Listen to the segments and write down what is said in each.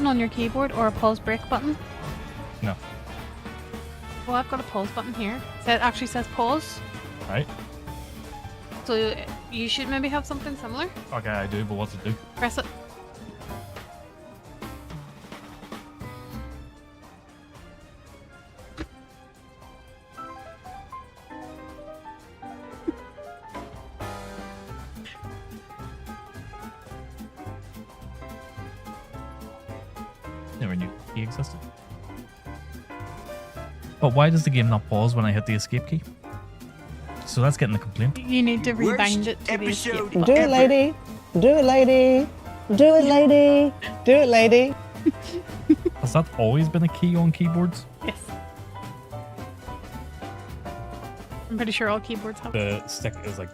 button on your keyboard or a pause break button? No. Well, I've got a pause button here. It actually says pause. Right. So you should maybe have something similar. Okay, I do, but what's it do? Press it. Never knew he existed. But why does the game not pause when I hit the escape key? So that's getting the complaint. You need to rebind it to the escape button. Do it, lady. Do it, lady. Do it, lady. Do it, lady. Has that always been a key on keyboards? Yes. I'm pretty sure all keyboards have. The stick is like,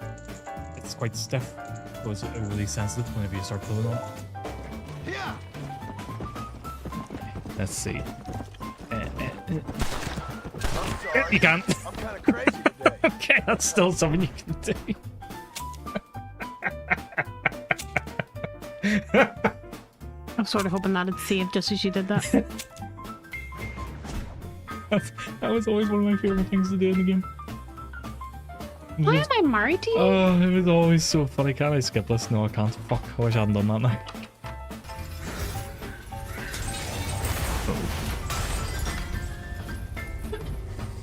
it's quite stiff. So it's really sensitive whenever you start pulling on it. Let's see. You can't. I'm kind of crazy today. Okay, that's still something you can do. I'm sort of hoping that it saved just as you did that. That was always one of my favorite things to do in the game. Why am I married to you? Oh, it was always so funny. Can't I skip this? No, I can't. Fuck, I wish I hadn't done that now.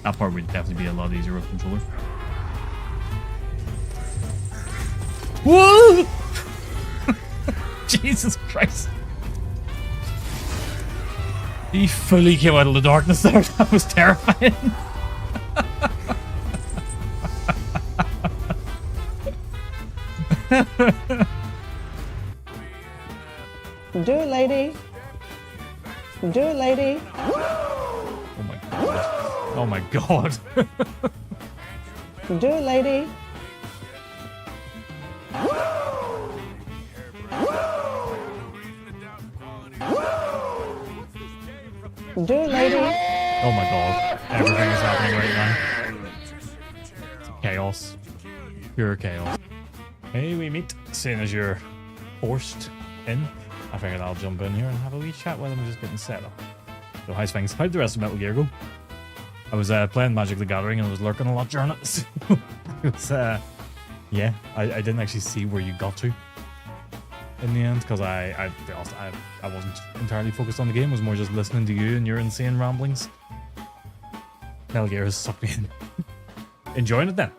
That part would definitely be a lot easier with controller. Whoa! Jesus Christ. He fully came out of the darkness there. That was terrifying. Do it, lady. Do it, lady. Oh my god. Oh my god. Do it, lady. Do it, lady. Oh my god. Everything is happening right now. Chaos. Pure chaos. Hey, we meet. Seeing as you're forced in, I figured I'll jump in here and have a wee chat while I'm just getting set up. So, how's things? How did the rest of Metal Gear go? I was playing Magic the Gathering and I was lurking a lot during it. So it was, yeah, I didn't actually see where you got to in the end because I wasn't entirely focused on the game. I was more just listening to you and your insane ramblings. Metal Gear has sucked me in. Enjoying it then?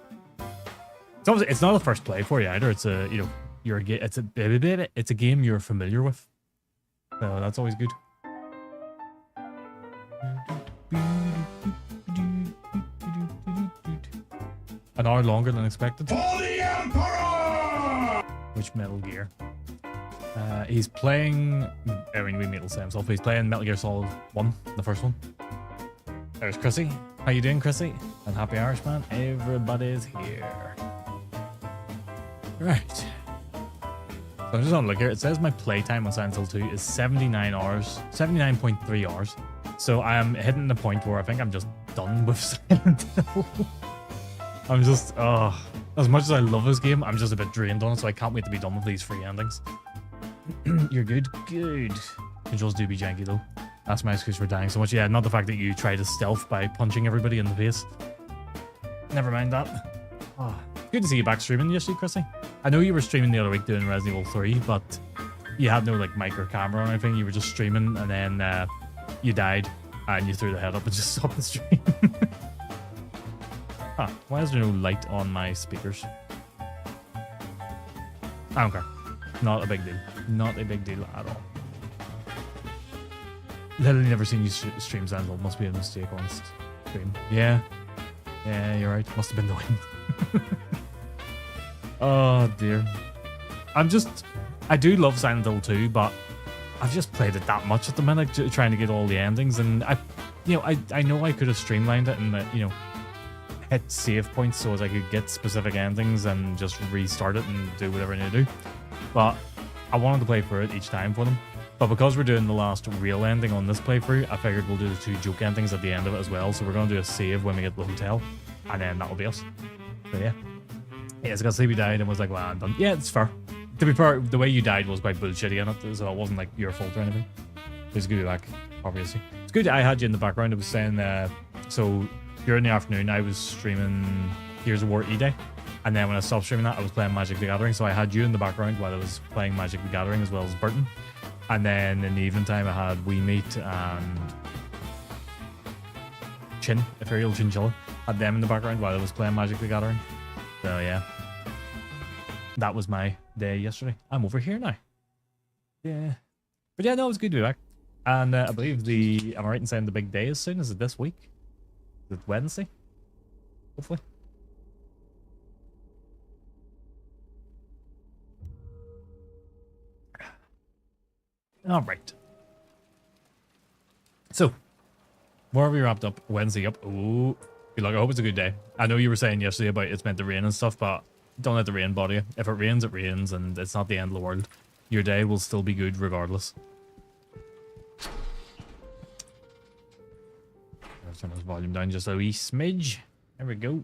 It's obviously, it's not a first play for you either. It's a, you know, it's a game you're familiar with. So that's always good. An hour longer than expected. For the Emperor! Which Metal Gear? He's playing. I mean, we will say himself. He's playing Metal Gear Solid 1, the first one. There's Chrissy. How you doing, Chrissy? And Happy Irishman. Everybody's here. Right. So I'm just on look here. It says my playtime on Silent Hill 2 is 79 hours, 79.3 hours. So I am hitting the point where I think I'm just done with Silent Hill. I'm just, as much as I love this game, I'm just a bit drained on it, so I can't wait to be done with these free endings. You're good? Good. Controls do be janky though. That's my excuse for dying so much. Yeah, not the fact that you try to stealth by punching everybody in the face. Never mind that. Oh, good to see you back streaming yesterday, Chrissy. I know you were streaming the other week doing Resident Evil 3, but you had no like mic or camera or anything. You were just streaming and then you died and you threw the head up and just stopped the stream. Huh, why is there no light on my speakers? I don't care. Not a big deal. Not a big deal at all. Literally never seen you stream Silent Hill. Must be a mistake on stream. Yeah. Yeah, you're right. Must have been the wind. Oh dear. I do love Silent Hill 2, but I've just played it that much at the minute, trying to get all the endings, and I know I could have streamlined it and hit save points so as I could get specific endings and just restart it and do whatever I need to do. But I wanted to play through it each time for them. But because we're doing the last real ending on this playthrough, I figured we'll do the 2 joke endings at the end of it as well. So we're going to do a save when we get to the hotel, and then that'll be us. So yeah. Yeah, so Sleepy died and was like, well, I'm done. Yeah, it's fair. To be fair, the way you died was quite bullshitty in it, so it wasn't like your fault or anything. It's good to be back, obviously. It's good I had you in the background. I was saying, so during the afternoon, I was streaming Gears of War E-Day. And then when I stopped streaming that, I was playing Magic the Gathering. So I had you in the background while I was playing Magic the Gathering as well as Burton. And then in the evening time, I had Wee Meat and Chin, Ethereal Chinchilla. Had them in the background while I was playing Magic the Gathering. So yeah. That was my day yesterday. I'm over here now. Yeah. But yeah, no, it was good to be back. And I believe am I right in saying the big day is soon? Is it this week? Is it Wednesday? Hopefully. All right. So, where we wrapped up Wednesday up. Oh, good luck. I hope it's a good day. I know you were saying yesterday about it's meant to rain and stuff, but don't let the rain bother you. If it rains, and it's not the end of the world. Your day will still be good regardless. Let's turn this volume down just a wee smidge. There we go.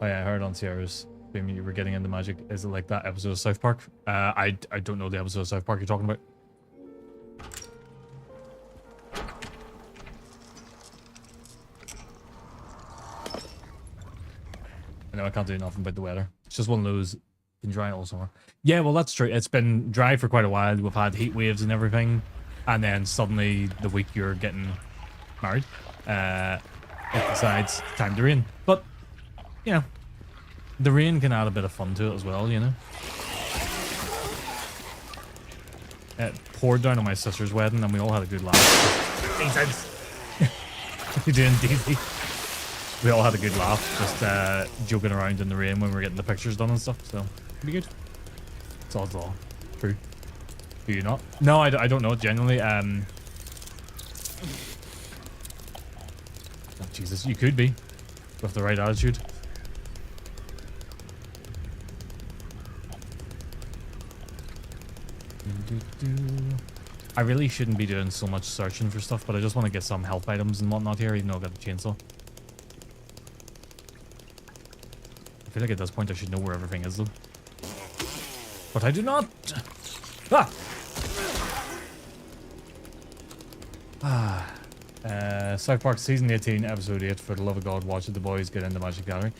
Oh yeah, I heard on Sierra's stream you were getting into Magic. Is it like that episode of South Park? I don't know the episode of South Park you're talking about. I know I can't do nothing about the weather. It's just one of those been dry all summer. Yeah, well that's true. It's been dry for quite a while. We've had heat waves and everything, and then suddenly the week you're getting married, it decides time to rain. But you know, the rain can add a bit of fun to it as well. You know, it poured down on my sister's wedding, and we all had a good laugh. You're doing DZ. We all had a good laugh, just joking around in the rain when we were getting the pictures done and stuff, so it'll be good. It's all true. Do you not? No, I don't know, genuinely. Oh, Jesus, you could be, with the right attitude. I really shouldn't be doing so much searching for stuff, but I just want to get some health items and whatnot here, even though I've got the chainsaw. I feel like at this point I should know where everything is though. But I do not! South Park Season 18, Episode 8, for the love of God, watch it, the boys get into Magic Gathering.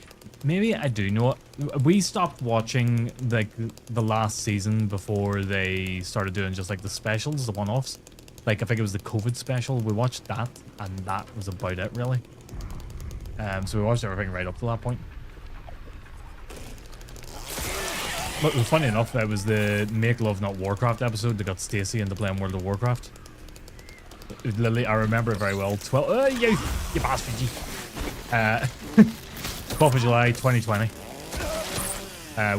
Maybe I do know it. We stopped watching like the last season before they started doing just like the specials, the one-offs. Like I think it was the COVID special, we watched that, and that was about it really. So we watched everything right up to that point. But funny enough, that was the Make Love Not Warcraft episode that got Stacey into playing World of Warcraft. Literally, I remember it very well. You bastard, you. 12th of July, 2020.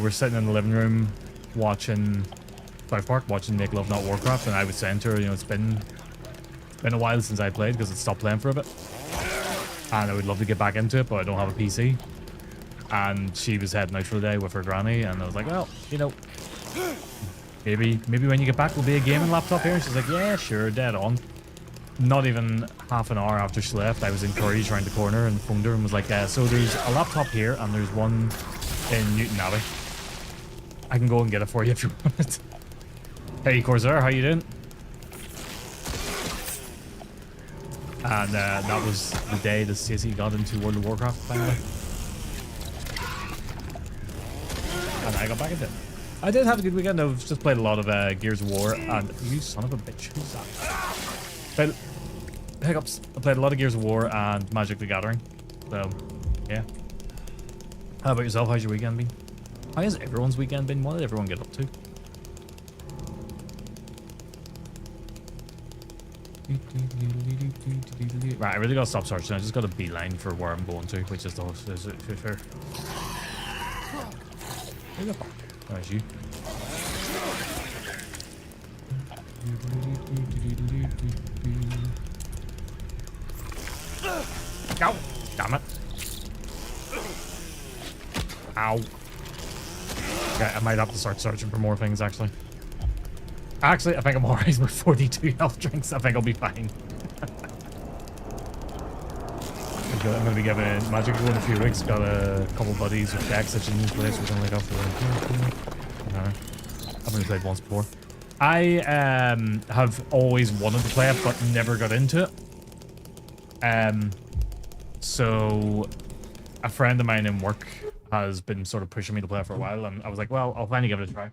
We're sitting in the living room watching South Park, watching Make Love Not Warcraft, and I was saying to her, you know, it's been a while since I played because it stopped playing for a bit. And I would love to get back into it, but I don't have a PC. And she was heading out for the day with her granny, and I was like, well, you know, maybe when you get back we'll be a gaming laptop here. And she's like, yeah, sure, dead on. Not even half an hour after she left, I was in Curry's around the corner and phoned her and was like, so there's a laptop here and there's one in Newton Abbey. I can go and get it for you if you want it. Hey Corsair, how you doing? And that was the day that Stacey got into World of Warcraft finally. And I got back into it. I did have a good weekend. I've just played a lot of Gears of War, and you son of a bitch, who's that? Hiccups. I played a lot of Gears of War and Magic the Gathering. So, yeah. How about yourself? How's your weekend been? How has everyone's weekend been? What did everyone get up to? Right, I really gotta stop searching. I just got a beeline for where I'm going to, which is the host. There's you. Ow! Damn it. Ow. Okay, I might have to start searching for more things, actually. Actually, I think I'm alright with 42 health drinks. I think I'll be fine. I'm gonna be giving Magic a go in a few weeks. Got a couple buddies with decks that you need to play, so we're gonna like after I've only played once before. I have always wanted to play it, but never got into it. So a friend of mine in work has been sort of pushing me to play it for a while, and I was like, well, I'll finally give it a try.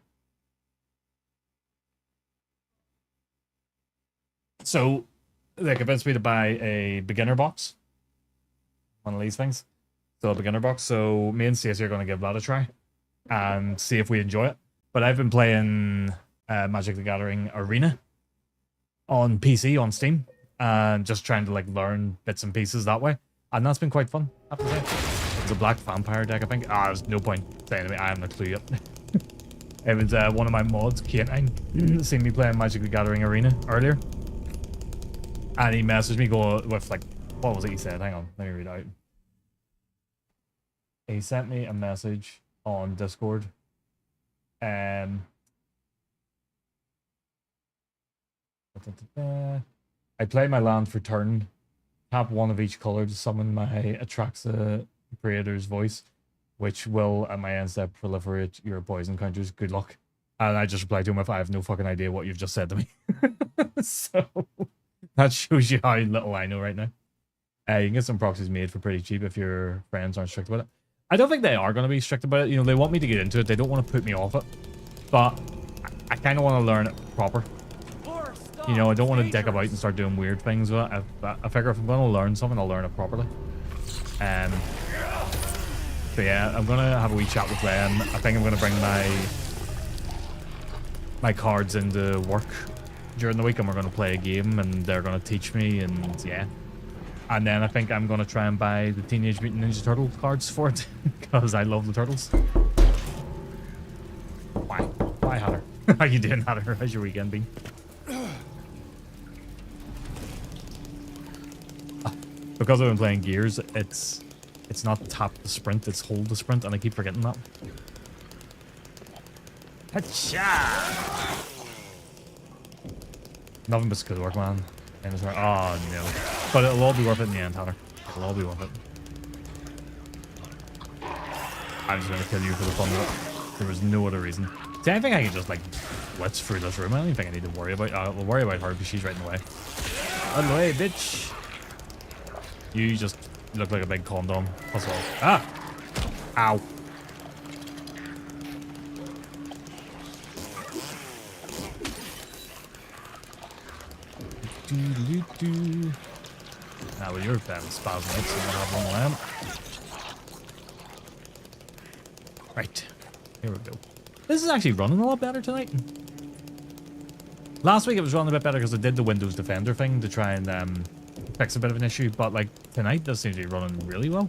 So they convinced me to buy a beginner box. One of these things. So a beginner box. So me and Stacey are going to give that a try and see if we enjoy it. But I've been playing Magic the Gathering Arena on PC, on Steam, and just trying to like learn bits and pieces that way. And that's been quite fun, I have to say. It's a black vampire deck, I think. There's no point saying to me, I have no clue yet. It was one of my mods, K9, seen me playing Magic the Gathering Arena earlier. And he messaged me going with like, what was it he said? Hang on, let me read it out. He sent me a message on Discord. I play my land for turn. Tap one of each color to summon my Atraxa Praetor's voice, which will at my end step proliferate your poison counters. Good luck. And I just replied to him with, I have no fucking idea what you've just said to me. So that shows you how little I know right now. You can get some proxies made for pretty cheap if your friends aren't strict about it. I don't think they are going to be strict about it. You know, they want me to get into it. They don't want to put me off it. But I kind of want to learn it proper. You know, I don't want to dick about and start doing weird things with it. I figure if I'm going to learn something, I'll learn it properly. So yeah, I'm going to have a wee chat with them. I think I'm going to bring my cards into work during the week, and we're going to play a game, and they're going to teach me, and yeah. And then I think I'm going to try and buy the Teenage Mutant Ninja Turtle cards for it, because I love the turtles. Why, Hatter? How you doing, Hatter? How's your weekend been? Because I've been playing Gears, it's not tap the sprint, it's hold the sprint, and I keep forgetting that. Hacha! Nothing but skill work, man. Oh no. But it'll all be worth it in the end, Hatter. It'll all be worth it. I'm just gonna kill you for the fun of it. There was no other reason. See, I think I can just like blitz through this room. I don't even think I need to worry about we'll worry about her because she's right in the way. Out of the way, bitch. You just look like a big condom. That's all. Ah! Ow. Now with your spasm, so we'll have one lamp. Right. Here we go. This is actually running a lot better tonight. Last week it was running a bit better because I did the Windows Defender thing to try and fix a bit of an issue, but like tonight this seems to be running really well.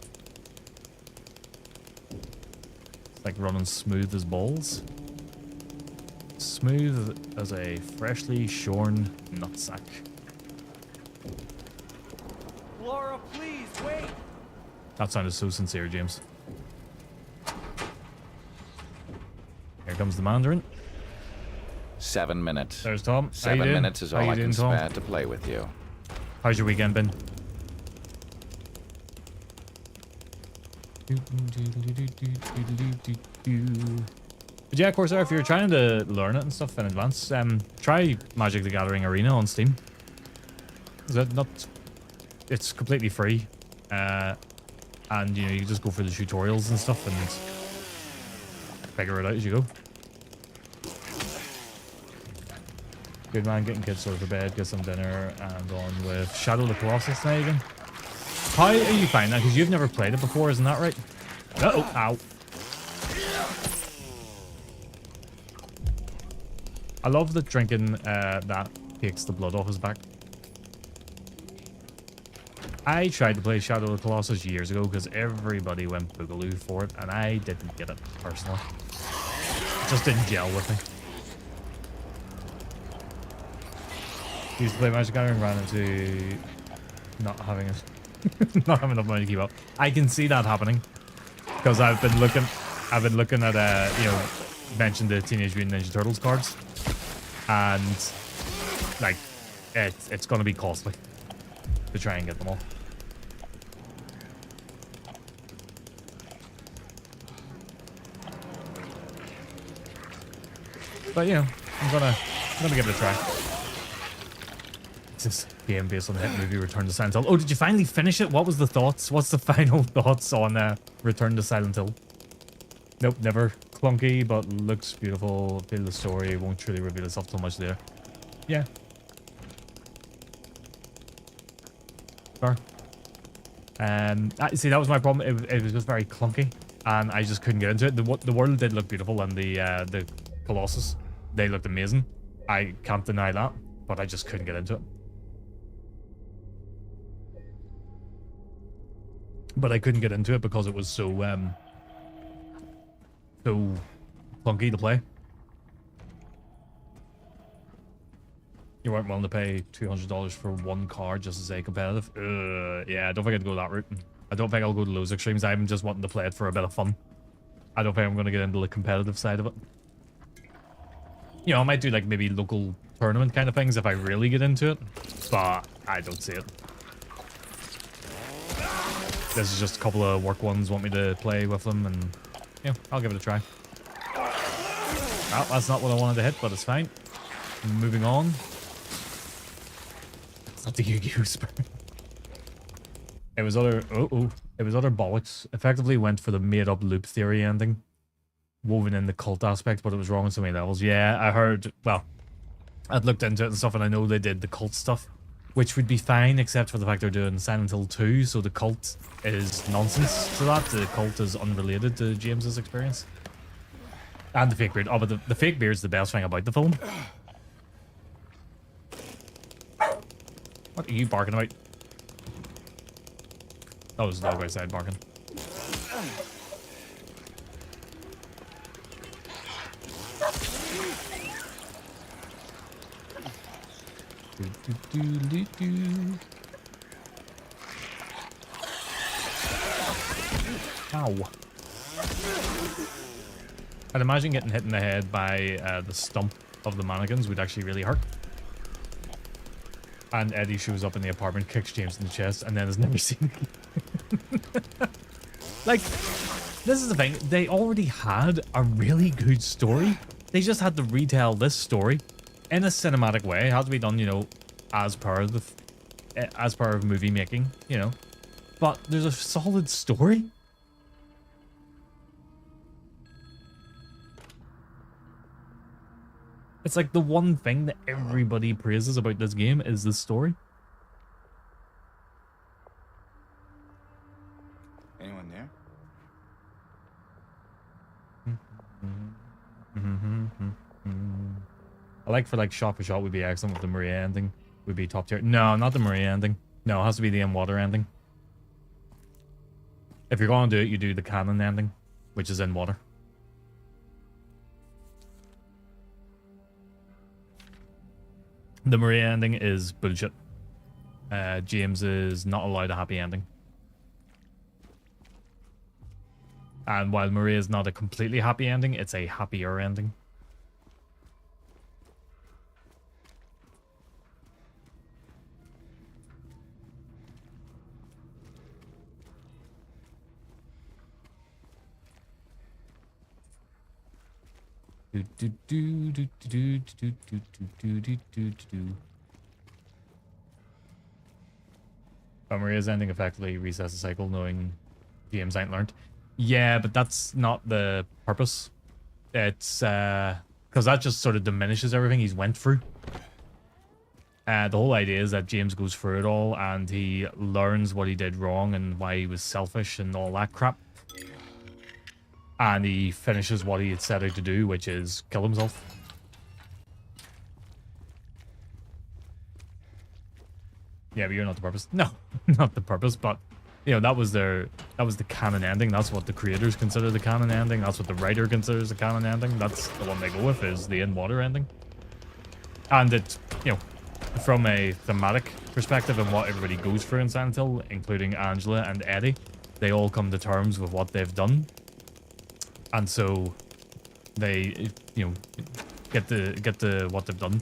It's like running smooth as balls. Smooth as a freshly shorn nutsack. Laura, please wait. That sounded so sincere, James. Here comes the Mandarin. 7 minutes. There's Tom. 7 minutes is all I can spare to play with you. How's your weekend been? But yeah, of course, if you're trying to learn it and stuff in advance, try Magic the Gathering Arena on Steam. Is that not? It's completely free, and you know you can just go for the tutorials and stuff and figure it out as you go. Good man, getting kids sorted for bed, get some dinner, and on with Shadow the Colossus tonight again. How are you finding that? Because you've never played it before, isn't that right? Uh-oh, ow. I love that drinking that takes the blood off his back. I tried to play Shadow of the Colossus years ago because everybody went boogaloo for it, and I didn't get it personally. It just didn't gel with me. Used to play Magic the Gathering, ran into not having it, not having enough money to keep up. I can see that happening because I've been looking at you know, mentioned the Teenage Mutant Ninja Turtles cards, and like it's going to be costly to try and get them all. But you know, I'm gonna give it a try. It's this game based on the hit movie Return to Silent Hill. Oh, did you finally finish it? What was the thoughts? What's the final thoughts on Return to Silent Hill? Nope, never. Clunky, but looks beautiful. Feel the story won't truly reveal itself too much there. Yeah. Sure. See, that was my problem. It was just very clunky, and I just couldn't get into it. The world did look beautiful, and the Colossus, they looked amazing. I can't deny that, but I just couldn't get into it. But I couldn't get into it because it was so clunky to play. You weren't willing to pay $200 for one car just to say competitive? Yeah, I don't think I'd go that route. I don't think I'll go to those extremes. I'm just wanting to play it for a bit of fun. I don't think I'm going to get into the competitive side of it. You know, I might do like maybe local tournament kind of things if I really get into it, but I don't see it. This is just a couple of work ones want me to play with them, and yeah, I'll give it a try. Oh, that's not what I wanted to hit, but it's fine. Moving on. It's not the Yu-Gi-Oh! It was other... It was other bollocks. Effectively went for the made-up loop theory ending. Woven in the cult aspect, but it was wrong on so many levels. Yeah, I heard... Well, I'd looked into it and stuff, and I know they did the cult stuff, which would be fine, except for the fact they're doing Silent Hill 2, so the cult is nonsense to that. The cult is unrelated to James's experience. And the fake beard. Oh, but the fake beard is the best thing about the film. What are you barking about? Oh, there's a dog outside barking. Ow. I'd imagine getting hit in the head by the stump of the mannequins would actually really hurt. And Eddie shows up in the apartment, kicks James in the chest, and then is never seen again. Like, this is the thing. They already had a really good story. They just had to retell this story in a cinematic way. It had to be done, you know, as per movie making, you know. But there's a solid story. It's like the one thing that everybody praises about this game is the story. Anyone there? I like for like shot for shot would be excellent with the Maria ending. Would be top tier. No, not the Maria ending. No, it has to be the in-water ending. If you're going to do it, you do the canon ending, which is in water. The Maria ending is bullshit. James is not allowed a happy ending. And while Maria is not a completely happy ending, it's a happier ending. But Maria's ending effectively resets the cycle, knowing James ain't learned. Yeah, but that's not the purpose. It's because that just sort of diminishes everything he's went through. The whole idea is that James goes through it all and he learns what he did wrong and why he was selfish and all that crap. And he finishes what he had set out to do, which is kill himself. Yeah, but you're not the purpose. No, not the purpose, but you know, that was the canon ending. That's what the creators consider the canon ending. That's what the writer considers the canon ending. That's the one they go with, is the in-water ending. And it, you know, from a thematic perspective and what everybody goes through in Silent Hill, including Angela and Eddie, they all come to terms with what they've done. And so they, you know, get the what they've done,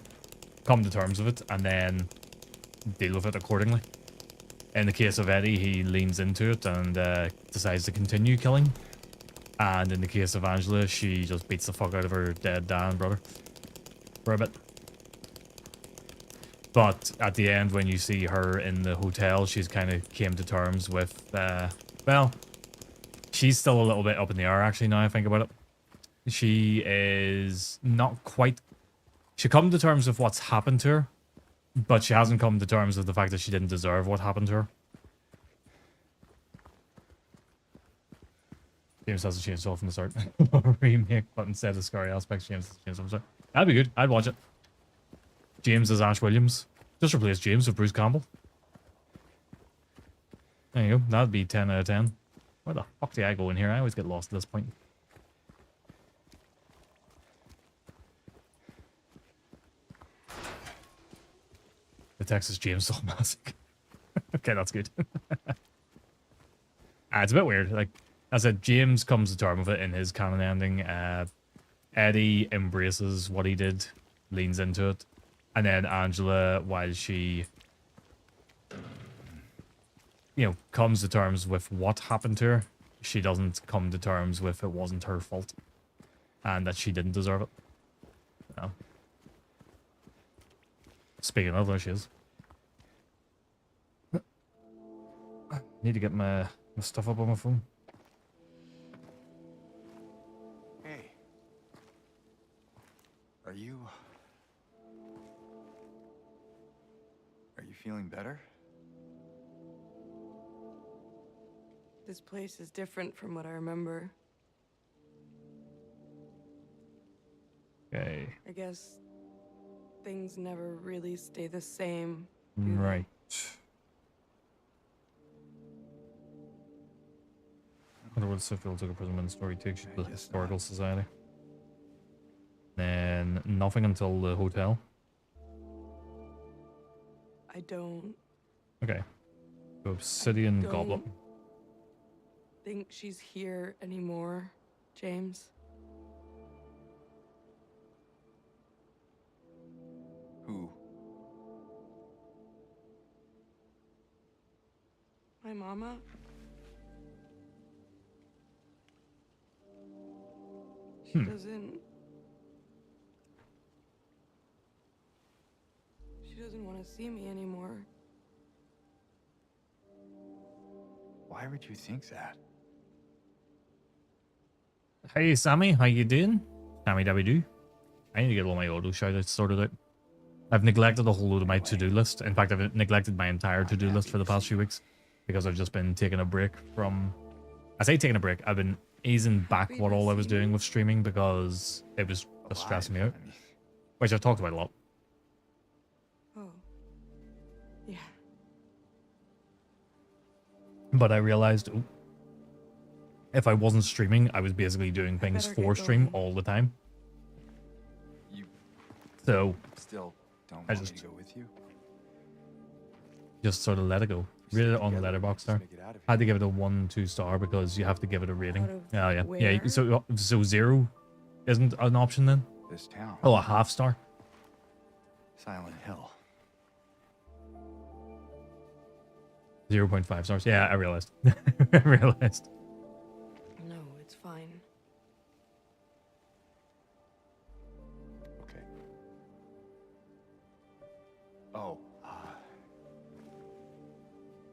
come to terms with it, and then deal with it accordingly. In the case of Eddie, he leans into it and decides to continue killing. And in the case of Angela, she just beats the fuck out of her dead dad and brother. for a bit. But at the end, when you see her in the hotel, she's kind of came to terms with, well, she's still a little bit up in the air, actually, now I think about it. She is not quite... She come to terms with what's happened to her, but she hasn't come to terms with the fact that she didn't deserve what happened to her. James hasn't changed off from the start. Remake, but instead of scary aspects, James has changed off from the start. That'd be good. I'd watch it. James as Ash Williams. Just replace James with Bruce Campbell. There you go. That'd be 10 out of 10. Where the fuck do I go in here? I always get lost at this point. The Texas Chainsaw Massacre. Okay, that's good. It's a bit weird. Like I said, James comes to terms with it in his canon ending. Eddie embraces what he did, leans into it. And then Angela, while she, you know, comes to terms with what happened to her, she doesn't come to terms with it wasn't her fault. And that she didn't deserve it. No. Speaking of, there she is. Need to get my stuff up on my phone. Hey. Are you feeling better? This place is different from what I remember. Okay. I guess things never really stay the same. do they? Right. Underwood Siffield took a prisoner in the story takes you to the Historical Society. Then nothing until the hotel. I don't Okay. So Obsidian don't- Goblet. think she's here anymore, James. Who? My mama? She doesn't... She doesn't want to see me anymore. Why would you think that? Hey Sammy, how you doing? Sammy Dabby Doo. I need to get all my auto shoutouts sorted out. I've neglected a whole load of my to-do list. In fact, I've neglected my entire to-do list for the past few weeks because I've just been taking a break from... I say taking a break, I've been easing back what all I was doing with streaming because it was just stressing me out. I mean, Which I've talked about a lot. Oh. Yeah. But I realized if I wasn't streaming, I was basically doing things better for get stream going. all the time. you So still don't I want me just- to go with you? just sort of let it go. We Rate stick it on the together, letterbox let's there. make it out of Had to give it a 1-2 star because you have to give it a rating. Out of Oh yeah. where? Yeah, so 0 isn't an option then? This town. Oh, a half star? Silent Hill. 0.5 stars. Yeah, I realized. I realized. No, it's fine. Okay. Oh,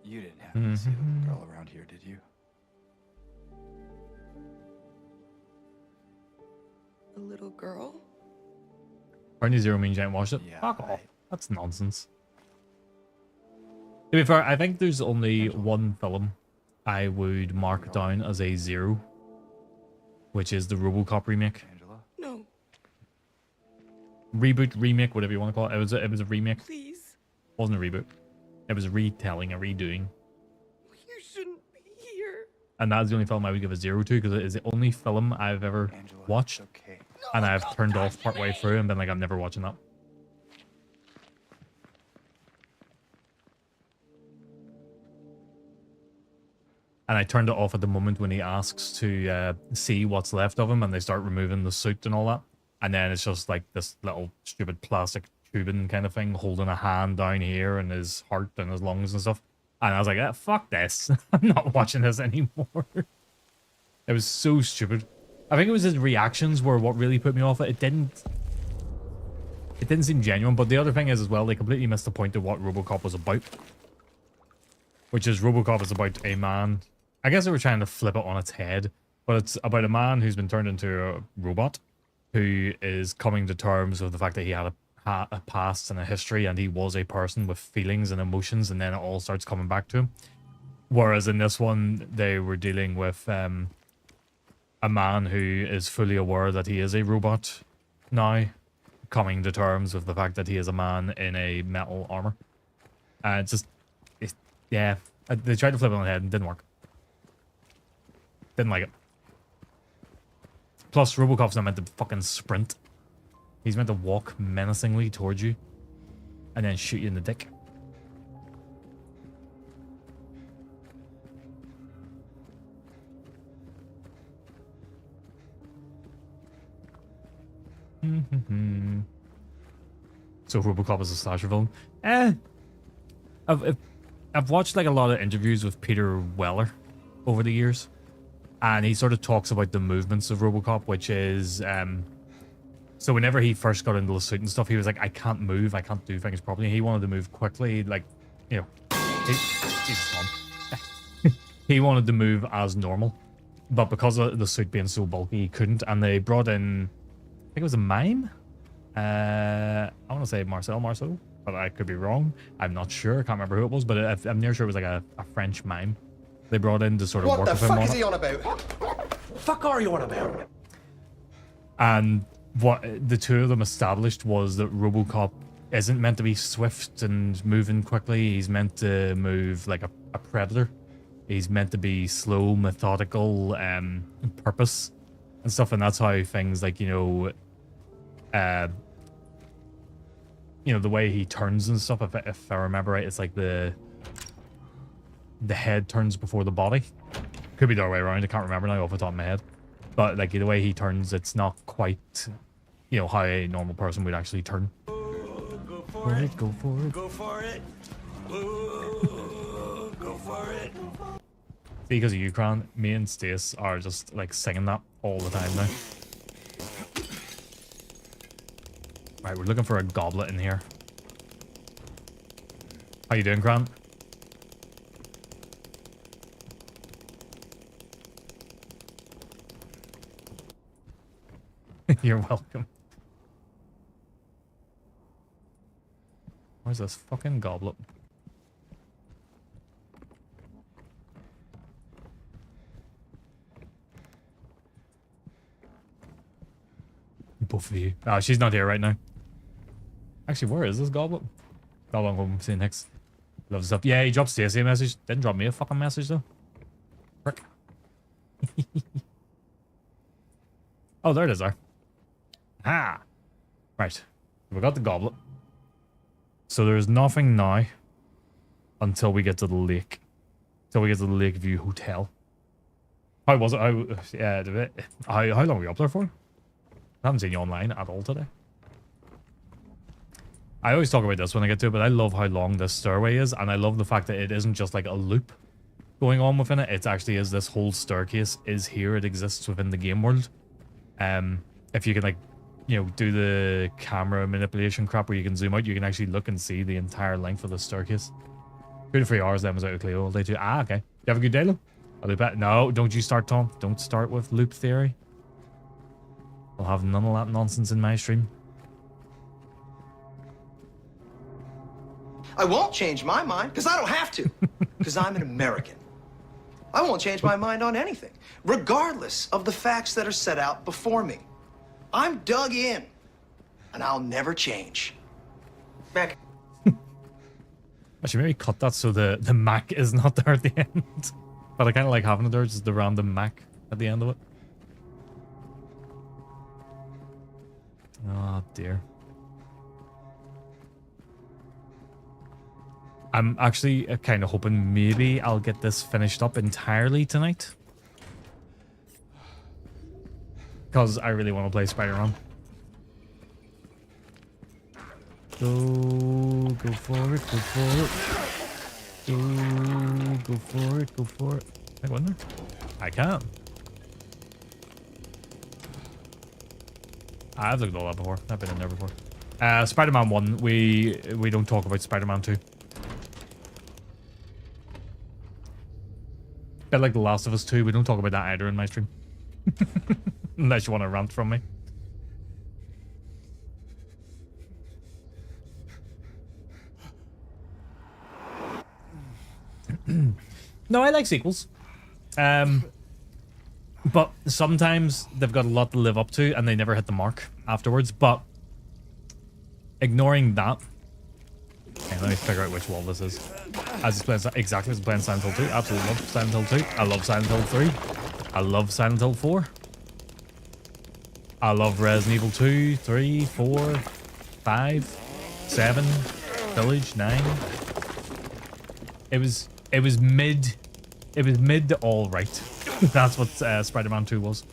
you didn't happen to see a little girl around here, did you? A little girl? Apparently 0 means you ain't watched it. Yeah, Fuck off. That's nonsense. To be fair, I think there's only one film I would mark down as a 0, which is the RoboCop remake. Angela? No, Reboot, remake, whatever you want to call it. It was a remake. It please. wasn't a reboot. It was a retelling, a redoing. You shouldn't be here. And that's the only film I would give a 0 to because it is the only film I've ever Angela, watched it's okay. and I've turned off partway through and been like, I'm never watching that. And I turned it off at the moment when he asks to see what's left of him and they start removing the suit and all that. And then it's just like this little stupid plastic tubing kind of thing holding a hand down here and his heart and his lungs and stuff. And I was like, fuck this. I'm not watching this anymore. It was so stupid. I think it was his reactions were what really put me off. It didn't... it didn't seem genuine. But the other thing is as well, they completely missed the point of what RoboCop was about. Which is RoboCop is about a man. I guess they were trying to flip it on its head. But it's about a man who's been turned into a robot. Who is coming to terms with the fact that he had a past and a history. And he was a person with feelings and emotions. And then it all starts coming back to him. Whereas in this one, they were dealing with a man who is fully aware that he is a robot now, coming to terms with the fact that he is a man in a metal armor. It's just, yeah, they tried to flip it on the head and didn't work. Didn't like it. Plus, RoboCop's not meant to fucking sprint. He's meant to walk menacingly towards you and then shoot you in the dick. So RoboCop is a slasher villain. I've watched like a lot of interviews with Peter Weller over the years, and he sort of talks about the movements of RoboCop, which is so whenever he first got into the suit and stuff, he was like, I can't move, I can't do things properly. He wanted to move quickly, like, you know, he's fun. He wanted to move as normal, but because of the suit being so bulky, he couldn't. And they brought in, I think it was a mime. I want to say Marcel Marceau, but I could be wrong. I'm not sure. I can't remember who it was, but I'm near sure it was like a French mime. They brought in to sort of work with him on it. What the fuck is he on about? Fuck are you on about? And what the two of them established was that RoboCop isn't meant to be swift and moving quickly. He's meant to move like a predator. He's meant to be slow, methodical, purpose and stuff. And that's how things like, you know, the way he turns and stuff, if I remember right, it's like the head turns before the body. Could be the other way around, I can't remember now off the top of my head. But like the way he turns, it's not quite, you know, how a normal person would actually turn. Go for it. Go for it. Go for it. Ooh, go for it. Because of Ukran, me and Stace are just like singing that all the time now. Right, we're looking for a goblet in here. How you doing, Grant? You're welcome. Where's this fucking goblet? Both of you. Oh, she's not here right now. Actually, where is this goblet? Goblet, I'm going to see next. Loves stuff. Yeah, he dropped Stacey a message. Didn't drop me a fucking message though. Frick. Oh, there it is there. Ah. Right. We got the goblet. So there's nothing now until we get to the lake. Until we get to the Lakeview Hotel. How was it? How long were you up there for? I haven't seen you online at all today. I always talk about this when I get to it, but I love how long this stairway is, and I love the fact that it isn't just like a loop going on within it. It actually is this whole staircase is here. It exists within the game world. If you can like, you know, do the camera manipulation crap where you can zoom out, you can actually look and see the entire length of the staircase. 2 to 3 hours then was out of Cleo all day too. Ah, okay. You have a good day, Lou? I'll loop it. No, don't you start, Tom. Don't start with loop theory. I'll have none of that nonsense in my stream. I won't change my mind, because I don't have to. Because I'm an American. I won't change my mind on anything, regardless of the facts that are set out before me. I'm dug in, and I'll never change. Back. I should maybe cut that so the Mac is not there at the end. But I kind of like having it there, just the random Mac at the end of it. Oh, dear. I'm actually kind of hoping maybe I'll get this finished up entirely tonight. Because I really want to play Spider-Man. Go for it, go for it. Go for it, go for it. Can I go in there? I can. I've looked at all that before. I've been in there before. Spider-Man 1, we don't talk about Spider-Man 2. Bit like The Last of Us 2, we don't talk about that either in my stream. Unless you want to rant from me. No, I like sequels. But sometimes they've got a lot to live up to and they never hit the mark afterwards. But ignoring that, okay, let me figure out which wall this is. As it's playing, exactly as playing Silent Hill 2. Absolutely love Silent Hill 2. I love Silent Hill 3. I love Silent Hill 4. I love Resident Evil 2, 3, 4, 5, 7, Village, 9. It was mid. It was mid to all right. That's what Spider-Man 2 was.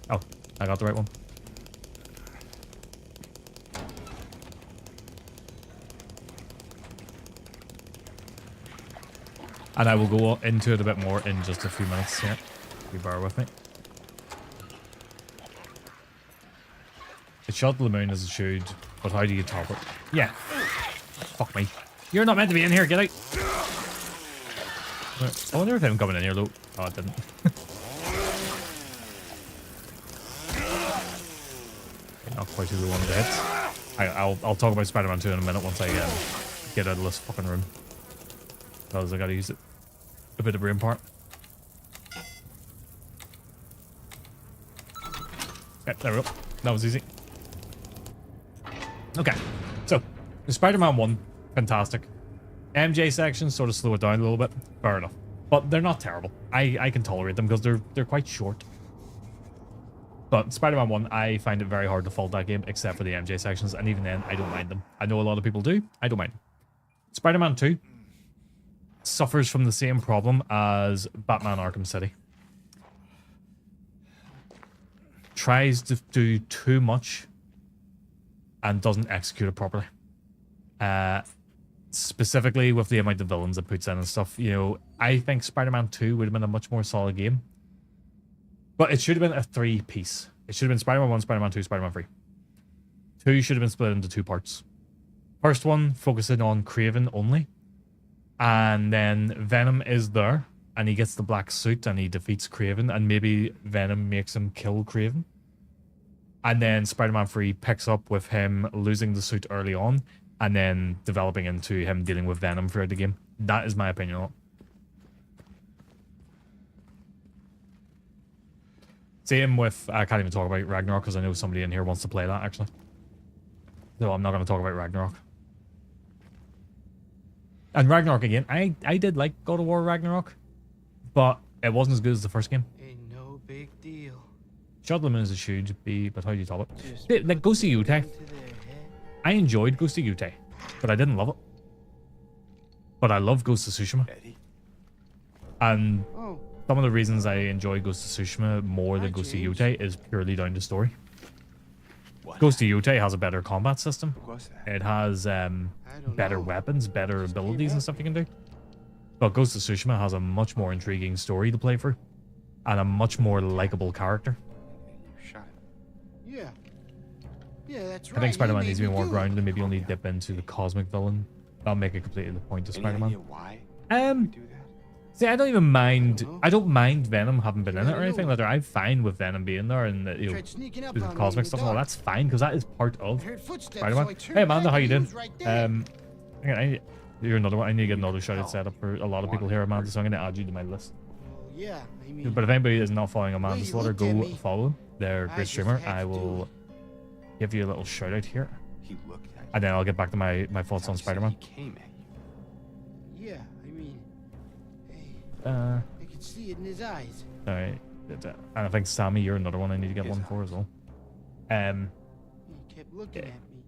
Oh, I got the right one. And I will go into it a bit more in just a few minutes here. You bear with me. It shot to the moon as it should, but how do you top it? Yeah. Fuck me. You're not meant to be in here, get out! I wonder if I'm coming in here though. Oh, it didn't. Not quite who we wanted to hit. I'll talk about Spider-Man 2 in a minute once I get out of this fucking room. Because I gotta use it. A bit of brain part. Okay, there we go. That was easy. Okay, so the Spider-Man 1, fantastic. MJ sections sort of slow it down a little bit. Fair enough. But they're not terrible. I can tolerate them because they're quite short. But Spider-Man 1, I find it very hard to fault that game except for the MJ sections, and even then, I don't mind them. I know a lot of people do. I don't mind them. Spider-Man 2 suffers from the same problem as Batman Arkham City. Tries to do too much and doesn't execute it properly. Specifically with the amount of villains it puts in and stuff. You know, I think Spider-Man 2 would have been a much more solid game. But it should have been a 3-piece. It should have been Spider-Man 1, Spider-Man 2, Spider-Man 3. 2 should have been split into 2 parts. First one, focusing on Kraven only. And then Venom is there. And he gets the black suit and he defeats Kraven. And maybe Venom makes him kill Kraven. And then Spider-Man 3 picks up with him losing the suit early on. And then developing into him dealing with Venom throughout the game. That is my opinion on it. Same with, I can't even talk about Ragnarok because I know somebody in here wants to play that actually. So I'm not going to talk about Ragnarok. And Ragnarok again, I did like God of War Ragnarok. But it wasn't as good as the first game. Ain't no big deal. Shot to the moon as it should be, but how do you top it? Like Ghost of Yutei. I enjoyed Ghost of Yutei, but I didn't love it. But I love Ghost of Tsushima. And some of the reasons I enjoy Ghost of Tsushima more than Ghost of Yutei is purely down to story. Ghost of Yutei has a better combat system. It has better weapons, better abilities and stuff you can do. But Ghost of Tsushima has a much more intriguing story to play through. And a much more likable character. Yeah. Yeah, that's right. I think Spider-Man needs to be more grounded and maybe only dip into the cosmic villain. That'll make it completely the point of Spider-Man. See, I don't even mind. I don't mind Venom having been in it or anything like that. I'm fine with Venom being there and you know, the cosmic stuff and all. That's fine because that is part of Spider-Man. Hey Amanda, how you doing? You're another one. I need to get another shout-out set up for a lot of people here, Amanda. So I'm going to add you to my list. Yeah, I mean, but if anybody is not following Amanda Slaughter, go follow them. They're a great streamer. I will give you a little shout out here. And then I'll get back to my thoughts on Spider-Man. Yeah, I mean, I can see it in his eyes. Alright. And I think Sammy, you're another one I need to get one for as well. He kept looking at me.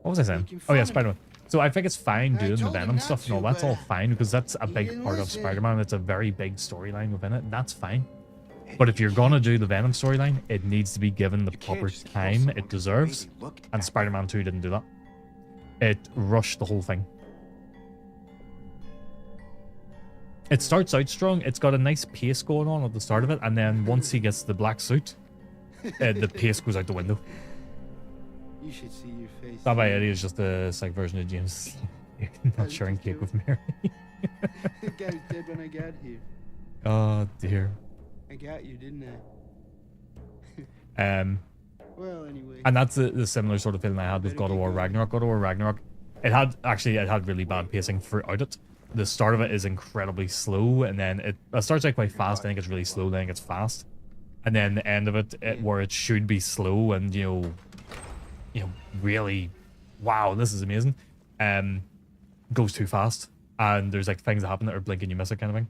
What was I saying? Oh yeah, Spider-Man. So I think it's fine doing the Venom stuff and all. That's all fine because that's a big part of Spider-Man. It's a very big storyline within it. That's fine. But if you're gonna do the Venom storyline, it needs to be given the proper time it deserves. And Spider-Man 2 didn't do that. It rushed the whole thing. It starts out strong. It's got a nice pace going on at the start of it, and then once he gets the black suit, the pace goes out the window. You should see your face. That by Eddie is just a psych version of James not sharing cake with Mary. The guy was dead when I got here. Oh dear. I got you, didn't I? Well, anyway. And that's the similar sort of feeling I had with God of War Ragnarok. God of War Ragnarok, it had really bad pacing throughout it. The start of it is incredibly slow, and then it starts out quite fast, then it gets really slow, then it gets fast. And then the end of it, where it should be slow and, you know, really, wow, this is amazing, goes too fast. And there's like things that happen that are blink and you miss it kind of thing.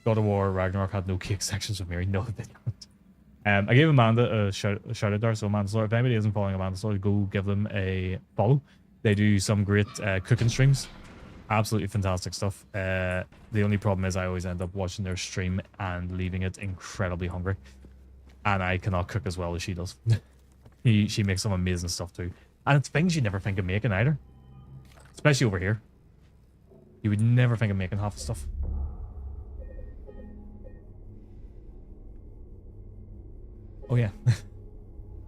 God of War Ragnarok had no cake sections with Mary. No, they don't. I gave Amanda a shout out there. So Amanda Slaughter, if anybody isn't following Amanda Slaughter, go give them a follow. They do some great cooking streams. Absolutely fantastic stuff. The only problem is I always end up watching their stream and leaving it incredibly hungry. And I cannot cook as well as she does. She makes some amazing stuff too. And it's things you never think of making either. Especially over here. You would never think of making half the stuff. Oh yeah.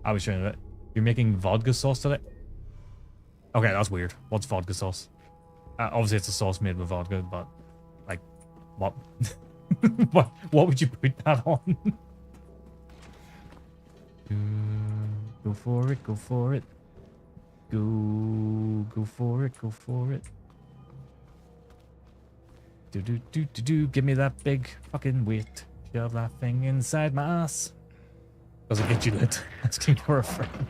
I was showing it. You're making vodka sauce today? Okay, that's weird. What's vodka sauce? Obviously it's a sauce made with vodka, but like, what? what would you put that on? Go for it, go for it. Go for it, go for it. Do. Give me that big fucking weight. Shove that thing inside my ass. Doesn't get you lit. Asking for a friend.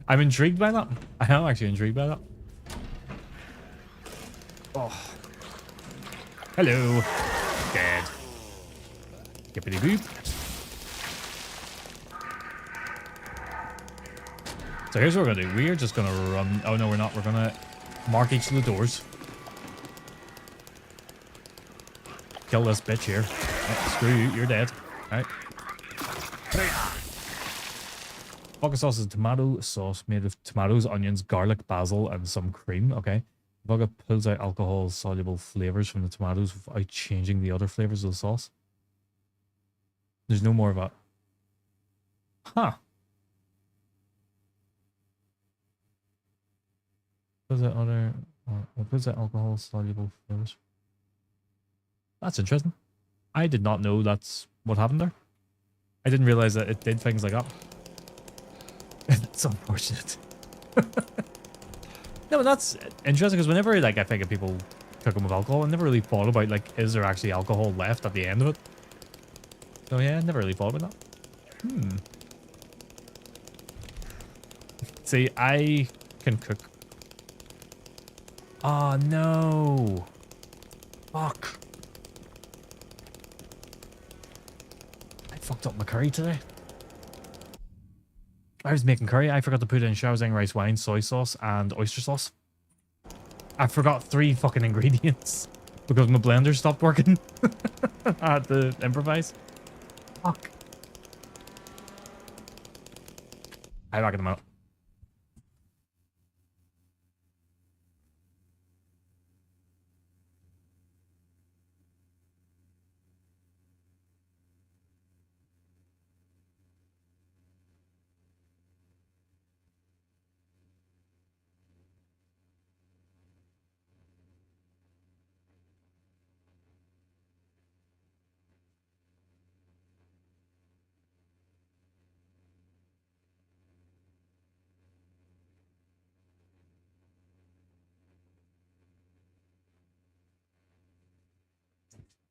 I'm intrigued by that. I am actually intrigued by that. Oh. Hello. Dead. Gippity boop. So here's what we're gonna do. We're just gonna run. Oh no, we're not. We're gonna mark each of the doors. Kill this bitch here. Oh, screw you, you're dead. Alright. Vodka sauce is a tomato sauce made of tomatoes, onions, garlic, basil, and some cream. Okay. Vodka pulls out alcohol-soluble flavors from the tomatoes without changing the other flavors of the sauce. There's no more of that. Huh. Pulls out other... Pulls out alcohol-soluble flavors. That's interesting. I did not know that's what happened there. I didn't realize that it did things like that. It's unfortunate. No, but that's interesting because whenever like I think of people cooking with alcohol, I never really thought about like, is there actually alcohol left at the end of it? So yeah, I never really thought about that. See, I can cook. Oh no. Fuck. I fucked up my curry today. I was making curry. I forgot to put in Shaoxing rice wine, soy sauce, and oyster sauce. I forgot 3 fucking ingredients because my blender stopped working. I had to improvise. Fuck. I'll be back in a minute.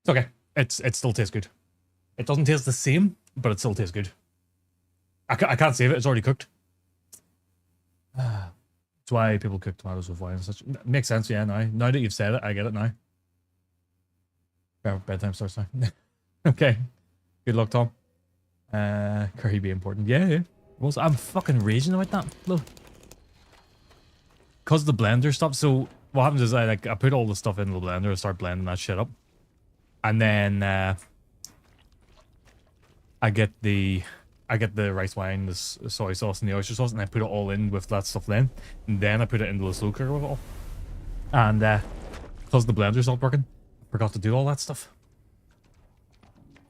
It's okay. It still tastes good. It doesn't taste the same, but it still tastes good. I can't save it. It's already cooked. That's why people cook tomatoes with wine and such. Makes sense, yeah, now that you've said it, I get it now. Bedtime starts now. Okay. Good luck, Tom. Curry be important. Yeah. Well, I'm fucking raging about that, though. Because the blender stopped. So what happens is I put all the stuff in the blender and start blending that shit up. And then I get the rice wine, the soy sauce, and the oyster sauce, and I put it all in with that stuff then. And then I put it into the slow cooker with it all. And because the blender stopped working, I forgot to do all that stuff.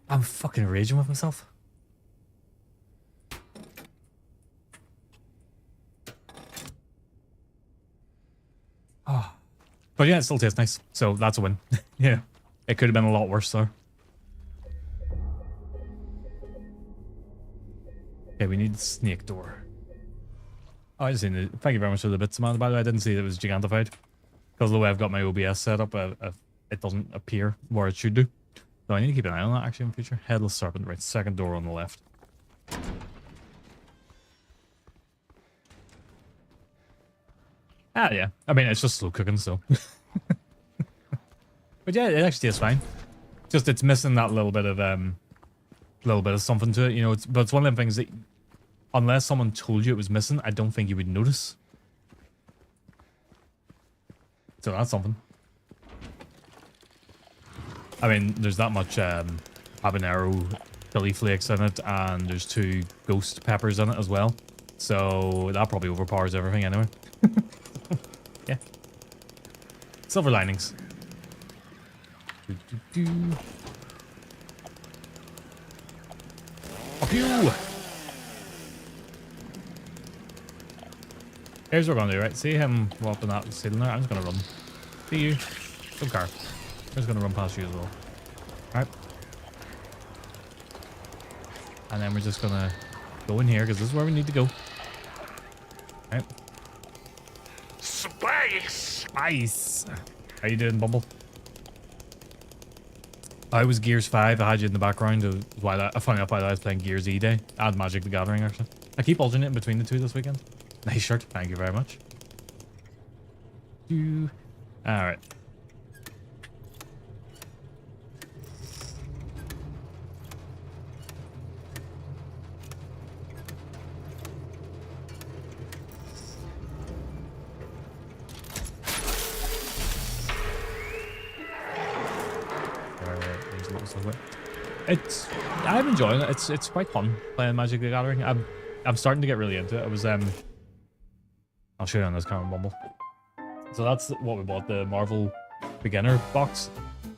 I'm fucking raging with myself. But yeah, it still tastes nice. So that's a win. Yeah. It could have been a lot worse though. Okay, we need the snake door. Oh, I just seen it. Thank you very much for the bits, man. By the way, I didn't see that it was gigantified. Because of the way I've got my OBS set up, it doesn't appear where it should do. So I need to keep an eye on that actually in future. Headless serpent, right? Second door on the left. Ah, yeah. I mean, it's just slow cooking, so. But yeah, it actually tastes fine. Just it's missing that little bit of something to it, you know. But it's one of them things that, unless someone told you it was missing, I don't think you would notice. So that's something. I mean, there's that much habanero chili flakes in it, and there's 2 ghost peppers in it as well. So that probably overpowers everything anyway. Yeah. Silver linings. Fuck you! Here's what we're gonna do, right? See him up in that ceiling there? I'm just gonna run. See you. Don't care. I'm just gonna run past you as well. Alright. And then we're just gonna go in here, because this is where we need to go. Alright. Space! Space! How you doing, Bumble? I was Gears 5. I had you in the background. While I found out while I was playing Gears E-Day. I had Magic the Gathering, actually. I keep alternating between the 2 this weekend. Nice shirt. Thank you very much. Alright. I'm enjoying it. It's quite fun playing Magic the Gathering. I'm starting to get really into it. It was I'll show you on this camera, Bumble. So that's what we bought, the Marvel beginner box.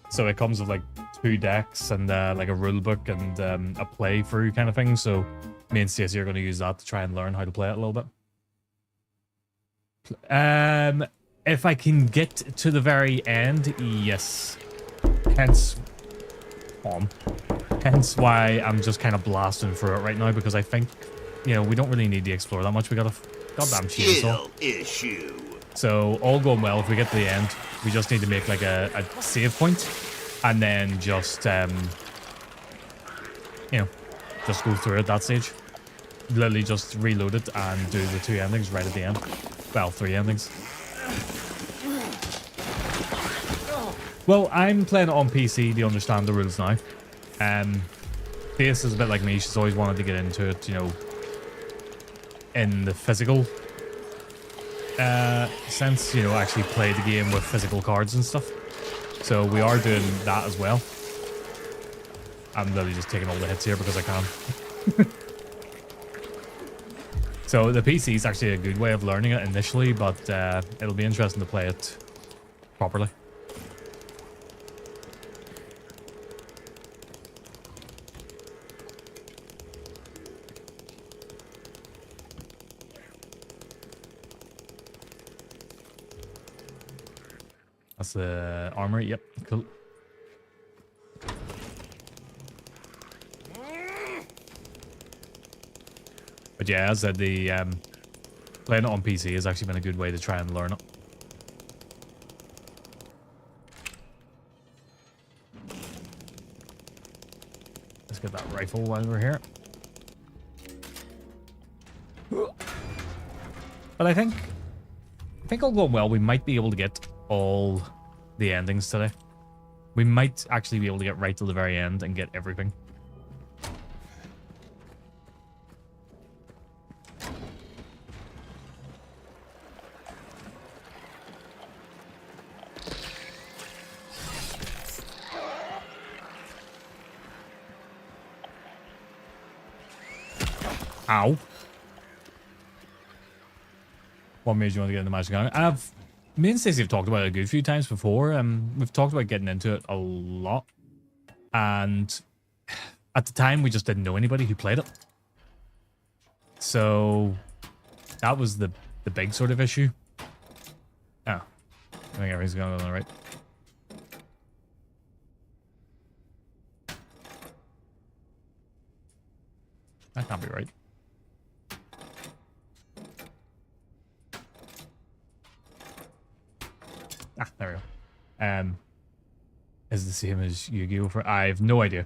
So it comes with like 2 decks and like a rule book and a playthrough kind of thing. So me and Stacey are going to use that to try and learn how to play it a little bit. If I can get to the very end, yes. Hence why I'm just kind of blasting through it right now, because I think, you know, we don't really need to explore that much. We got a goddamn chainsaw. Issue. So all going well, if we get to the end, we just need to make like a save point, and then just you know, just go through at that stage. Literally just reload it and do the 2 endings right at the end. Well, 3 endings. Well, I'm playing it on PC to understand the rules now. Face is a bit like me. She's always wanted to get into it, you know, in the physical sense, you know, actually play the game with physical cards and stuff. So we are doing that as well. I'm literally just taking all the hits here because I can. So the PC is actually a good way of learning it initially, but it'll be interesting to play it properly. That's the armor. Yep, cool. But yeah, as I said, the playing it on PC has actually been a good way to try and learn it. Let's get that rifle while we're here. But I think all going well, we might be able to get all the endings today. We might actually be able to get right till the very end and get everything. Ow. What made you want to get into Magic Gathering? Me and Stacey have talked about it a good few times before. We've talked about getting into it a lot. And at the time, we just didn't know anybody who played it. So that was the big sort of issue. Oh. I think everything's going on the right. That can't be right. Ah, there we go. Is the same as Yu-Gi-Oh! For I have no idea.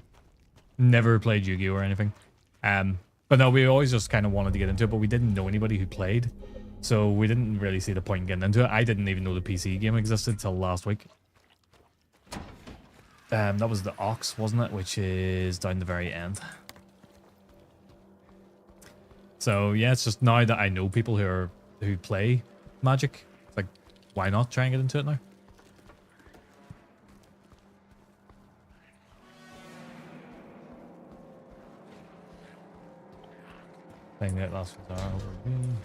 Never played Yu-Gi-Oh! Or anything. But no, we always just kind of wanted to get into it, but we didn't know anybody who played. So we didn't really see the point in getting into it. I didn't even know the PC game existed till last week. That was the Ox, wasn't it? Which is down the very end. So yeah, it's just now that I know people who play Magic, it's like, why not try and get into it now? Playing that last one.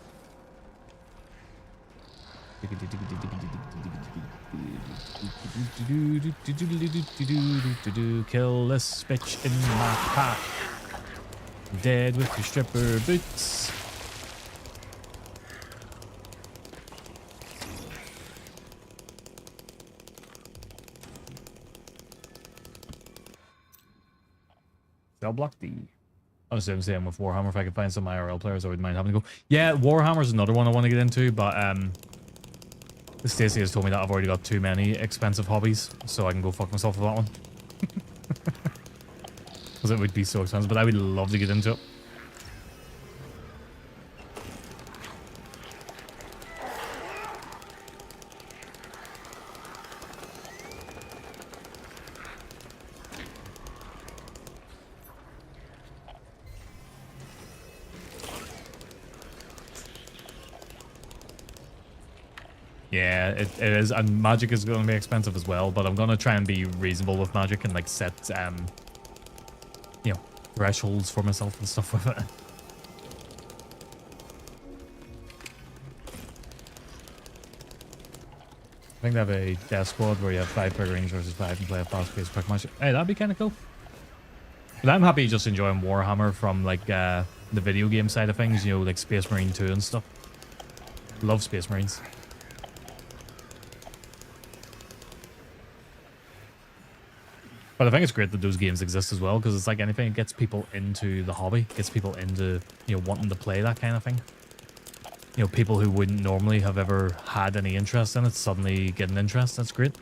Kill this bitch in my path. Dead with your stripper boots. Cell block D. I was saying with Warhammer, if I could find some IRL players, I wouldn't mind having to go. Yeah, Warhammer's another one I want to get into, but Stacey has told me that I've already got too many expensive hobbies, so I can go fuck myself with that one. Because it would be so expensive, but I would love to get into it. Yeah, it is, and Magic is going to be expensive as well, but I'm going to try and be reasonable with Magic and like set, you know, thresholds for myself and stuff with it. I think they have a death squad where you have 5 figurines versus 5 and play a fast-paced quick match. Hey, that'd be kind of cool. But I'm happy just enjoying Warhammer from like the video game side of things, you know, like Space Marine 2 and stuff. Love Space Marines. But I think it's great that those games exist as well, because it's like anything, it gets people into the hobby, gets people into, you know, wanting to play that kind of thing. You know, people who wouldn't normally have ever had any interest in it suddenly get an interest. That's great.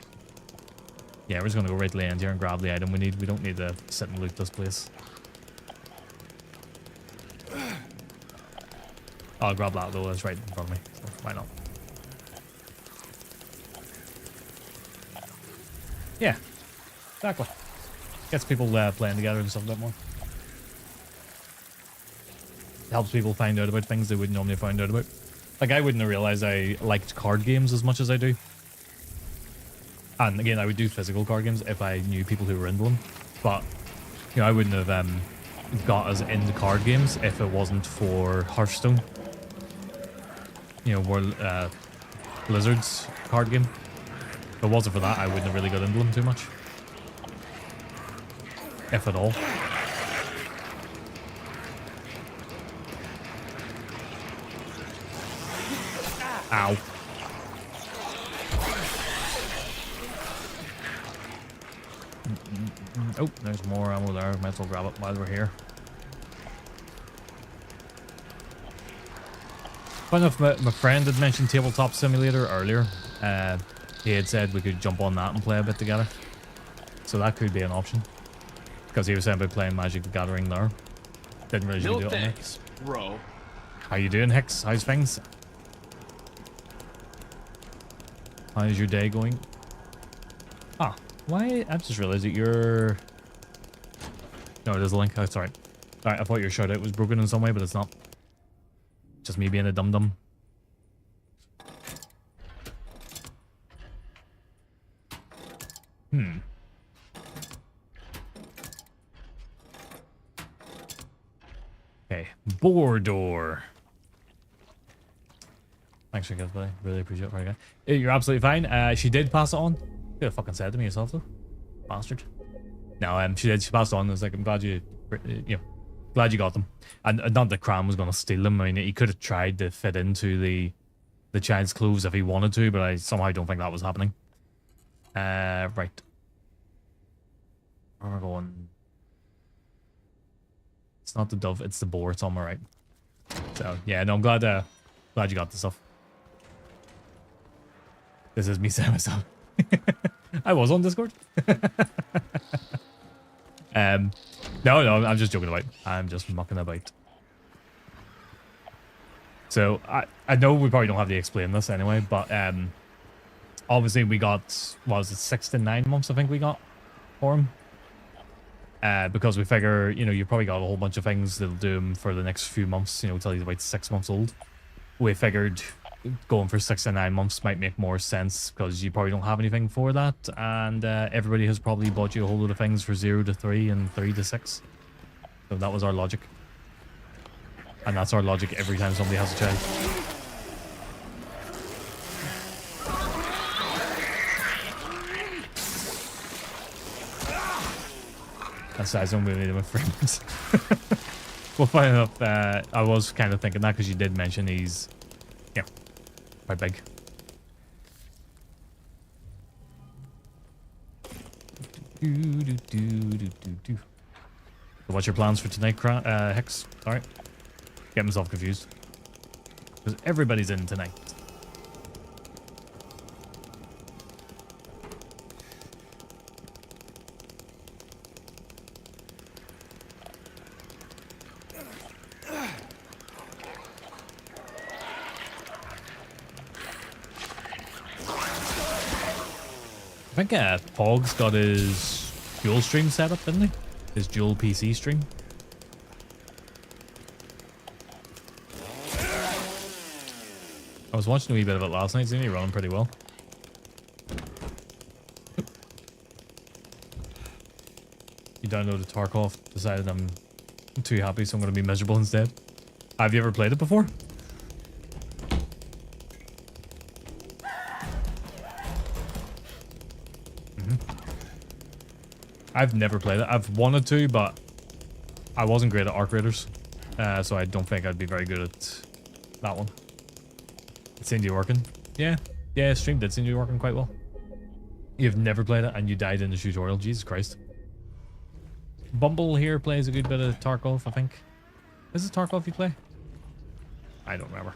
Yeah, we're just going to go right to the end here and grab the item we need. We don't need to sit and loot this place. I'll grab that though, that's right in front of me. So why not? Yeah, exactly. Gets people playing together and stuff a bit more. Helps people find out about things they wouldn't normally find out about. Like, I wouldn't have realized I liked card games as much as I do. And again, I would do physical card games if I knew people who were into them. But, you know, I wouldn't have got as into card games if it wasn't for Hearthstone. You know, Blizzard's card game. If it wasn't for that, I wouldn't have really got into them too much. If at all. Ow. Oh, there's more ammo there. Might as well grab it while we're here. Fun enough, my friend had mentioned Tabletop Simulator earlier. He had said we could jump on that and play a bit together. So that could be an option. Because he was saying about playing Magic the Gathering there. Didn't really do it on me. Bro. How you doing, Hicks? How's things? How's your day going? Ah, why? I just realized that you're... No, it is a link. Oh, it's alright. Alright, I thought your shoutout was broken in some way, but it's not. Just me being a dum-dum. Okay, Bordor. Thanks for the gift, buddy. Really appreciate it, guy. You're absolutely fine. She did pass it on. You could have fucking said to me yourself, though. Bastard. No, she did. She passed it on. I was like, I'm glad you know, glad you got them. And not that Cram was going to steal them. I mean, he could have tried to fit into the the child's clothes if he wanted to, but I somehow don't think that was happening. Right. Where are we going? It's not the dove, it's the boar. It's on my right. So yeah, no, I'm glad you got the stuff. This is me saying myself. I was on Discord. No, I'm just joking about. I'm just mucking about. So I know we probably don't have to explain this anyway, but obviously we got, what was it, 6 to 9 months I think we got for him. Because we figure, you know, you probably got a whole bunch of things that'll do him for the next few months, you know, till he's about 6 months old. We figured going for 6 to 9 months might make more sense because you probably don't have anything for that, and everybody has probably bought you a whole load of things for 0 to 3 and 3 to 6. So that was our logic. And that's our logic every time somebody has a child. That's size I'm moving with frames. We'll find out. I was kind of thinking that because you did mention he's, yeah, quite big. So what's your plans for tonight, Hex? Sorry. Get myself confused. Because everybody's in tonight. I think Pog's got his dual stream set up, didn't he? His dual PC stream. I was watching a wee bit of it last night, seemed to be running pretty well. You downloaded Tarkov, decided I'm too happy, so I'm going to be miserable instead. Have you ever played it before? I've never played it. I've wanted to, but I wasn't great at arc raiders, so I don't think I'd be very good at that one. It seemed to be working. Yeah, stream did seem to be working quite well. You've never played it and you died in the tutorial. Jesus Christ. Bumble here plays a good bit of Tarkov, I think. Is it Tarkov you play? I don't remember.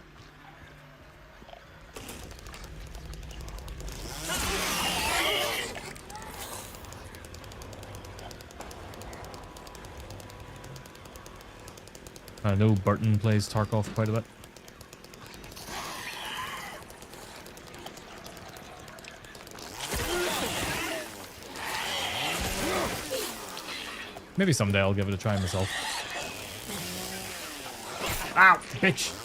I know Burton plays Tarkov quite a bit. Maybe someday I'll give it a try myself. Ow, bitch!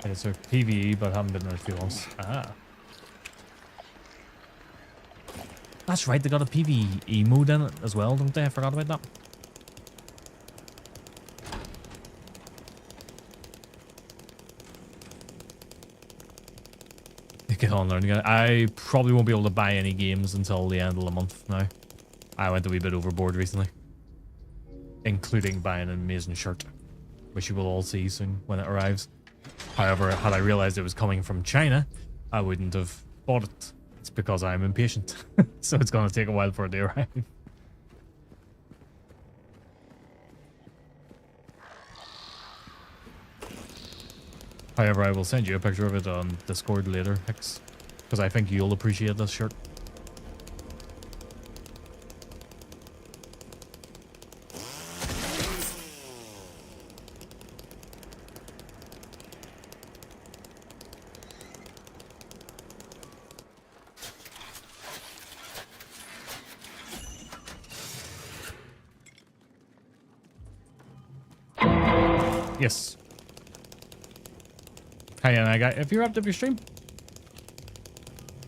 It's a PvE, but haven't been there a few months. Ah. That's right, they got a PvE mode in it as well, don't they? I forgot about that. Get on learning it. I probably won't be able to buy any games until the end of the month now. I went a wee bit overboard recently. Including buying an amazing shirt, which you will all see soon when it arrives. However, had I realized it was coming from China, I wouldn't have bought it. It's because I'm impatient. So it's going to take a while for it to arrive. However, I will send you a picture of it on Discord later, Hicks, because I think you'll appreciate this shirt. Yes. Hey, and I got, if you wrapped up your stream.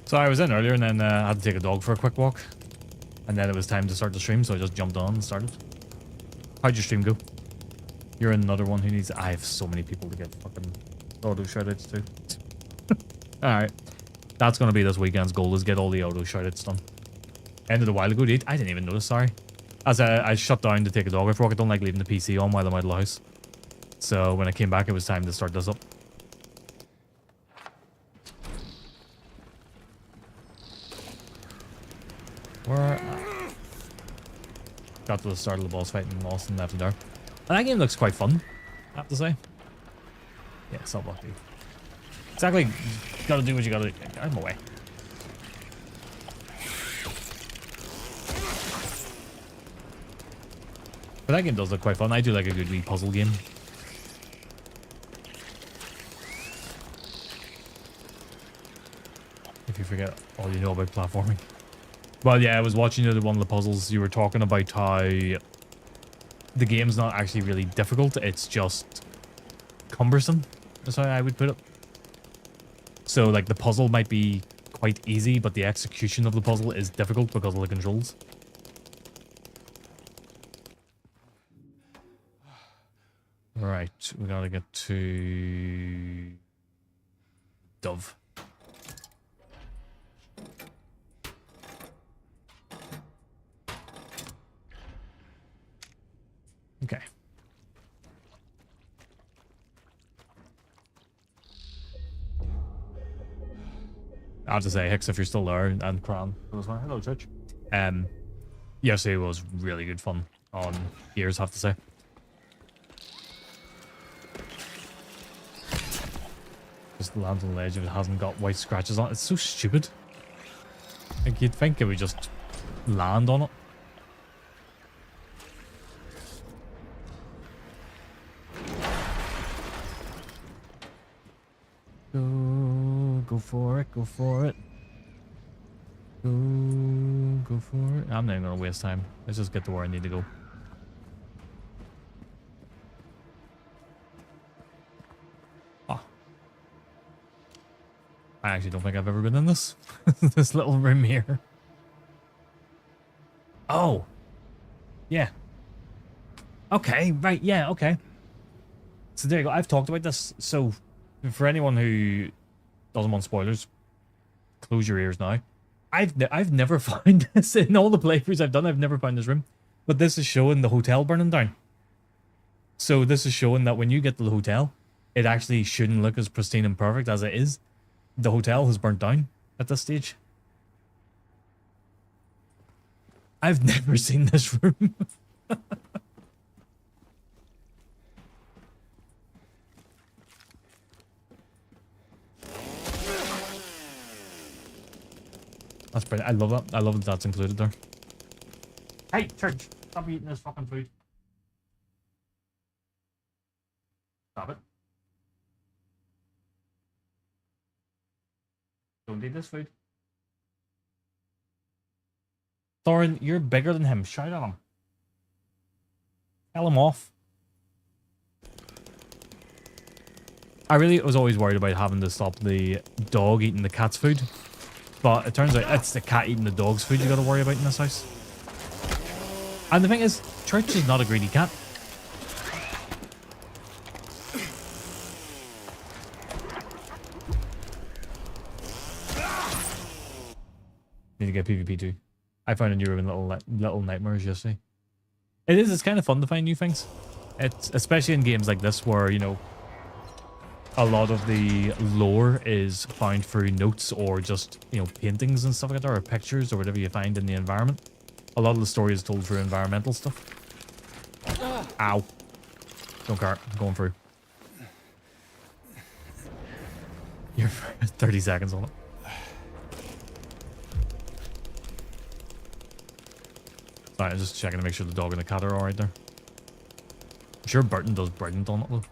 So I was in earlier and then I had to take a dog for a quick walk. And then it was time to start the stream, so I just jumped on and started. How'd your stream go? You're another one who needs, I have so many people to get fucking auto shoutouts too. Alright. That's going to be this weekend's goal, is get all the auto shoutouts done. Ended a while ago, dude. I didn't even notice, sorry. As I shut down to take a dog out for walk, I don't like leaving the PC on while I'm out of the house. So when I came back, it was time to start this up. Where... Got to the start of the boss fight and lost and left it there. And that game looks quite fun, I have to say. Yeah, it's not lucky. Exactly, you gotta do what you gotta do. Get out of my way. But that game does look quite fun. I do like a good wee puzzle game. If you forget all you know about platforming. Well, yeah, I was watching one of the puzzles. You were talking about how the game's not actually really difficult. It's just cumbersome. That's how I would put it. So, like, the puzzle might be quite easy, but the execution of the puzzle is difficult because of the controls. Right, we gotta get to Dove. Okay. I have to say, Hicks, if you're still there, and Kran. Hello, Church. Yesterday was really good fun on Gears, I have to say. Just lands on the ledge if it hasn't got white scratches on it. It's so stupid. Like, you'd think it would just land on it. Go for it, go for it. Go for it. I'm not even gonna waste time. Let's just get to where I need to go. Ah. I actually don't think I've ever been in this. This little room here. Oh. Yeah. Okay, right, yeah, okay. So there you go. I've talked about this. So for anyone who doesn't want spoilers, close your ears now. I've never found this in all the playthroughs I've done. I've never found this room, but this is showing the hotel burning down. So this is showing that when you get to the hotel, it actually shouldn't look as pristine and perfect as it is. The hotel has burnt down at this stage. I've never seen this room. That's brilliant. I love that. I love that that's included there. Hey, Church, stop eating this fucking food. Stop it. Don't eat this food. Thorin, you're bigger than him. Shout at him. Tell him off. I really was always worried about having to stop the dog eating the cat's food. But it turns out it's the cat eating the dog's food you gotta worry about in this house. And the thing is, Church is not a greedy cat. Need to get PvP too. I found a new room in Little Nightmares yesterday. It's kind of fun to find new things. It's especially in games like this where, you know, a lot of the lore is found through notes or just, you know, paintings and stuff like that, or pictures or whatever you find in the environment. A lot of the story is told through environmental stuff. Ow. Don't care. I'm going through. You're 30 seconds on it. Sorry, I'm just checking to make sure the dog and the cat are alright there. I'm sure Burton does brilliant on it though.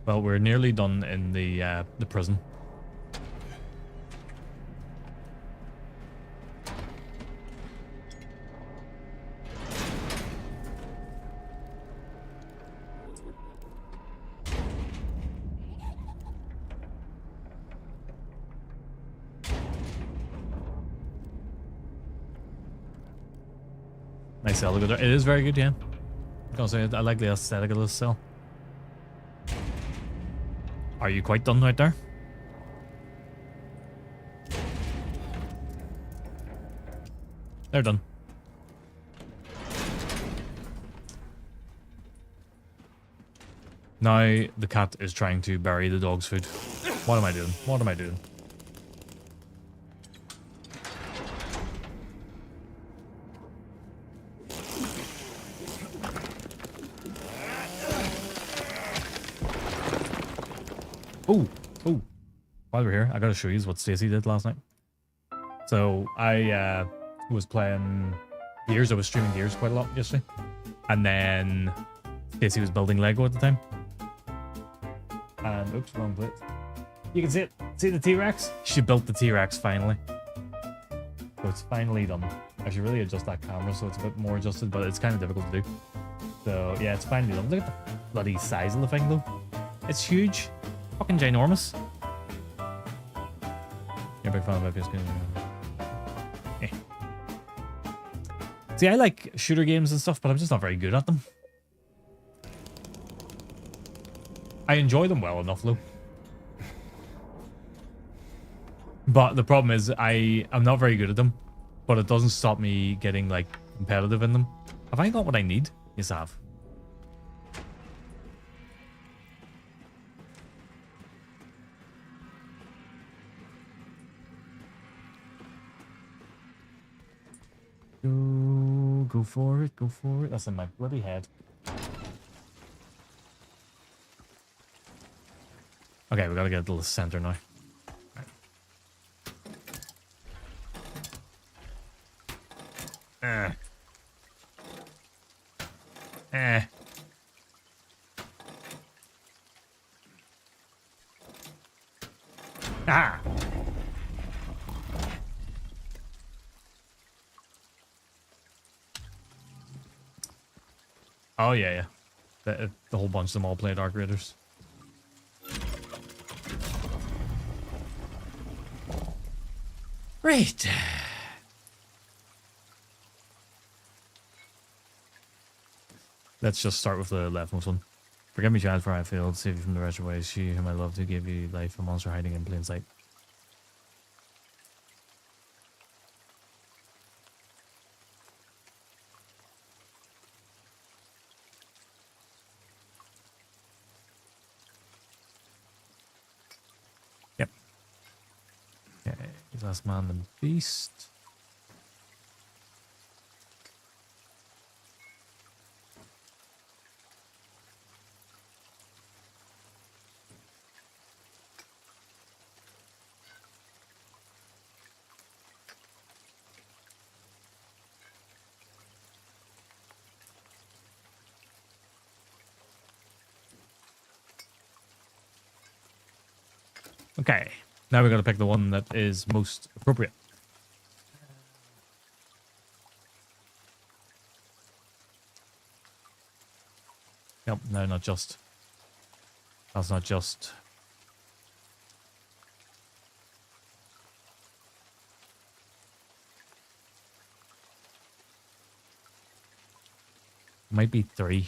Well, we're nearly done in the prison. Nice cell to go there. It is very good, yeah. I gotta say, I like the aesthetic of this cell. Are you quite done right there? They're done. Now the cat is trying to bury the dog's food. What am I doing? What am I doing? Oh. While we're here, I gotta show you what Stacey did last night. So I was playing Gears. I was streaming Gears quite a lot yesterday. And then Stacey was building Lego at the time. And oops, wrong place. You can see it. See the T-Rex? She built the T-Rex finally. So it's finally done. I should really adjust that camera so it's a bit more adjusted, but it's kind of difficult to do. So yeah, it's finally done. Look at the bloody size of the thing though. It's huge. Fucking ginormous. You're a big fan of FPS games. Eh. See, I like shooter games and stuff, but I'm just not very good at them. I enjoy them well enough, though. But the problem is, I'm not very good at them, but it doesn't stop me getting, like, competitive in them. Have I got what I need? Yes, I have. Go for it, go for it. That's in my bloody head. Okay, we gotta get to the center now. Right. Ah! Oh, yeah. The whole bunch of them all played Arc Raiders. Great. Let's just start with the leftmost one. Forgive me, child, for I failed to save you from the wretched ways. She whom I love to give you life, a monster hiding in plain sight. Yep. Okay, last man, the beast. Okay, now we got to pick the one that is most appropriate. Yep, no, not just. That's not just. Might be 3.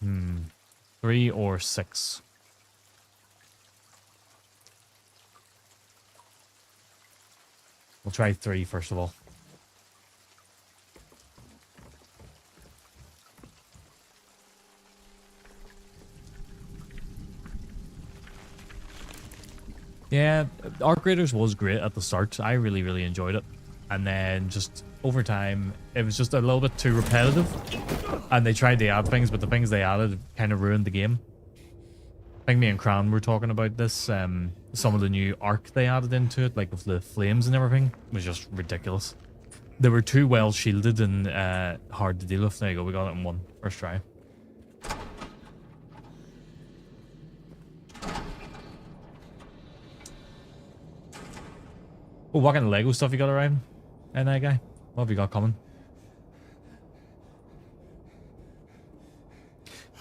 Hmm. 3 or 6. We'll try 3 first of all. Yeah, Arc Raiders was great at the start. I really enjoyed it. And then just over time, it was just a little bit too repetitive. And they tried to add things, but the things they added kind of ruined the game. I think me and Cran were talking about this. Some of the new arc they added into it, like with the flames and everything, was just ridiculous. They were too well shielded and hard to deal with. There you go, we got it in one. First try. Oh, what kind of Lego stuff you got around? Hey, that guy. What have you got coming?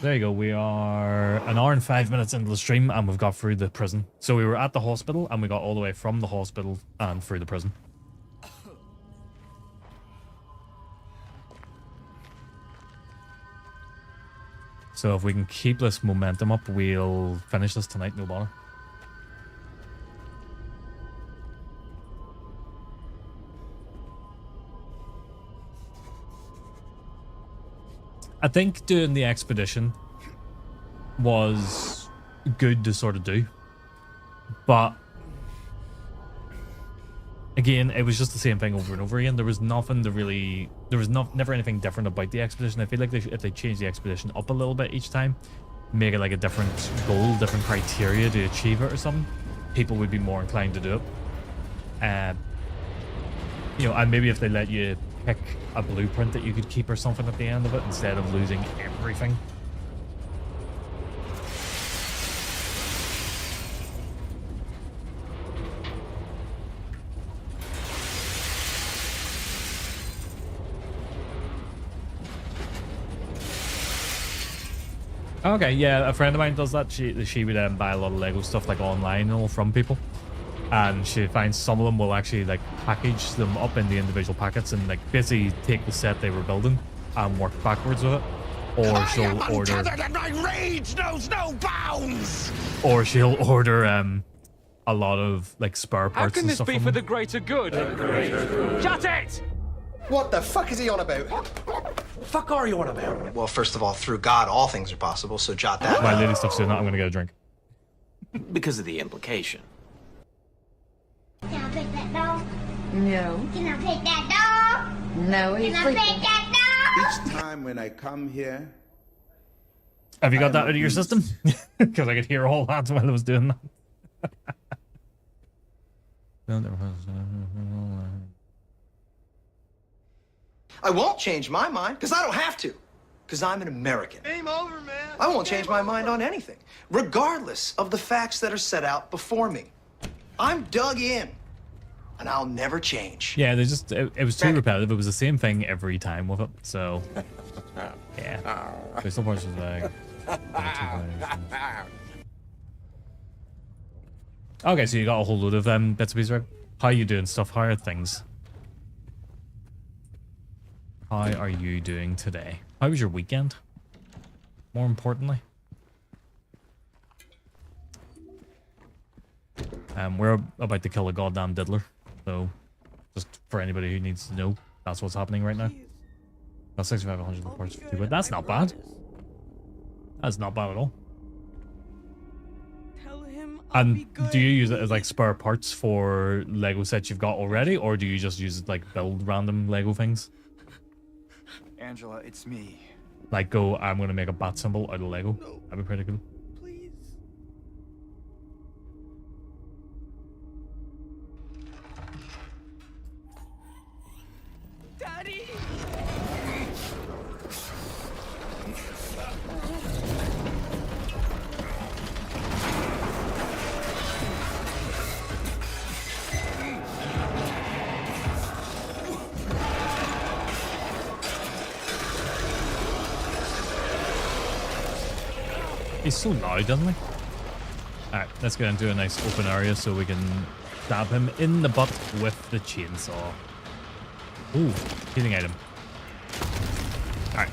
There you go. We are an hour and 5 minutes into the stream, and we've got through the prison. So we were at the hospital, and we got all the way from the hospital and through the prison. So if we can keep this momentum up, we'll finish this tonight, no bother. I think doing the expedition was good to sort of do, but again, it was just the same thing over and over again. There was nothing to really, there was never anything different about the expedition. I feel like if they change the expedition up a little bit each time, make it like a different goal, different criteria to achieve it or something, people would be more inclined to do it. You know, and maybe if they let you pick a blueprint that you could keep or something at the end of it instead of losing everything. Okay, yeah, a friend of mine does that. She would buy a lot of Lego stuff like online and all from people, and she finds some of them will actually like package them up in the individual packets and like basically take the set they were building and work backwards with it. Or she'll order. And my rage knows no bounds. Or she'll order a lot of like spare parts. How can and this stuff be from for them. the greater good? Shut it! What the fuck is he on about? Fuck are you on about? Well, first of all, through God, all things are possible, so jot that My down. lady stuff's doing that. I'm gonna get a drink. Because of the implication. Can I pet that dog? No. Can I pet that dog? No, he's Can I sleeping. pet that dog? Each time when I come here, Have you got that out of your system? Because I could hear all that while I was doing that. I won't change my mind, because I don't have to. Because I'm an American. Game over, man. I won't change my mind on anything, regardless of the facts that are set out before me. I'm dug in, and I'll never change. Yeah, they just it was too repetitive. It was the same thing every time with it. So yeah, there's some parts of like. Okay, so you got a whole load of bits and pieces, right? How are you doing stuff? How are things? How are you doing today? How was your weekend? More importantly. We're about to kill a goddamn diddler. So, just for anybody who needs to know, that's what's happening right now. That's 6,500 reports for 2, but that's not bad. That's not bad at all. And do you use it as like spare parts for Lego sets you've got already, or do you just use it like build random Lego things? Angela, it's me. Like go, I'm gonna make a bat symbol out of Lego. That'd be pretty cool. Please. Daddy! He's so loud, doesn't he? Alright, let's get into a nice open area so we can stab him in the butt with the chainsaw. Ooh, healing item. Alright.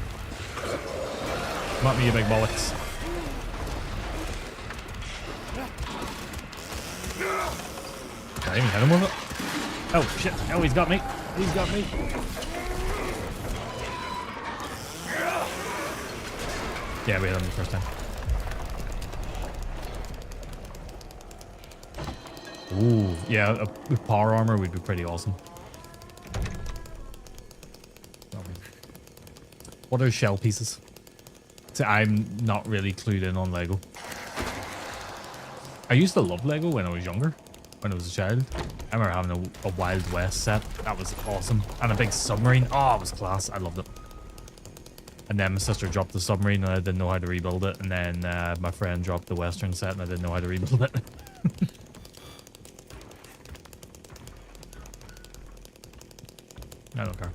Come at me, you big bollocks. Can I even hit him with it? Oh, shit. Oh, he's got me. He's got me. Yeah, we hit him the first time. Ooh, yeah, with power armor would be pretty awesome. What are shell pieces? See, I'm not really clued in on Lego. I used to love Lego when I was younger, when I was a child. I remember having a Wild West set. That was awesome. And a big submarine. Oh, it was class. I loved it. And then my sister dropped the submarine and I didn't know how to rebuild it. And then my friend dropped the Western set and I didn't know how to rebuild it. I don't care.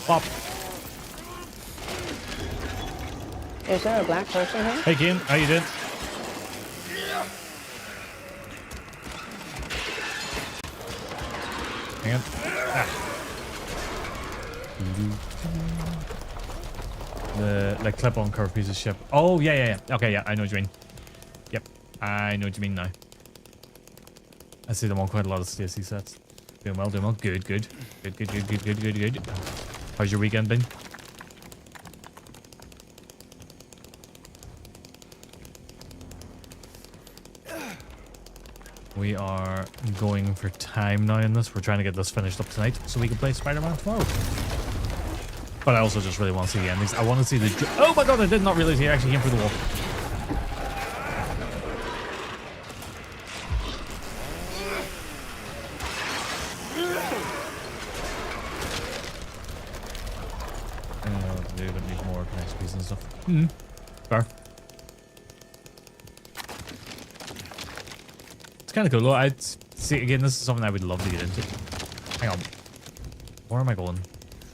Pop. Is there a black person here? Hey, Kim, how you doing? Hang on. The clip-on curve piece of ship. Oh, yeah. Okay, yeah, I know what you mean. Yep, I know what you mean now. I see them on quite a lot of Stacy sets. Doing well. Good. How's your weekend been? We are going for time now in this. We're trying to get this finished up tonight so we can play Spider-Man tomorrow. But I also just really want to see the endings. I want to see the... Oh my god, I did not realize he actually came through the wall. I don't know what to do, but need more XPs and stuff. Fair. It's kind of cool though. I'd see, again, this is something I would love to get into. Hang on. Where am I going?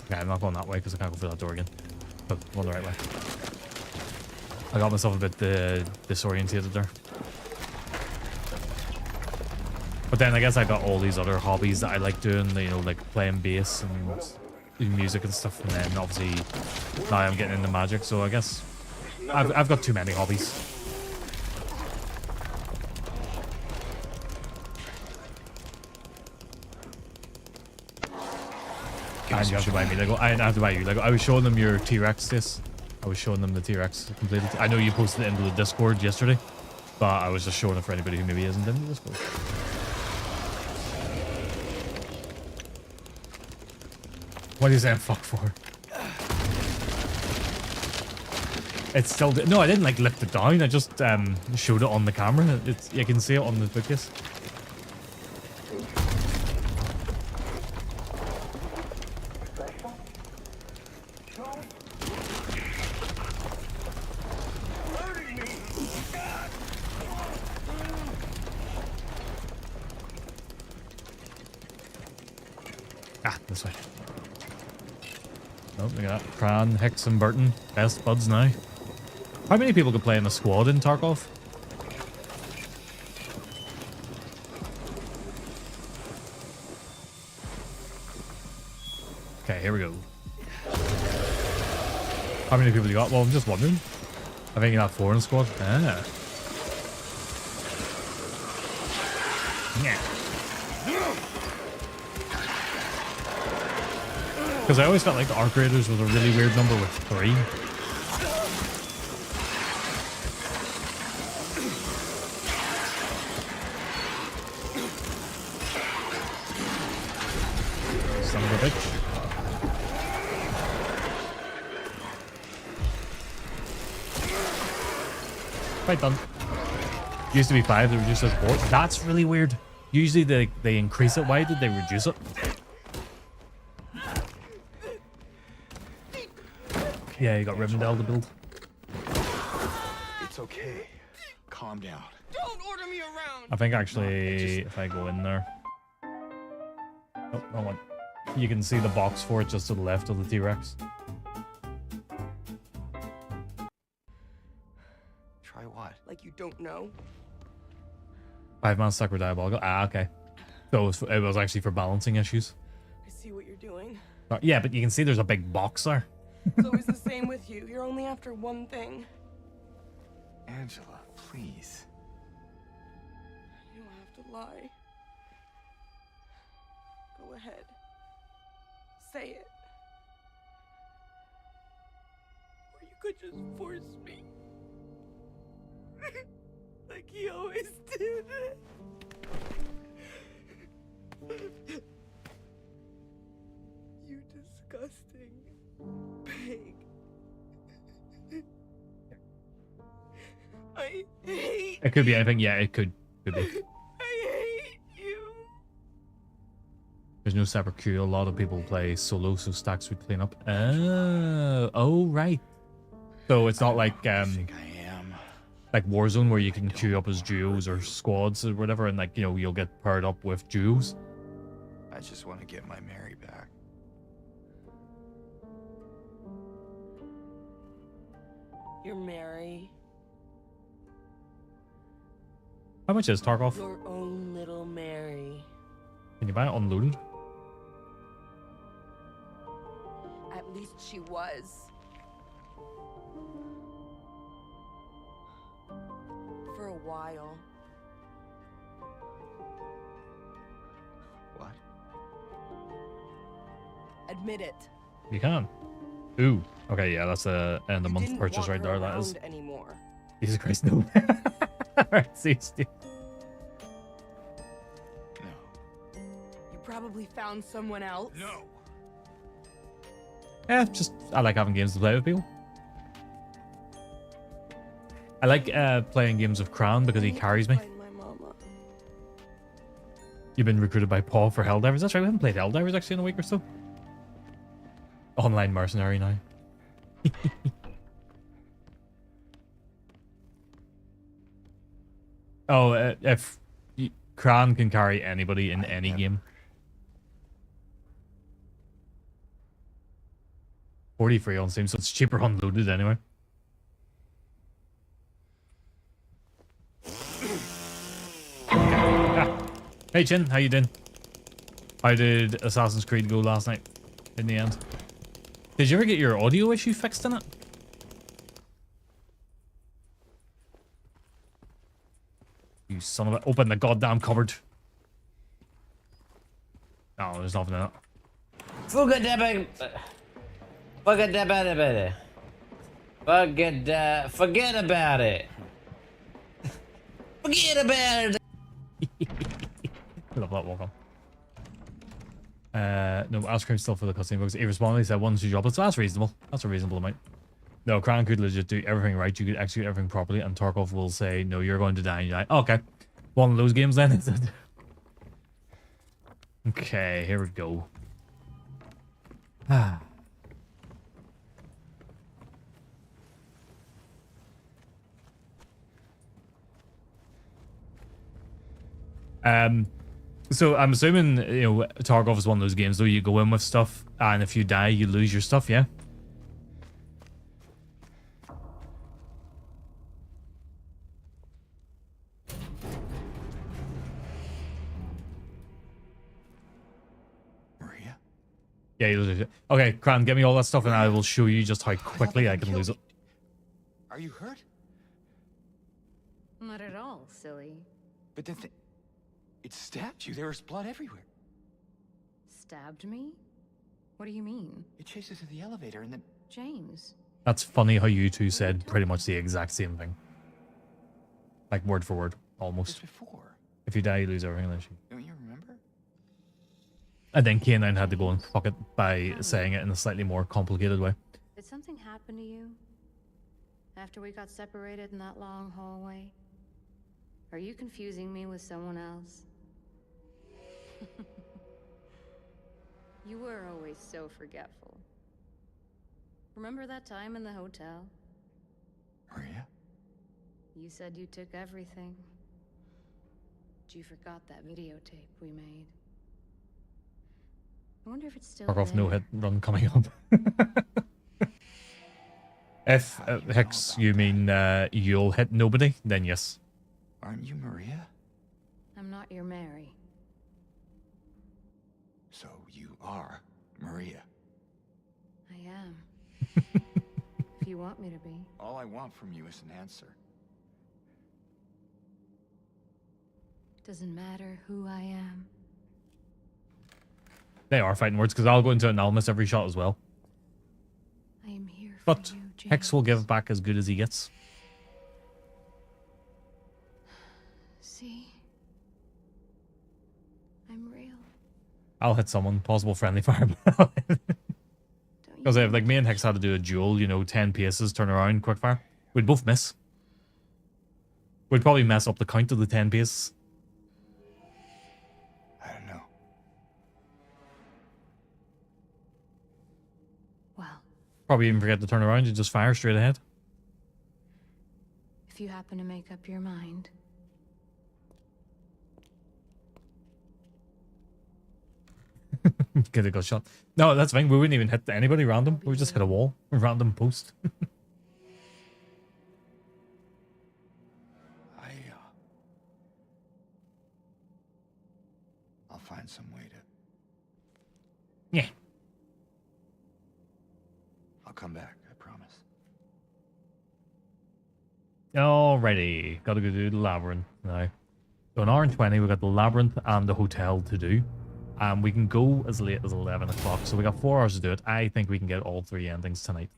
Okay, I'm not going that way because I can't go through that door again. But I'm going the right way. I got myself a bit disorientated there. But then I guess I got all these other hobbies that I like doing, you know, like playing bass and music and stuff. And then obviously now I'm getting into magic, so I guess I've got too many hobbies. And you have to buy me Lego. I didn't have to buy you Lego. I was showing them your T-Rex this. I was showing them the T-Rex completed. I know you posted it into the Discord yesterday, but I was just showing it for anybody who maybe isn't in the Discord. What are you saying fuck for? It's still... No, I didn't like lift it down. I just showed it on the camera. You can see it on the bookcase. This way. Oh, look at that. Pran, Hicks, and Burton. Best buds now. How many people could play in a squad in Tarkov? Okay, here we go. How many people you got? Well, I'm just wondering. I think you have 4 in squad. Ah. Yeah. Because I always felt like the Arc Raiders was a really weird number with 3. Son of a bitch. Right done. Used to be 5, they reduced it to 4. That's really weird. Usually they increase it. Why did they reduce it? Yeah, you got Rivendell to build. It's okay. Calm down. Don't order me around. I think actually, if I go in there... Oh, hold on. You can see the box for it just to the left of the T-Rex. Try what? Like you don't know? 5-man Sacred Diabolical. Ah, okay. So it was actually for balancing issues. I see what you're doing. Yeah, but you can see there's a big box there. It's always the same with you. You're only after one thing. Angela, please. You don't have to lie. Go ahead. Say it. Or you could just force me. Like he always did. You disgusting pig. I hate It could be anything. Yeah, it could be. I hate you. There's no separate queue. A lot of people play solo, so stacks would clean up. Oh, right. So it's not like I think I am. like Warzone, where you can queue up as duos or squads or whatever, and like, you know, you'll get paired up with duos. I just want to get my Mary back. You're Mary. How much is Tarkov? Your own little Mary. Can you buy it unloaded? At least she was. For a while. What? Admit it. You can. Ooh. Okay, yeah, that's a end of the month Didn't purchase want right her there. That is. around anymore. Jesus Christ, no. Alright, see you, Steve. No. You probably found someone else. No. Yeah, just I like having games to play with people. I like playing games with Crown because he carries me. Find my mama. You've been recruited by Paul for Helldivers. That's right, we haven't played Helldivers actually in a week or so. Online mercenary now. Oh, if Crown can carry anybody in any game. 43 on Steam, so it's cheaper unloaded anyway. Hey Chin, how you doing? How did Assassin's Creed go last night in the end? Did you ever get your audio issue fixed in it? You son of a... Open the goddamn cupboard. No, there's nothing in it. Forget about it. Forget about it. Forget about it. Forget about it. Love that, welcome. No, ice cream still for the cutscene because he responded, he said once you drop it, so that's reasonable. That's a reasonable amount. No, Crown could legit do everything right. You could execute everything properly, and Tarkov will say, no, you're going to die, and you die. Oh, okay. One of those games then, is it? Okay, here we go. So I'm assuming, you know, Tarkov is one of those games though you go in with stuff, and if you die, you lose your stuff, yeah? Maria? Yeah, you lose it. Okay, Cran, get me all that stuff and I will show you just how quickly I can lose it. Are you hurt? Not at all, silly. But the thing... It stabbed you. There was blood everywhere. Stabbed me? What do you mean? It chased us to the elevator and then... James. That's funny how you two said pretty much the exact same thing. Like word for word, almost. Before. If you die, you lose everything. Don't you remember? And then K9 had to go and fuck it by saying it in a slightly more complicated way. Did something happen to you? After we got separated in that long hallway? Are you confusing me with someone else? You were always so forgetful. Remember that time in the hotel? Maria? You said you took everything. But you forgot that videotape we made. I wonder if it's still Tarkov there. no hit run coming up. If Hex, you mean you'll hit nobody, then yes. Aren't you Maria? I'm not your Mary. So you are Maria. I am. If you want me to be. All I want from you is an answer. Doesn't matter who I am. They are fighting words because I'll go into Anonymous every shot as well. I am here for But you, James. Hex will give back as good as he gets. See? I'm real. I'll hit someone, possible friendly fire. Because if like me and Hex had to do a duel, you know, 10 paces, turn around, quick fire, we'd both miss. We'd probably mess up the count of the 10 paces. I don't know. Well. Probably even forget to turn around and just fire straight ahead. if you happen to make up your mind. Get a good shot. No, that's fine. We wouldn't even hit anybody random. We would just hit a wall. A random post. I'll find some way to... Yeah. I'll come back, I promise. Alrighty. Gotta go do the labyrinth now. So an hour and 20, we got the labyrinth and the hotel to do. We can go as late as 11 o'clock. So we got 4 hours to do it. I think we can get all 3 endings tonight.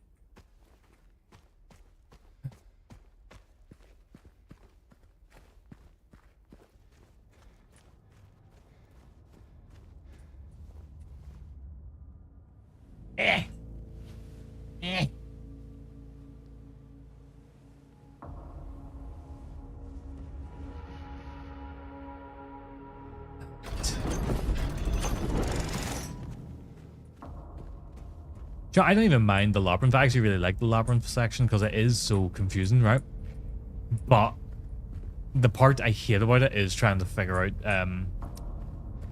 I don't even mind the labyrinth. I actually really like the labyrinth section because it is so confusing, right? But the part I hate about it is trying to figure out,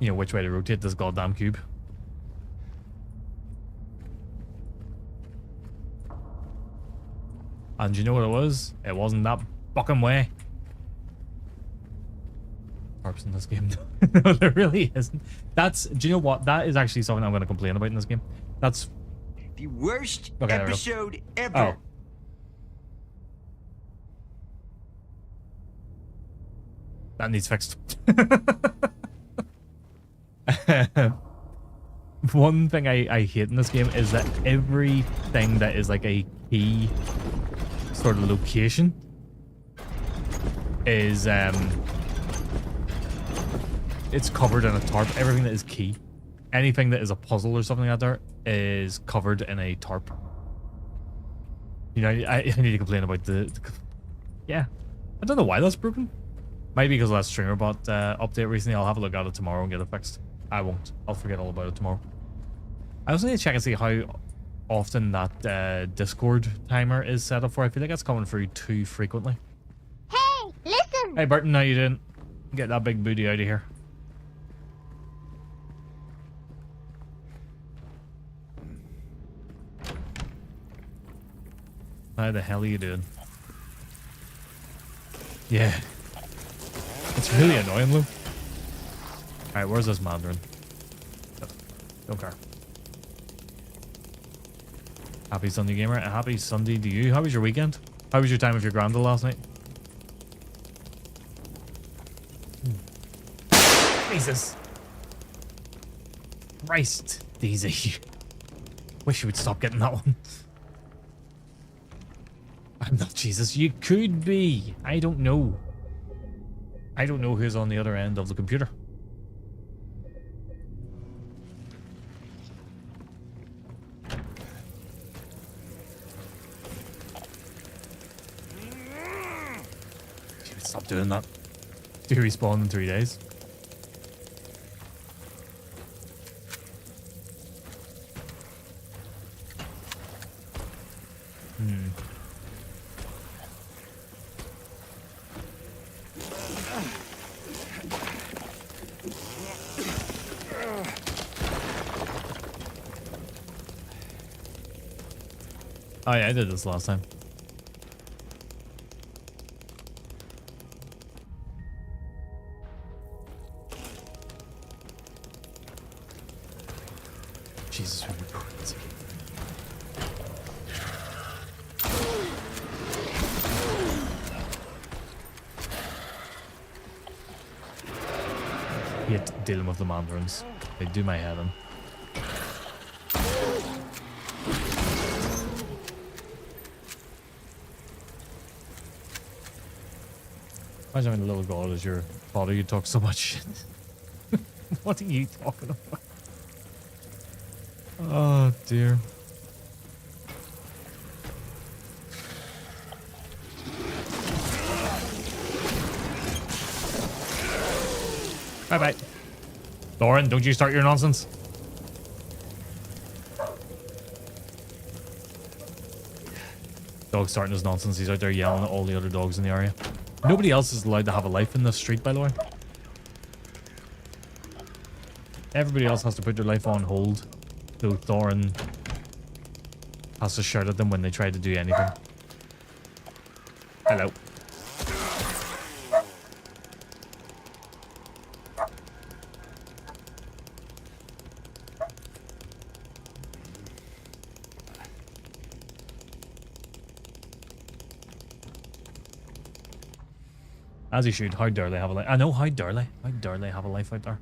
you know, which way to rotate this goddamn cube. And you know what it was? It wasn't that fucking way. Tarps in this game. No, there really isn't. Do you know what? That is actually something I'm going to complain about in this game. That's the worst okay, episode ever. Oh. That needs fixed. One thing I hate in this game is that everything that is like a key sort of location is it's covered in a tarp. Everything that is key. Anything that is a puzzle or something like that is covered in a tarp. You know, I need to complain about yeah. I don't know why that's broken. Maybe because of that StringerBot update recently. I'll have a look at it tomorrow and get it fixed. I won't. I'll forget all about it tomorrow. I also need to check and see how often that Discord timer is set up for. I feel like that's coming through too frequently. Hey, listen! Hey Burton, how you doing? Get that big booty out of here. How the hell are you doing? Yeah. It's really annoying, Lou. Alright, where's this Mandarin? Don't care. Happy Sunday, gamer. And happy Sunday to you. How was your weekend? How was your time with your granda last night? Jesus. Christ, Daisy. Wish you would stop getting that one. I'm not Jesus. You could be. I don't know. I don't know who's on the other end of the computer. Stop doing that. Do respawn in 3 days. Oh yeah, I did this last time. Jesus, we're crazy. Hate dealing with the Mandarins. They do my head in. Imagine when the little god is your father, you talk so much shit. What are you talking about? Oh dear. Bye bye. Lauren, don't you start your nonsense. Dog starting his nonsense. He's out there yelling at all the other dogs in the area. Nobody else is allowed to have a life in this street, by the way. Everybody else has to put their life on hold. So Thorin has to shout at them when they try to do anything. Hello. As he should. How dare they have a life? I know, how dare they? How dare they have a life out there?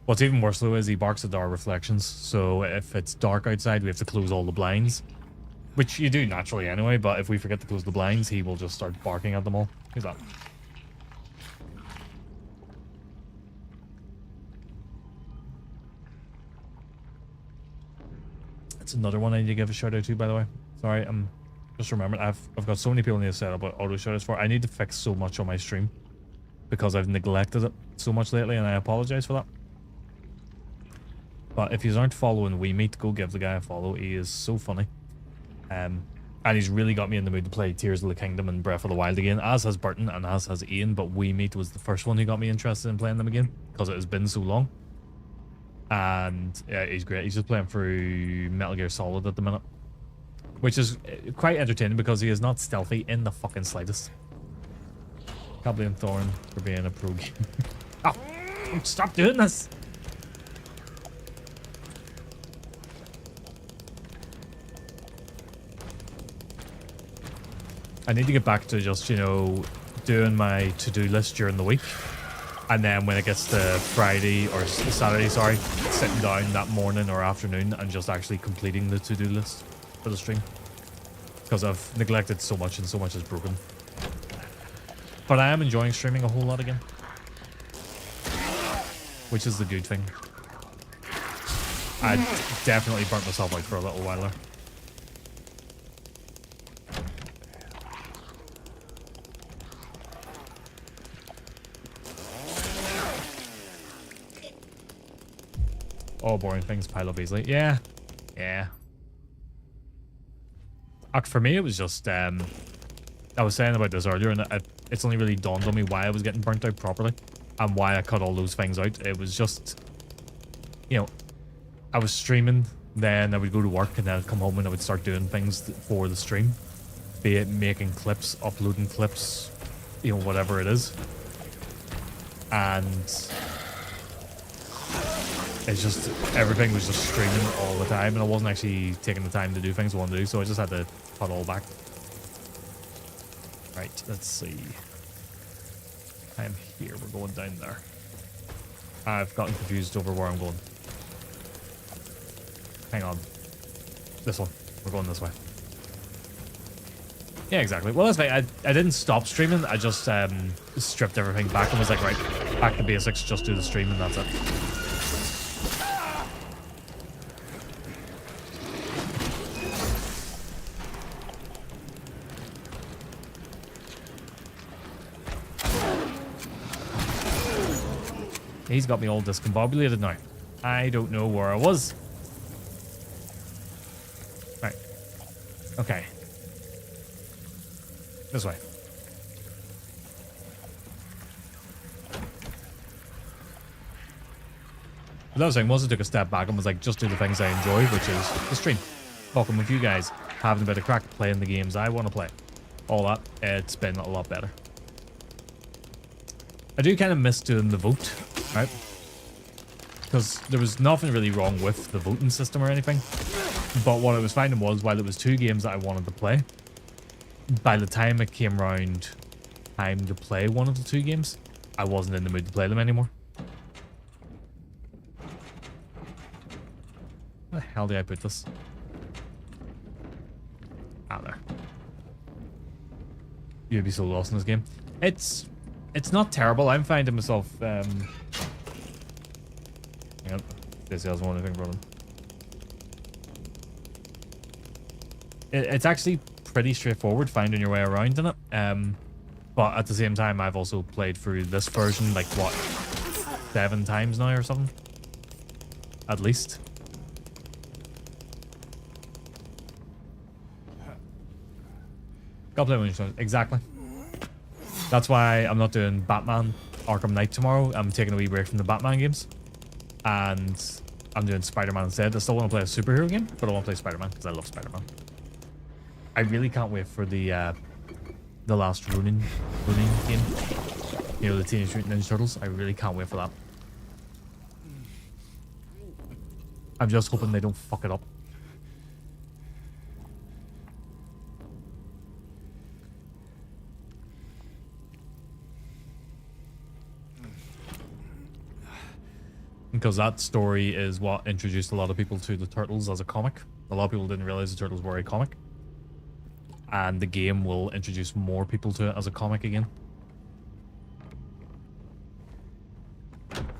What's even worse though is he barks at our reflections. So if it's dark outside, we have to close all the blinds. Which you do naturally anyway, but if we forget to close the blinds, he will just start barking at them all. Who's that? That's another one I need to give a shout out to, by the way. Sorry, I'm just remembering. I've got so many people I need to set up auto shout outs for. I need to fix so much on my stream because I've neglected it so much lately, and I apologize for that. But if you aren't following WeMeet, go give the guy a follow. He is so funny. And he's really got me in the mood to play Tears of the Kingdom and Breath of the Wild again, as has Burton and as has Ian, but WeMeet was the first one who got me interested in playing them again, because it has been so long. And yeah, he's great. He's just playing through Metal Gear Solid at the minute, which is quite entertaining because he is not stealthy in the fucking slightest. Can't blame Thorin for being a pro gamer. Oh, stop doing this! I need to get back to just, you know, doing my to-do list during the week. And then when it gets to Friday or Saturday, sorry, sitting down that morning or afternoon and just actually completing the to-do list for the stream. Because I've neglected so much and so much is broken. But I am enjoying streaming a whole lot again. Which is the good thing. I definitely burnt myself out for a little while there. All boring things pile up easily. Yeah. Yeah. For me, it was just, I was saying about this earlier, and it's only really dawned on me why I was getting burnt out properly and why I cut all those things out. It was just, you know, I was streaming, then I would go to work, and then I'd come home and I would start doing things for the stream. Be it making clips, uploading clips, you know, whatever it is. And it's just, everything was just streaming all the time, and I wasn't actually taking the time to do things I wanted to do, so I just had to cut all back. Right, let's see. I'm here, we're going down there. I've gotten confused over where I'm going. Hang on. This one. We're going this way. Yeah, exactly. Well, that's fine. I didn't stop streaming, I just stripped everything back and was like, right, back to basics, just do the stream and that's it. He's got me all discombobulated now. I don't know where I was. Right. Okay. This way. What I was saying was I took a step back and was like, just do the things I enjoy, which is the stream. Talking with you guys, having a bit of crack, playing the games I want to play. All that, it's been a lot better. I do kind of miss doing the vote, right? Because there was nothing really wrong with the voting system or anything. But what I was finding was, while it was two games that I wanted to play, by the time it came around time to play one of the two games, I wasn't in the mood to play them anymore. Where the hell did I put this? Out there. You'd be so lost in this game. It's not terrible. I'm finding myself, hang on. This has one thing running. It's actually pretty straightforward finding your way around in it. But at the same time, I've also played through this version like what, 7 times now or something, at least. Gotta play when you're exactly. That's why I'm not doing Batman Arkham Knight tomorrow. I'm taking a wee break from the Batman games. And I'm doing Spider-Man instead. I still want to play a superhero game, but I want to play Spider-Man because I love Spider-Man. I really can't wait for the last Ronin game. You know, the Teenage Mutant Ninja Turtles. I really can't wait for that. I'm just hoping they don't fuck it up. Because that story is what introduced a lot of people to the Turtles as a comic. A lot of people didn't realize the Turtles were a comic. And the game will introduce more people to it as a comic again.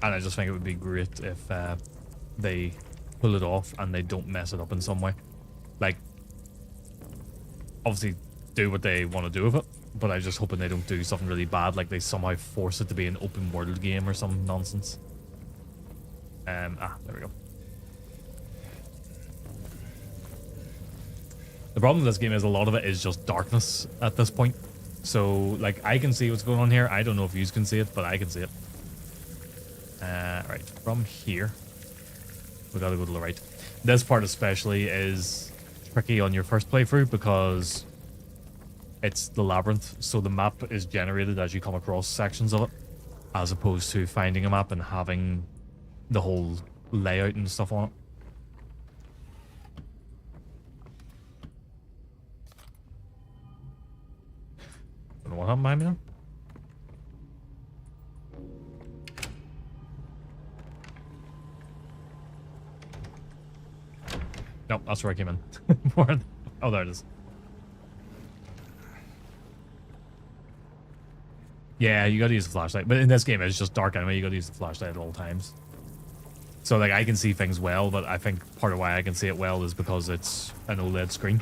And I just think it would be great if they pull it off and they don't mess it up in some way. Like, obviously do what they want to do with it, but I'm just hoping they don't do something really bad, like they somehow force it to be an open world game or some nonsense. There we go. The problem with this game is a lot of it is just darkness at this point. So, like, I can see what's going on here. I don't know if you can see it, but I can see it. Right, from here, we gotta go to the right. This part especially is tricky on your first playthrough because it's the labyrinth. So the map is generated as you come across sections of it, as opposed to finding a map and having the whole layout and stuff on it. Don't know what happened behind me now. Nope, that's where I came in. Oh, there it is. Yeah, you gotta use the flashlight. But in this game, it's just dark anyway. You gotta use the flashlight at all times. So, like, I can see things well, but I think part of why I can see it well is because it's an OLED screen.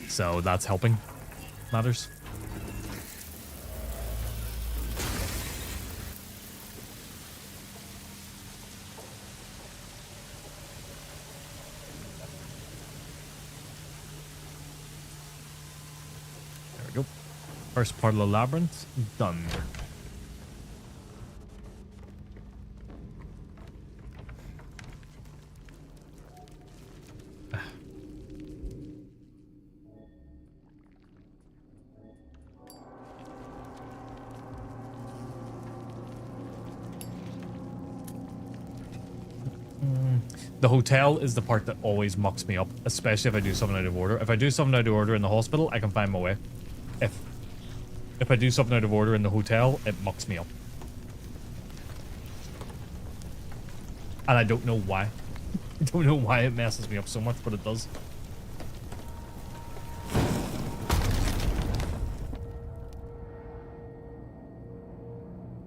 So that's helping matters. There we go. First part of the labyrinth done. The hotel is the part that always mucks me up, especially if I do something out of order. If I do something out of order in the hospital, I can find my way. If I do something out of order in the hotel, it mucks me up. And I don't know why. I don't know why it messes me up so much, but it does.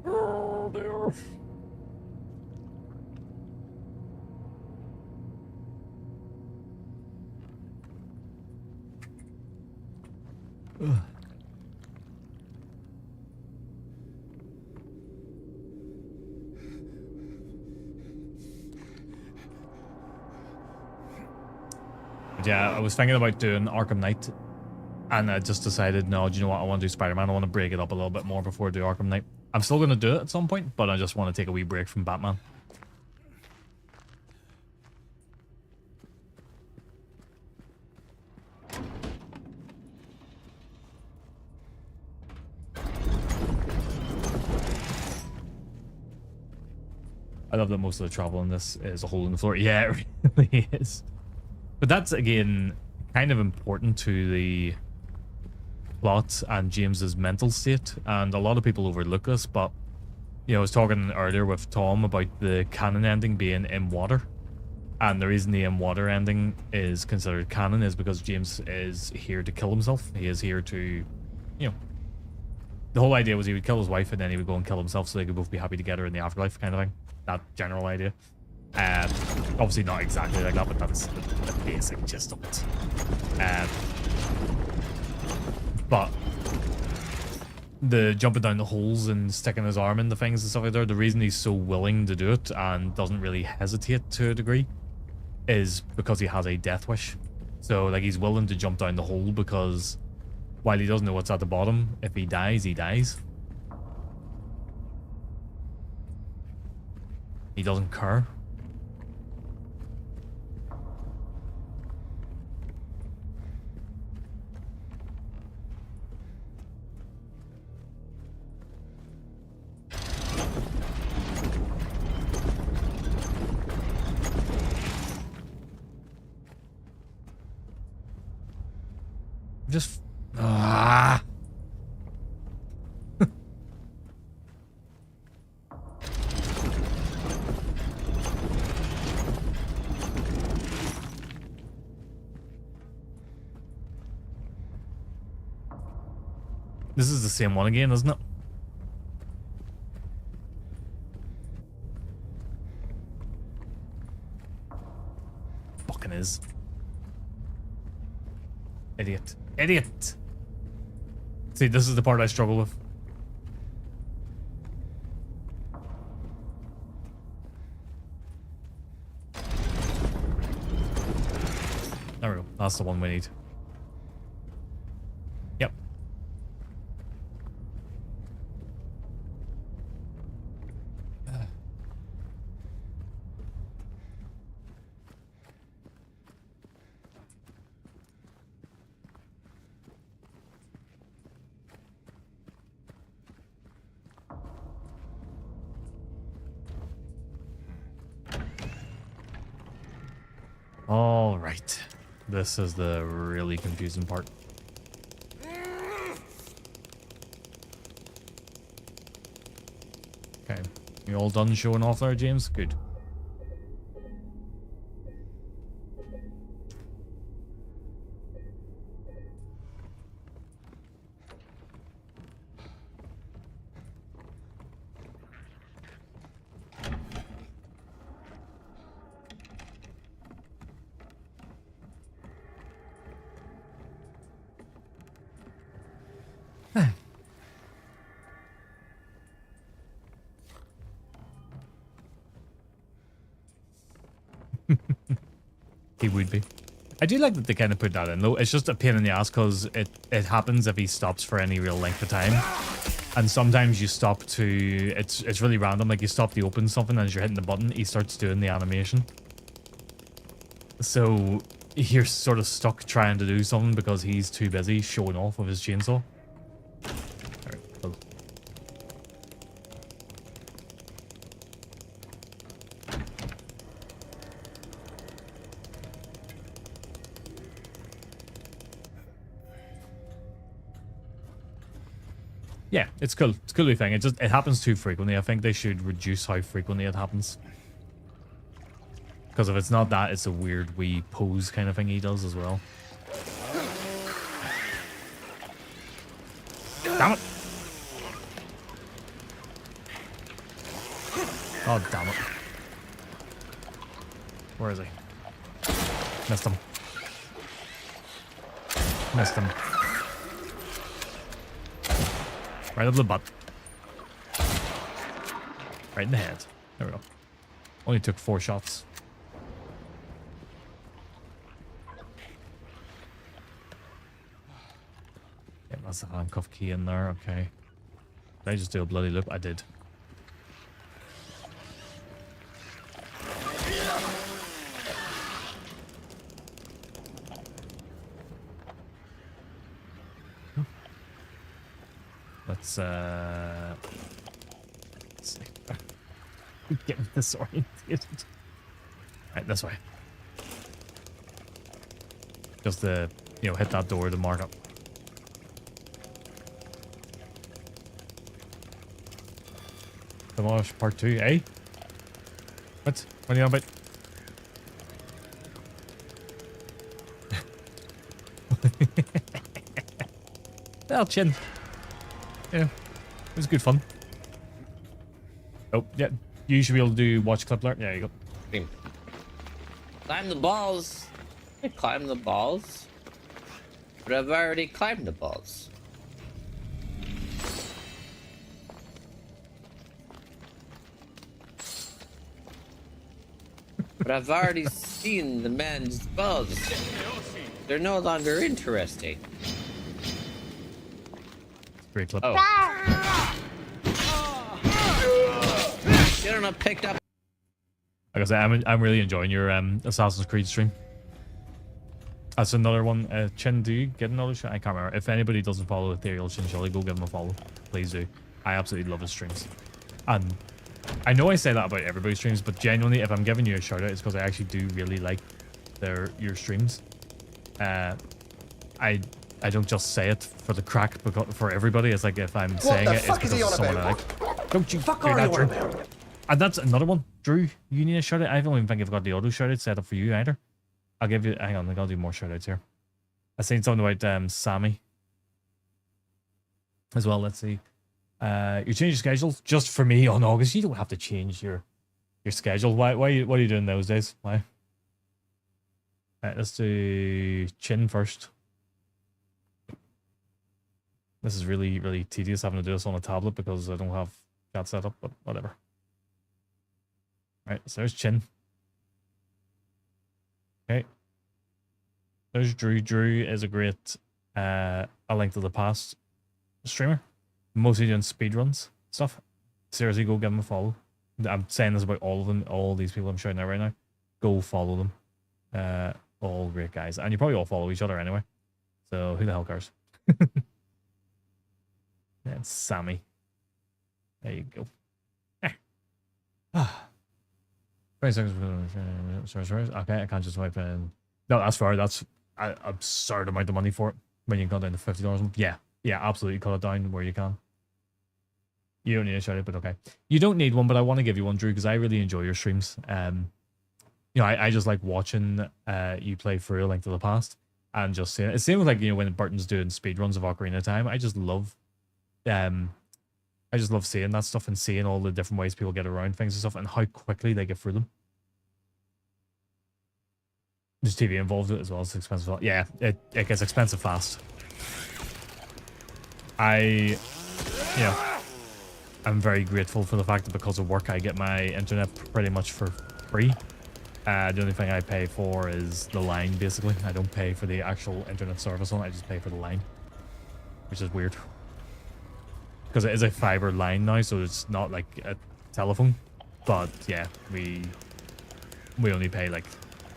Oh, dear. Yeah, I was thinking about doing Arkham Knight, and I just decided, no, do you know what? I want to do Spider-Man. I want to break it up a little bit more before I do Arkham Knight. I'm still going to do it at some point, but I just want to take a wee break from Batman. I love that most of the travel in this is a hole in the floor. Yeah, it really is. But that's, again, kind of important to the plot and James's mental state. And a lot of people overlook this, but, you know, I was talking earlier with Tom about the canon ending being in water. And the reason the in water ending is considered canon is because James is here to kill himself. He is here to, you know, the whole idea was he would kill his wife and then he would go and kill himself so they could both be happy together in the afterlife kind of thing. That general idea. Obviously not exactly like that, but that's the basic gist of it. But the jumping down the holes and sticking his arm in the things and stuff like that, the reason he's so willing to do it and doesn't really hesitate to a degree is because he has a death wish. So, like, he's willing to jump down the hole because while he doesn't know what's at the bottom, if he dies, he dies. He doesn't care. Just This is the same one again, isn't it? Fucking is. Idiot. Idiot! See, this is the part I struggle with. There we go. That's the one we need. Yep. All right. This is the really confusing part. Okay. You all done showing off there, James? Good. He would be. I do like that they kind of put that in though. It's just a pain in the ass because it happens if he stops for any real length of time. And sometimes you stop to... It's really random. Like you stop to open something and as you're hitting the button, he starts doing the animation. So you're sort of stuck trying to do something because he's too busy showing off with his chainsaw. Alright, cool. Yeah, it's cool. It's a cool thing. It happens too frequently. I think they should reduce how frequently it happens. Because if it's not that, it's a weird wee pose kind of thing he does as well. Damn it! Oh, damn it. Where is he? Missed him. Missed him. Right up the butt. Right in the head. There we go. Only took 4 shots. Yeah, that's the handcuff key in there. Okay. Did I just do a bloody loop? I did. Let's see. Getting disoriented. Right, this way. Just to, hit that door to mark up. Demolish part 2, eh? What? What are you on about? Well, chin. Yeah, it was good fun. Oh, yeah. You should be able to do watch clip alert. Yeah, you go. Climb the balls. I climb the balls. But I've already climbed the balls. But I've already seen the man's balls. They're no longer interesting. Great clip. Oh. You're not picked up. Like I said, I'm really enjoying your Assassin's Creed stream. That's another one. Chin, do you get another show? I can't remember. If anybody doesn't follow Ethereal Chin Chili, go give him a follow. Please do. I absolutely love his streams. And I know I say that about everybody's streams, but genuinely, if I'm giving you a shout out, it's because I actually do really like your streams. I don't just say it for the crack, because for everybody. It's like if I'm saying it, it's because it's someone I like. Don't you fuck that, Drew? And that's another one. Drew, you need a shout out. I don't even think I've got the auto shout out set up for you either. I'll give you, hang on, I'll do more shout outs here. I seen something about Sammy as well. Let's see. You change your schedule just for me on August. You don't have to change your schedule. What are you doing those days? Why? Right, let's do Chin first. This is really, really tedious having to do this on a tablet because I don't have that set up, but whatever. Right, so there's Chin. Okay. There's Drew. Drew is a great A Link to the Past streamer. Mostly doing speedruns stuff. Seriously, go give him a follow. I'm saying this about all of them, all these people I'm shouting out right now. Go follow them. All great guys. And you probably all follow each other anyway. So who the hell cares? That's Sammy. There you go. 20 seconds. Sorry. Okay, I can't just wipe in. No, that's fair. That's an absurd amount of money for it. When you cut down to $50 a month. Yeah, absolutely. Cut it down where you can. You don't need a shout out, but okay. You don't need one, but I want to give you one, Drew, because I really enjoy your streams. You know, I just like watching you play through A Link to the Past and just seeing it. It's the same with, like, you know, when Burton's doing speedruns of Ocarina of Time. I just love seeing that stuff and seeing all the different ways people get around things and stuff and how quickly they get through them. There's TV involved with it as well. It's expensive. Yeah, it gets expensive fast. I'm very grateful for the fact that because of work I get my internet pretty much for free. The only thing I pay for is the line, basically. I don't pay for the actual internet service on it, I just pay for the line. Which is weird. Because it is a fiber line now, so it's not like a telephone. But yeah, we only pay like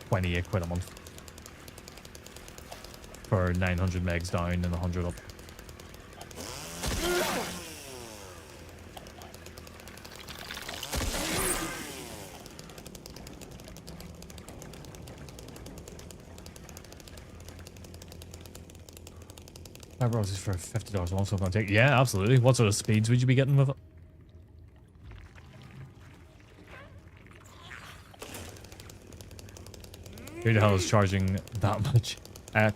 28 quid a month. For 900 megs down and 100 up. Fiber is for $50 a month, so I'm going to take. Yeah, absolutely. What sort of speeds would you be getting with it? Who the hell is charging that much?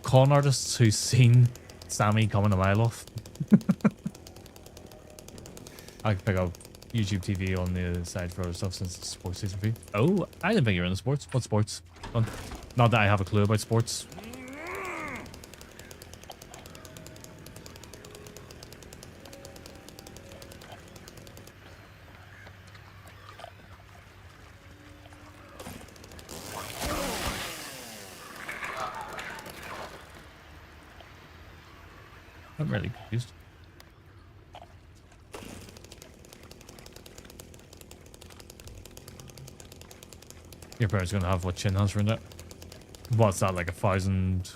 Con artists who've seen Sammy coming a mile off. I can pick up YouTube TV on the side for other stuff since it's sports season free. Oh, I didn't think you were in the sports. What sports? Not that I have a clue about sports. I'm really confused. Your parents gonna have what Chin has for that? What's that, like 1,000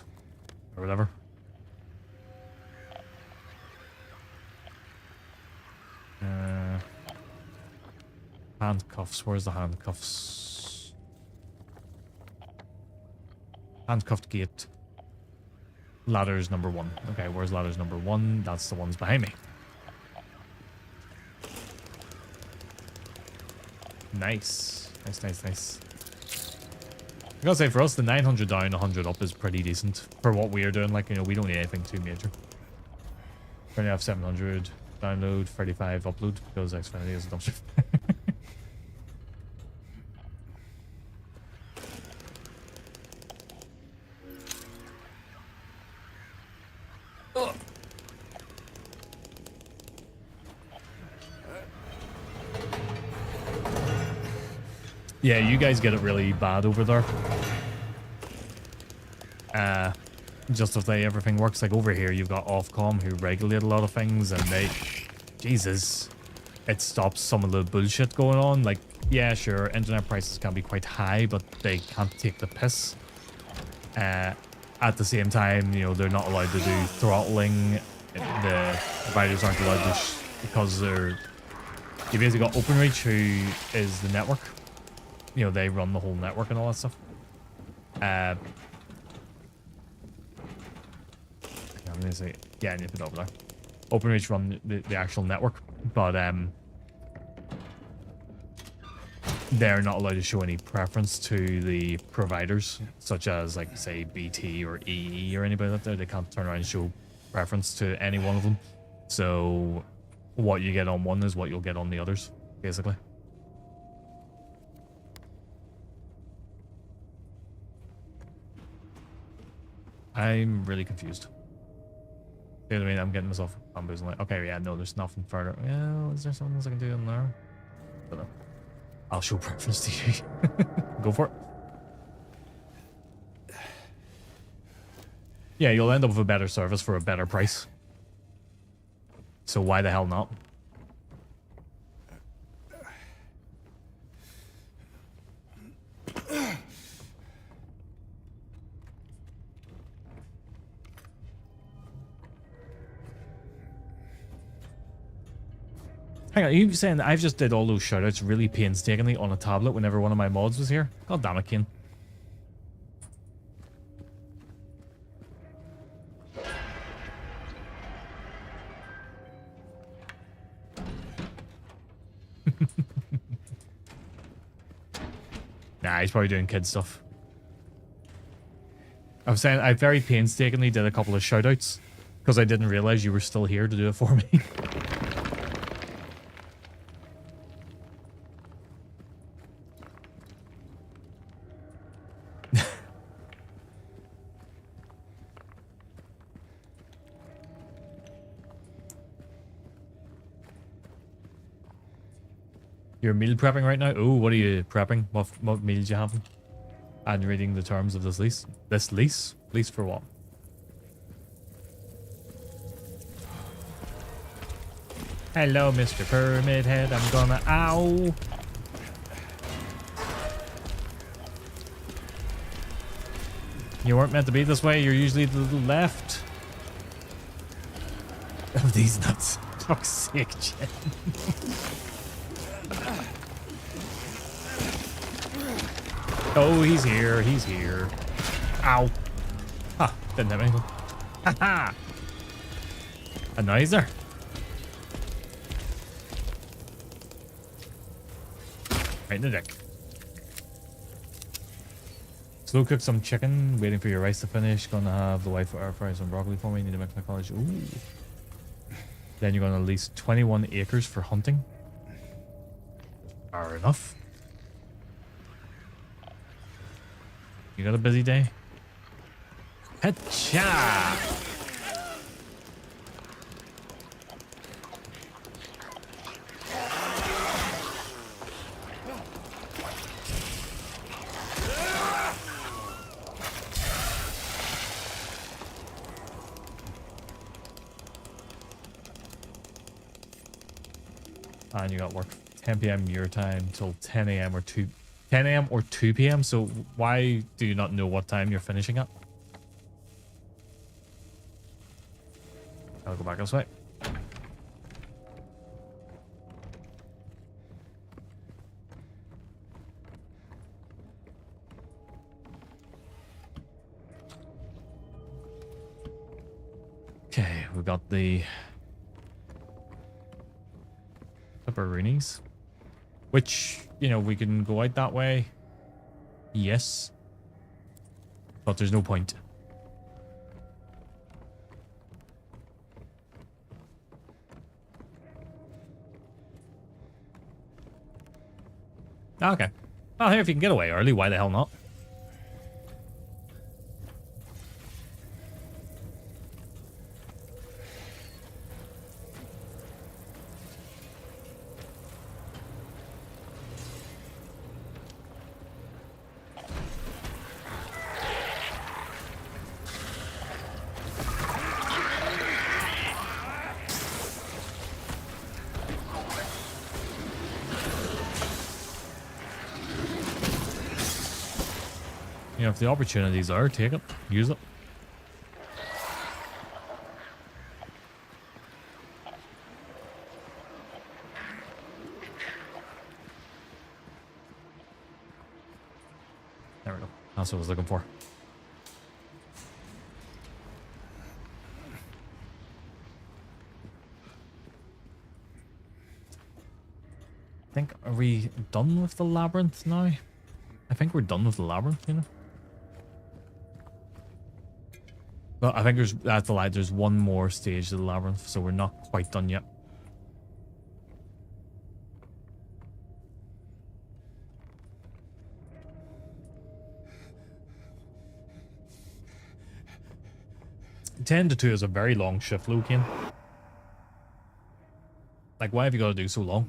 or whatever? Handcuffs. Where's the handcuffs? Handcuffed gate. Ladders number 1. Okay, where's ladders number 1? That's the ones behind me. Nice. Nice. I gotta say, for us, the 900 down, 100 up is pretty decent for what we are doing. Like, you know, we don't need anything too major. We only have 700 download, 35 upload, because Xfinity is a dumpster. Yeah, you guys get it really bad over there. justify everything works. Like over here, you've got Ofcom who regulate a lot of things, and they, Jesus, it stops some of the bullshit going on. Like, yeah, sure, internet prices can be quite high, but they can't take the piss. At the same time, you know, they're not allowed to do throttling. The providers aren't allowed to, because they're, you basically got OpenReach, who is the network. You know, they run the whole network and all that stuff. I'm gonna say, yeah, I need to put it over there. OpenReach run the actual network, but they're not allowed to show any preference to the providers, such as, like, say, BT or EE or anybody like that. They can't turn around and show preference to any one of them. So what you get on one is what you'll get on the others, basically. I'm really confused. You know what I mean? I'm getting myself bamboozled. Like, okay, yeah, no, there's nothing further. Well, is there something else I can do in there? I don't know. I'll show preference to you. Go for it. Yeah, you'll end up with a better service for a better price. So why the hell not? Hang on, are you saying that I've just did all those shoutouts really painstakingly on a tablet whenever one of my mods was here? God damn it, Kane. Nah, he's probably doing kid stuff. I was saying I very painstakingly did a couple of shoutouts because I didn't realize you were still here to do it for me. You're meal prepping right now? Oh, what are you prepping? What meals you having? And reading the terms of this lease. This lease? Lease for what? Hello, Mr. Pyramid Head. I'm gonna... Ow! You weren't meant to be this way. You're usually to the left. Oh, these nuts. Fuck's sake, Jen. Oh, he's here. He's here. Ow. Ah, didn't have anything. Ha ha. And now he's there. Right in the dick. Slow cook some chicken. Waiting for your rice to finish. Gonna have the wife for air fry some broccoli for me. Need to make my college. Ooh. Then you're gonna lease 21 acres for hunting. Fair enough. You got a busy day? Headshot! And you got work 10 p.m. your time till 10 a.m. or 10 a.m. or 2 p.m. So why do you not know what time you're finishing up? I'll go back this way. Okay, we've got the pepperonis, which, you know, we can go out that way. Yes. But there's no point. Okay. Well, here, if you can get away early, why the hell not? You know, if the opportunities are, take it. Use it. There we go. That's what I was looking for. I think, are we done with the labyrinth now? I think we're done with the labyrinth, you know? Well, I think that's a lie. There's one more stage of the labyrinth, so we're not quite done yet. Ten to 2 is a very long shift, Lucian. Like, why have you got to do so long?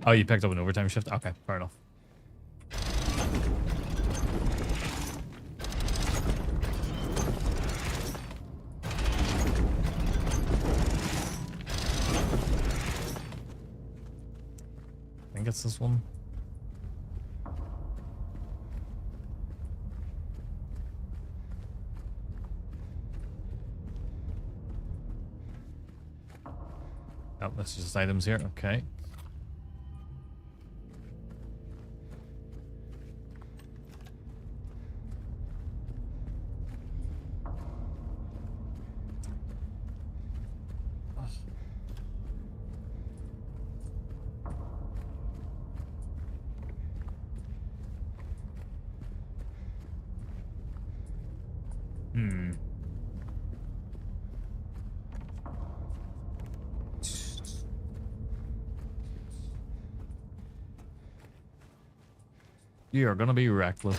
Oh, you picked up an overtime shift? Okay, fair enough. I think it's this one. Oh, that's just items here. Okay. You are gonna be reckless.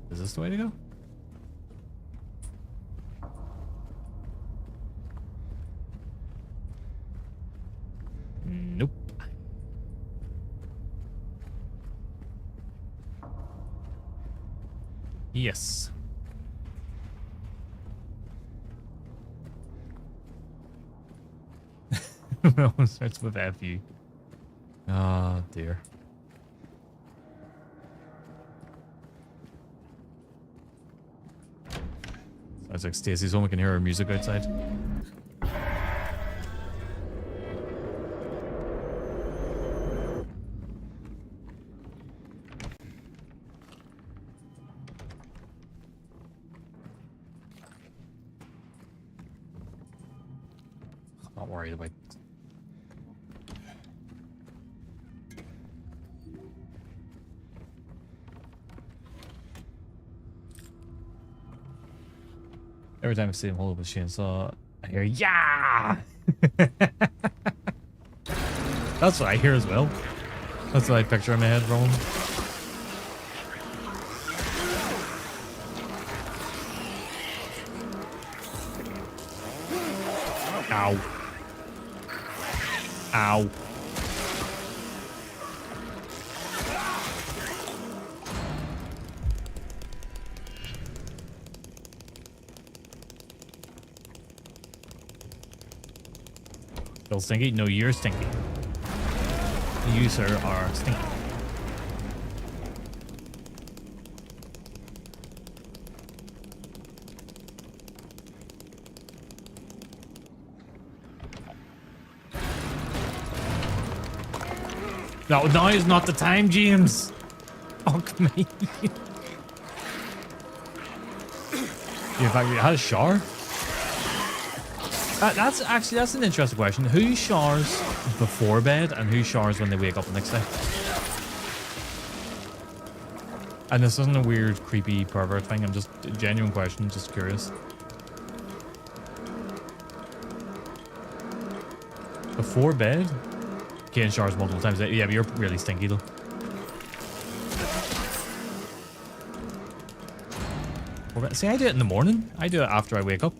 Is this the way to go? Nope. Yes. That one starts with FU. Oh dear. Sounds like Stacy's home. We can hear her music outside. I'm not worried about. Every time I see him hold up a chainsaw, I hear, yeah! That's what I hear as well. That's what I picture in my head from him. Ow. Ow. Still stinky? No, you're stinky. You, sir, are stinky. No, now is not the time, James. Fuck me. In fact, you had a shower? That's an interesting question. Who showers before bed and who showers when they wake up the next day? And this isn't a weird, creepy pervert thing. I'm just a genuine question, just curious. Before bed? Kane showers multiple times a day. Yeah, but you're really stinky though. See, I do it in the morning. I do it after I wake up.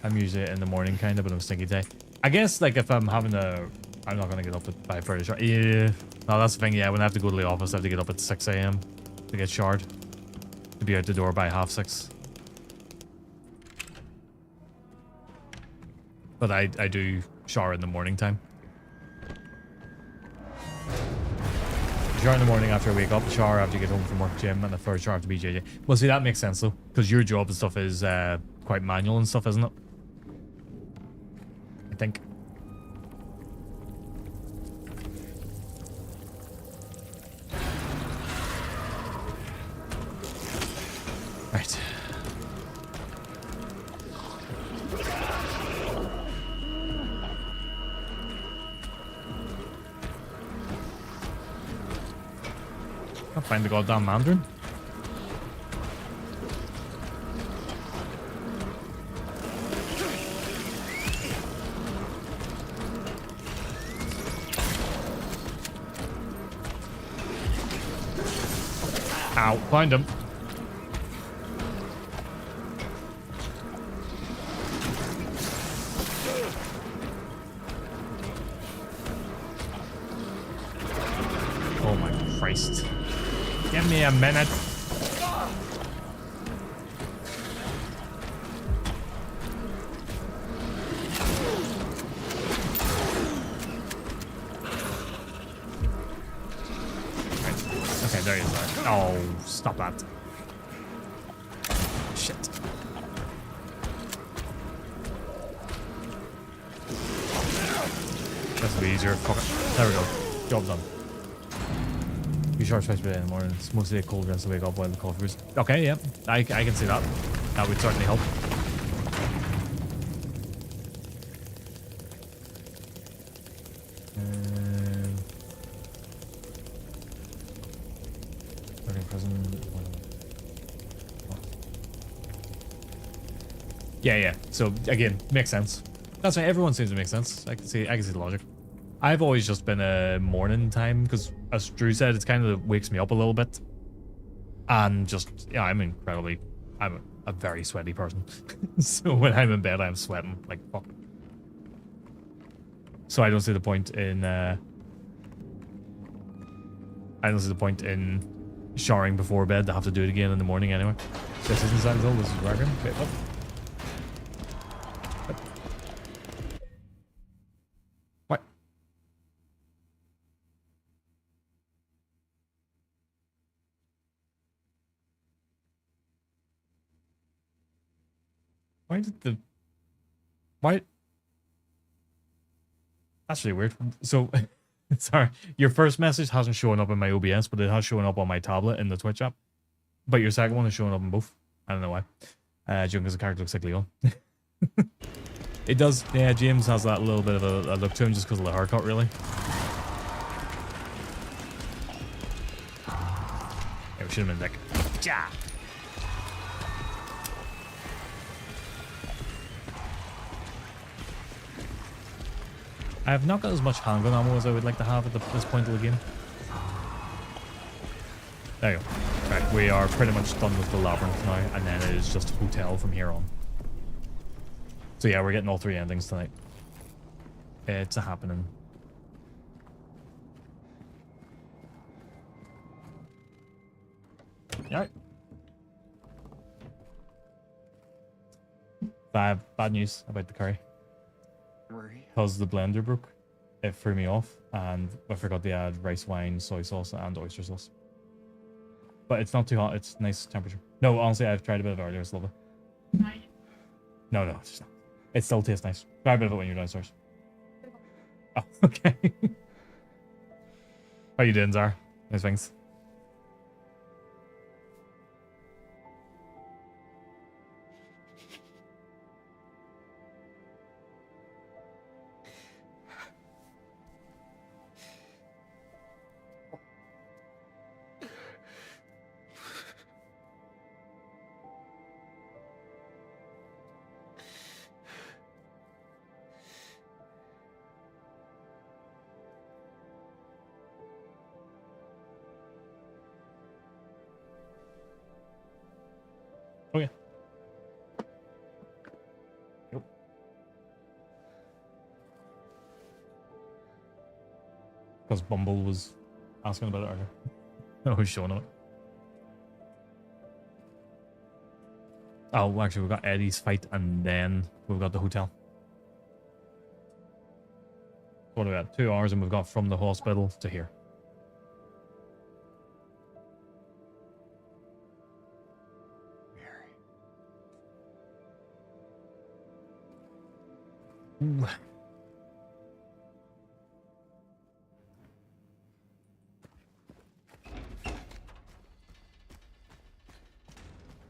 I'm usually in the morning kind of, but I'm stinky today. I guess like if I'm having a, I'm not gonna get up at 5:30 sharp. Yeah, no, that's the thing. Yeah, when I have to go to the office, I have to get up at 6 a.m. to get showered to be out the door by 6:30. But I do shower in the morning time. Shower in the morning after I wake up, shower after you get home from work, gym, and the first shower after BJJ. Well, see, that makes sense though, because your job and stuff is quite manual and stuff, isn't it? I think. Right. Can't find the goddamn Mandarin. Ow, find him. Oh my Christ. Give me a minute. Okay, there he is. Oh, stop that. Shit. That's a bit easier. Fuck it. There we go. Job done. You charge twice per day in the morning. It's mostly a cold rest to wake up while the coffee brews. Okay, yeah. I can see that. That would certainly help. Yeah. So again, makes sense. That's right. Everyone seems to make sense. I can see the logic. I've always just been a morning time because, as Drew said, it kind of wakes me up a little bit. And just, yeah, I'm a very sweaty person. So when I'm in bed, I'm sweating like fuck. So I don't see the point in showering before bed to have to do it again in the morning anyway. This isn't Silent Hill, this is Dragon. Okay, up. What? Why did the... Why? That's really weird. So, sorry, your first message hasn't shown up in my OBS, but it has shown up on my tablet in the Twitch app. But your second one is showing up in both. I don't know why. Jung as a character looks like Leon. It does. Yeah, James has that little bit of a look to him just because of the haircut, really. Yeah, we should have been like, ja. I have not got as much handgun ammo as I would like to have at this point of the game. There you go. Right, we are pretty much done with the labyrinth now, and then it is just a hotel from here on. So yeah, we're getting all 3 endings tonight. It's a happening. Alright. Bad news about the curry. Because the blender broke, it threw me off, and I forgot to add rice wine, soy sauce, and oyster sauce. But it's not too hot, it's nice temperature. No, honestly, I've tried a bit of it earlier, it's lovely. No, it's just not. It still tastes nice. Try a bit of it when you're downstairs. Oh, okay. How you doing, Zara? Nice things. Okay. Yep. Because Bumble was asking about it earlier. I was showing it. Oh, actually, we've got Eddie's fight, and then we've got the hotel. What do we got? 2 hours, and we've got from the hospital to here. Ooh.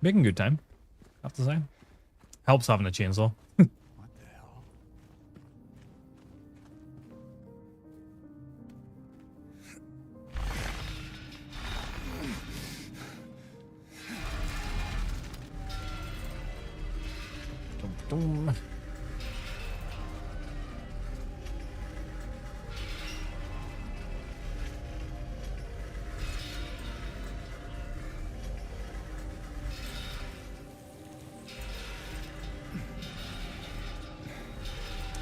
Making good time, I have to say. Helps having a chainsaw. What the hell? Dum, dum.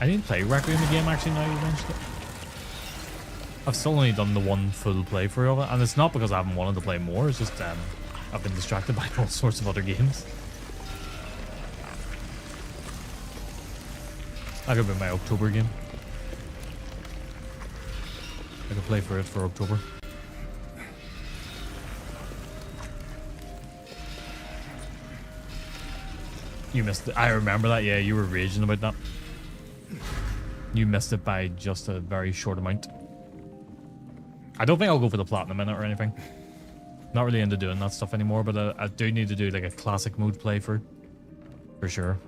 I didn't play Requiem again, actually, now you mentioned it. I've still only done the one full playthrough of it, and it's not because I haven't wanted to play more, it's just I've been distracted by all sorts of other games. That could be my October game. I could play for it for October. You missed it. I remember that, yeah, you were raging about that. You missed it by just a very short amount. I don't think I'll go for the platinum in it or anything. Not really into doing that stuff anymore, but I do need to do like a classic mode playthrough. For sure.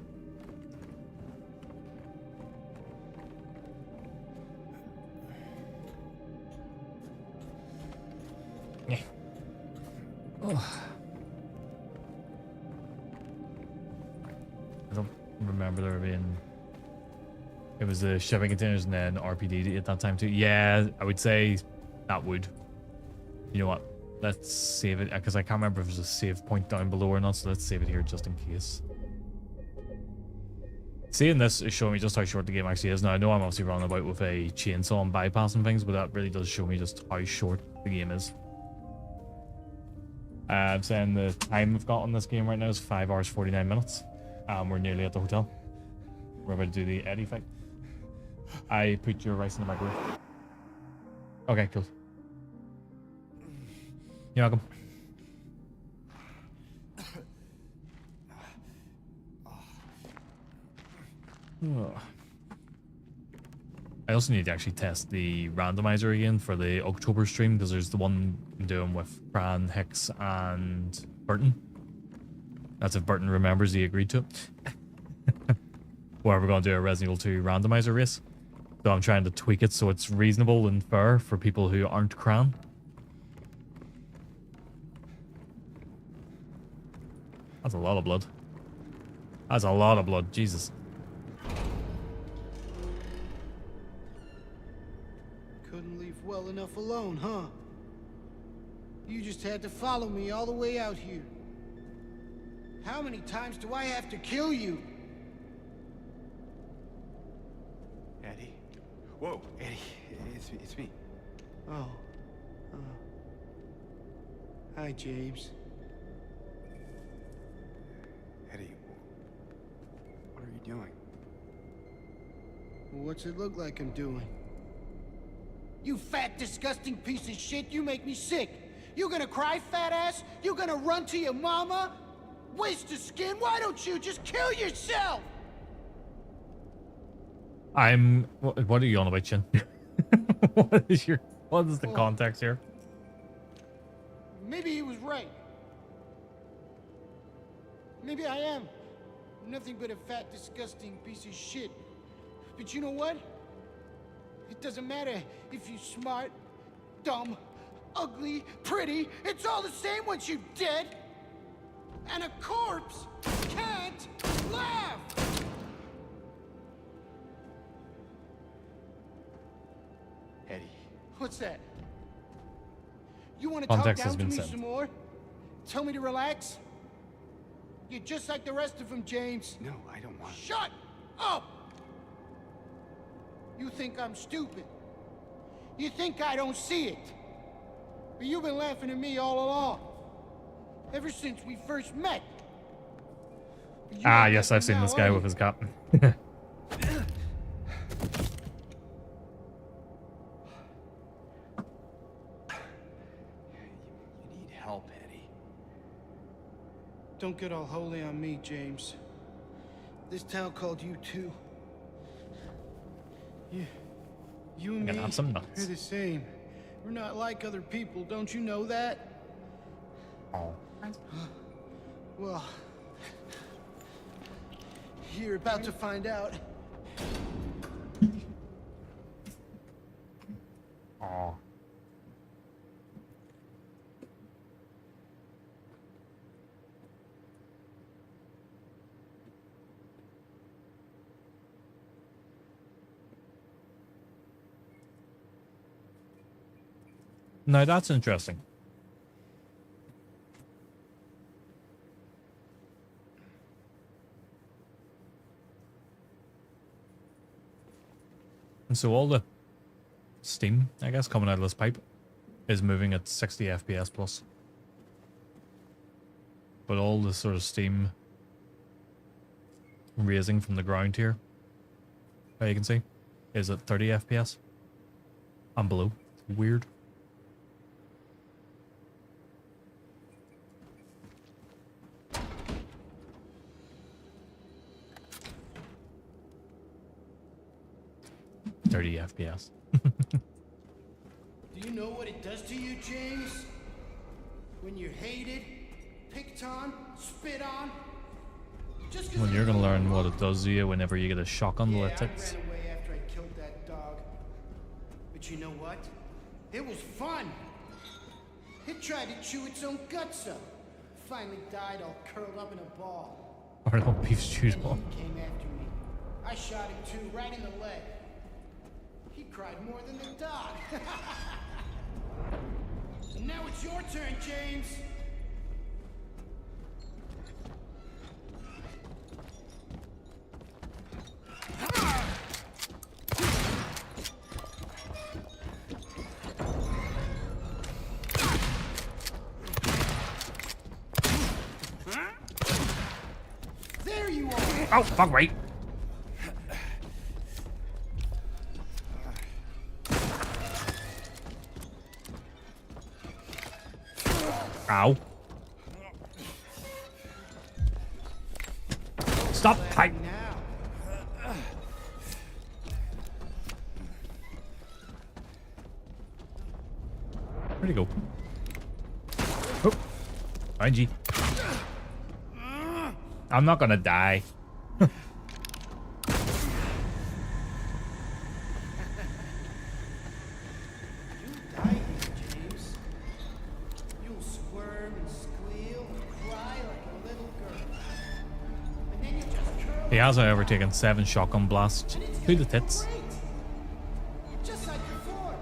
Yeah. Oh. I don't remember there being... It was the shipping containers and then RPD at that time too. Yeah, I would say that would. You know what? Let's save it, because I can't remember if there's a save point down below or not, so let's save it here just in case. Seeing this is showing me just how short the game actually is. Now, I know I'm obviously running about with a chainsaw and bypassing things, but that really does show me just how short the game is. I'm saying the time we've got on this game right now is 5 hours 49 minutes. We're nearly at the hotel. We're about to do the Eddie fight. I put your rice in the microwave. Okay, cool. You're welcome. I also need to actually test the randomizer again for the October stream, because there's the one I'm doing with Fran, Hicks, and Burton. That's if Burton remembers he agreed to it. Where we're going to do a Resident Evil 2 randomizer race. So I'm trying to tweak it so it's reasonable and fair for people who aren't Cran. That's a lot of blood. That's a lot of blood, Jesus. Couldn't leave well enough alone, huh? You just had to follow me all the way out here. How many times do I have to kill you? Eddie? Whoa, Eddie, it's me. Oh. Hi, James. Eddie, what are you doing? What's it look like I'm doing? You fat, disgusting piece of shit, you make me sick. You gonna cry, fat ass? You gonna run to your mama? Waste of skin, why don't you just kill yourself? What are you on about, Chin? What is the context here? Maybe he was right. Maybe I am nothing but a fat, disgusting piece of shit. But you know what? It doesn't matter if you're smart, dumb, ugly, pretty. It's all the same once you're dead. And a corpse can't laugh. Eddie. What's that? You want to talk Context down has to been me sent. some more? Tell me to relax? You're just like the rest of them, James. No, I don't want... Shut up! You think I'm stupid. You think I don't see it? But you've been laughing at me all along. Ever since we first met. Ah, yes, I've seen this guy with his cap. You need help, Eddie. Don't get all holy on me, James. This town called you too. You and me have some nuts. are the same. We're not like other people, don't you know that? Oh. Well, you're about to find out. Oh. No, that's interesting. And so all the steam, I guess, coming out of this pipe is moving at 60 FPS plus. But all the sort of steam raising from the ground here, how you can see, is at 30 FPS and below. It's weird. FPS. Do you know what it does to you, James? When you're hated, picked on, spit on? Just Well, you're gonna learn what it does to you whenever you get a shotgun to the tits. I ran away after I killed that dog. But you know what? It was fun. It tried to chew its own guts up. Finally died all curled up in a ball. Or no beef stew ball. He came after me. I shot him too, right in the leg. He cried more than the dog. And now it's your turn, James. There you are. Oh, fuck right. Ow. Stop pipe. Where'd he go? Oh. IG. I'm not gonna die. He has, however, taken 7 shotgun blasts to the tits. Just like before.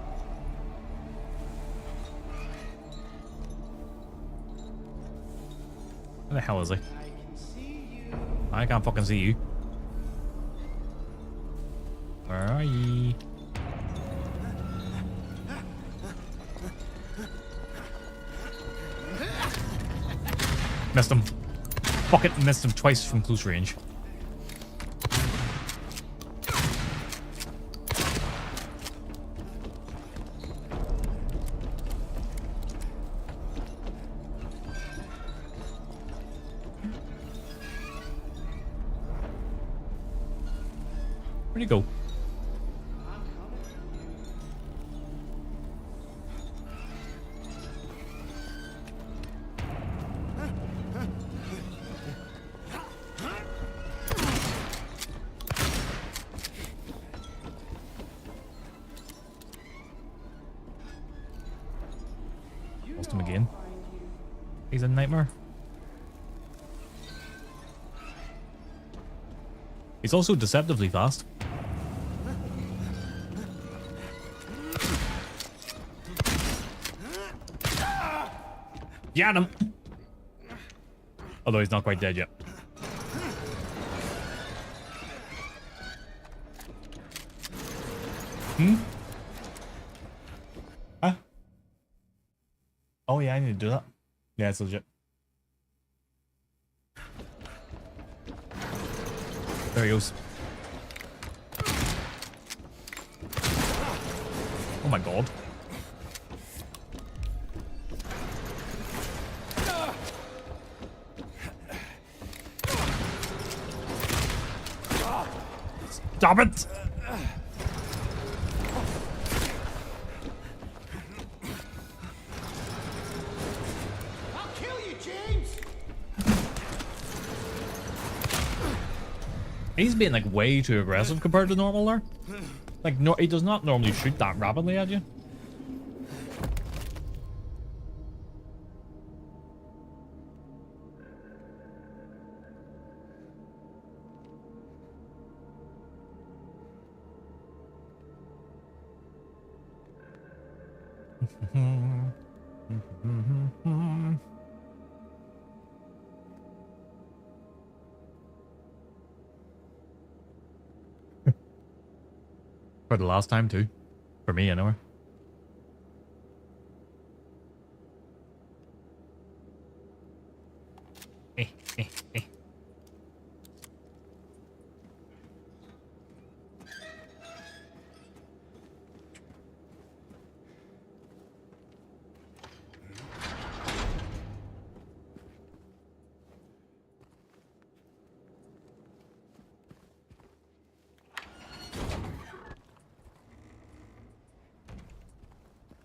Where the hell is he? I can't fucking see you. Where are ye? Missed him. Fuck it, missed him twice from close range. Where'd he go? Lost him again. He's a nightmare. He's also deceptively fast. Got him! Although he's not quite dead yet. I need to do that. Yeah, it's legit. There he goes. Oh my god. Stop it! I'll kill you, James. He's being like way too aggressive compared to normal there. Like, no, he does not normally shoot that rapidly at you. For the last time too. For me anyway. Eh.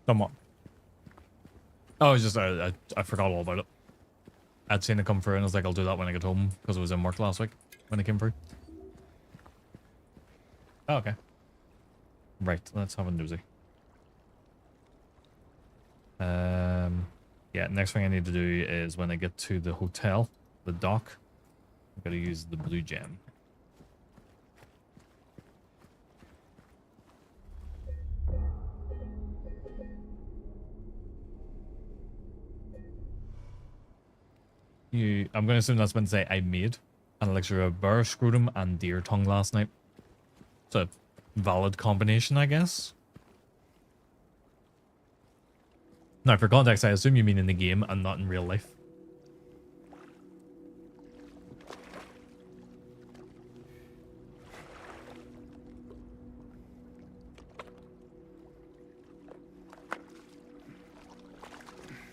Come on. Oh, it's just I forgot all about it. I'd seen it come through and I was like, I'll do that when I get home because it was in work last week when it came through. Oh, okay. Right, let's have a nosy. Yeah, next thing I need to do is when I get to the hotel, the dock, I'm gonna use the blue gem. I'm going to assume that's when to say I made an elixir of bear scrotum and deer tongue last night. It's a valid combination, I guess. Now, for context, I assume you mean in the game and not in real life.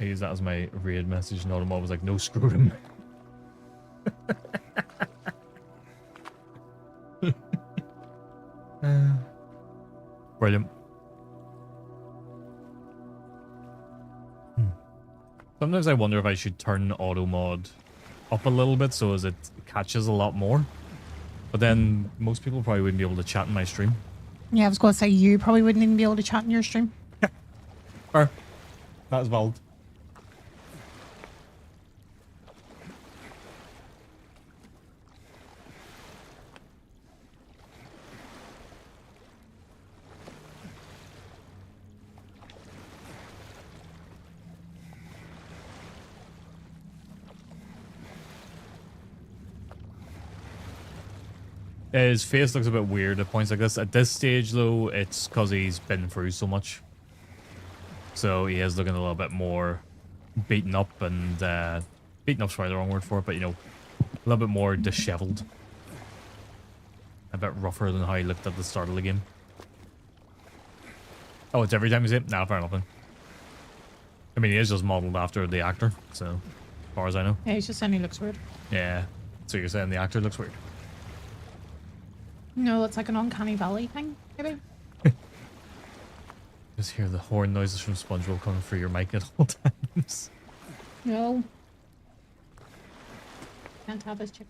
I use that as my raid message, and Automod was like, no scrotum. Brilliant. Sometimes I wonder if I should turn auto mod up a little bit so as it catches a lot more. But then most people probably wouldn't be able to chat in my stream. Yeah, I was going to say you probably wouldn't even be able to chat in your stream. Or that's valid. His face looks a bit weird at points like this. At this stage, though, it's because he's been through so much. So he is looking a little bit more beaten up and... beaten up's probably the wrong word for it, but, you know, a little bit more disheveled. A bit rougher than how he looked at the start of the game. Oh, it's every time he's hit? Nah, fair enough then. I mean, he is just modelled after the actor, so... as far as I know. Yeah, he's just saying he looks weird. Yeah. So you're saying the actor looks weird? No, it's like an uncanny valley thing, maybe. Just hear the horn noises from SpongeBob coming through your mic at all times. No. Can't have his chicken.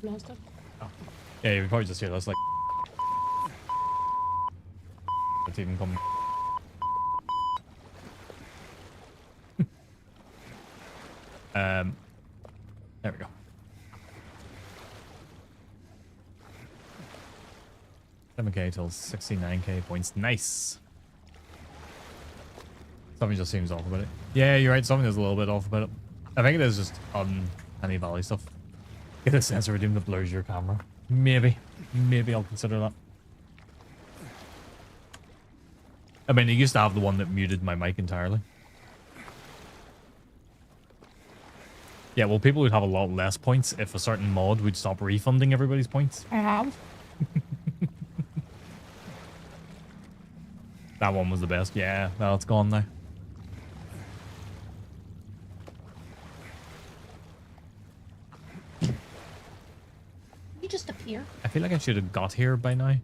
Lost it. Oh. Yeah, you probably just hear that's like... it's even coming. There we go. $7K till 69K points. Nice. Something just seems off about it. Yeah, you're right. Something is a little bit off about it. I think it is just Uncanny Valley stuff. Get a sensor redeem that blurs your camera. Maybe. Maybe I'll consider that. I mean, I used to have the one that muted my mic entirely. Yeah, well, people would have a lot less points if a certain mod would stop refunding everybody's points. I have. That one was the best. Yeah, well, it's gone now. You just appear. I feel like I should have got here by now.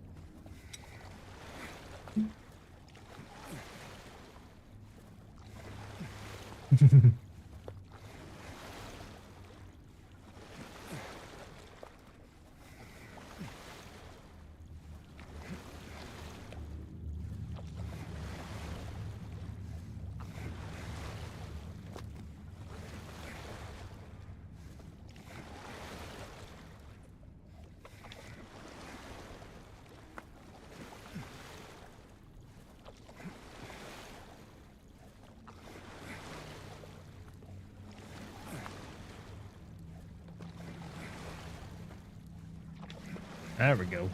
There we go.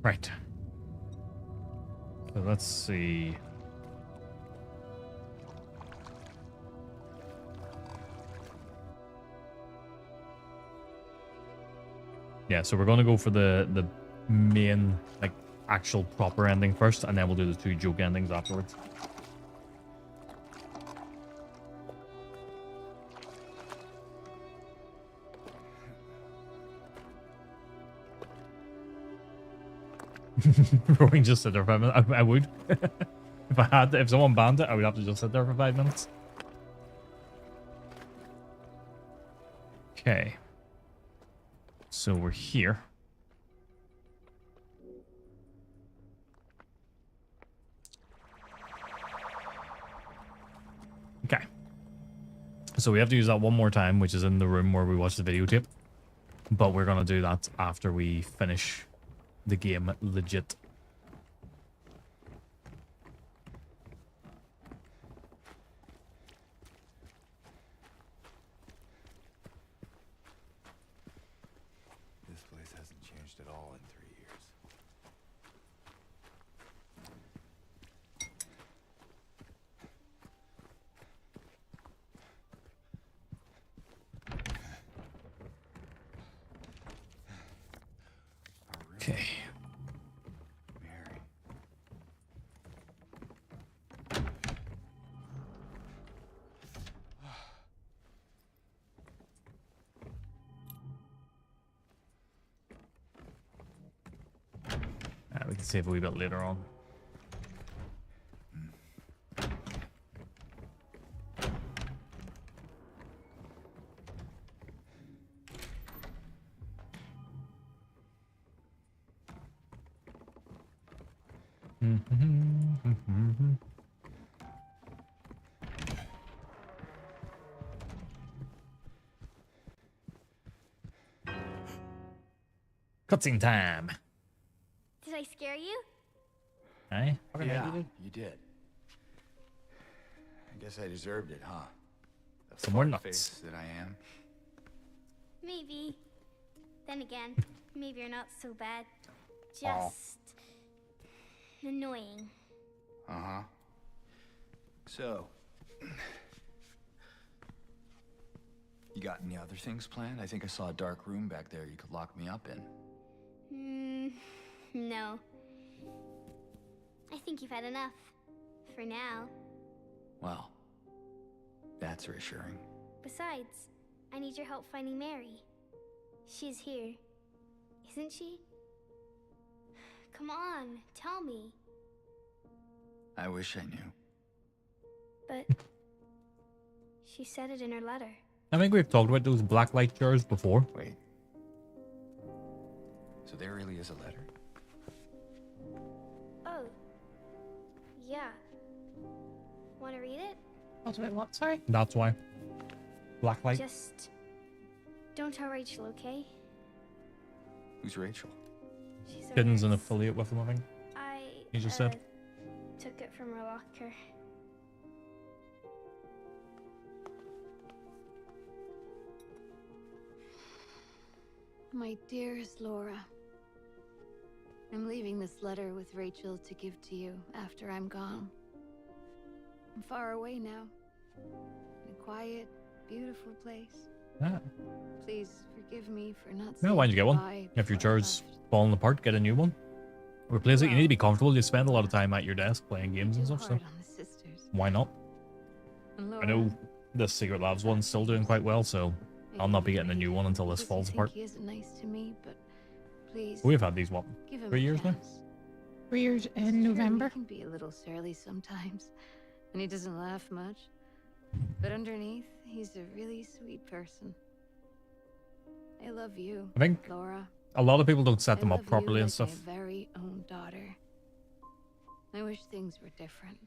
Right. So let's see. Yeah, so we're going to go for the main, like, actual proper ending first, and then we'll do the 2 joke endings afterwards. Rowan just sit there for 5 minutes. I would. If someone banned it, I would have to just sit there for 5 minutes. Okay. So we're here. Okay. So we have to use that one more time, which is in the room where we watched the videotape. But we're going to do that after we finish the game legit. This place hasn't changed at all in 3 years. Okay. Mary. We can save a wee bit later on. Cutscene time. Did I scare you? Hey? Yeah, you did. I guess I deserved it, huh? The Some more fuck nuts. face that I am. Maybe. Then again, maybe you're not so bad. Just annoying. Uh-huh. So, you got any other things planned? I think I saw a dark room back there you could lock me up in. No. I think you've had enough. For now. Well, that's reassuring. Besides, I need your help finding Mary. She's here. Isn't she? Come on, tell me. I wish I knew. But she said it in her letter. I think we've talked about those black light jars before. Wait. So there really is a letter? Oh. Yeah. Want to read it? Oh, wait, what? Sorry? That's why. Black light. Just don't tell Rachel, okay? Who's Rachel? She's a Kiddens an nurse. affiliate with them, I think. I You just said. took it from her locker. My dearest Laura, I'm leaving this letter with Rachel to give to you after I'm gone. I'm far away now, in a quiet, beautiful place. Ah. Please forgive me for not. No, why don't you get one? If your chair's falling apart, get a new one. Replace it. You need to be comfortable. You spend a lot of time at your desk playing games and stuff, so why not? I know this Secret Labs one's still doing quite well, so I'll not be getting a new one until this falls apart. He isn't nice to me, but please. We've had these, what, 3 years now? 3 years in November. He can be a little surly sometimes, and he doesn't laugh much. But underneath, he's a really sweet person. I love you, I think Laura. a lot of people don't set them up properly and stuff. My very own daughter. I wish things were different.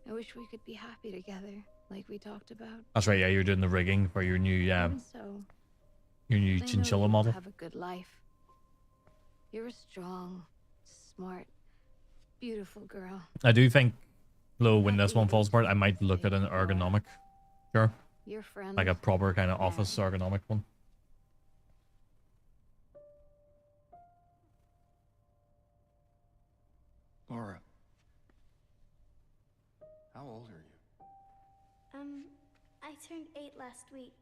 I wish we could be happy together, like we talked about. That's right, yeah, you're doing the rigging for your new chinchilla model. Have a good life. You're a strong, smart, beautiful girl. I do think, though, when this one falls apart, I might look at an ergonomic chair. Your friend, like a proper kind of office ergonomic one. Laura, how old are you? I turned 8 last week.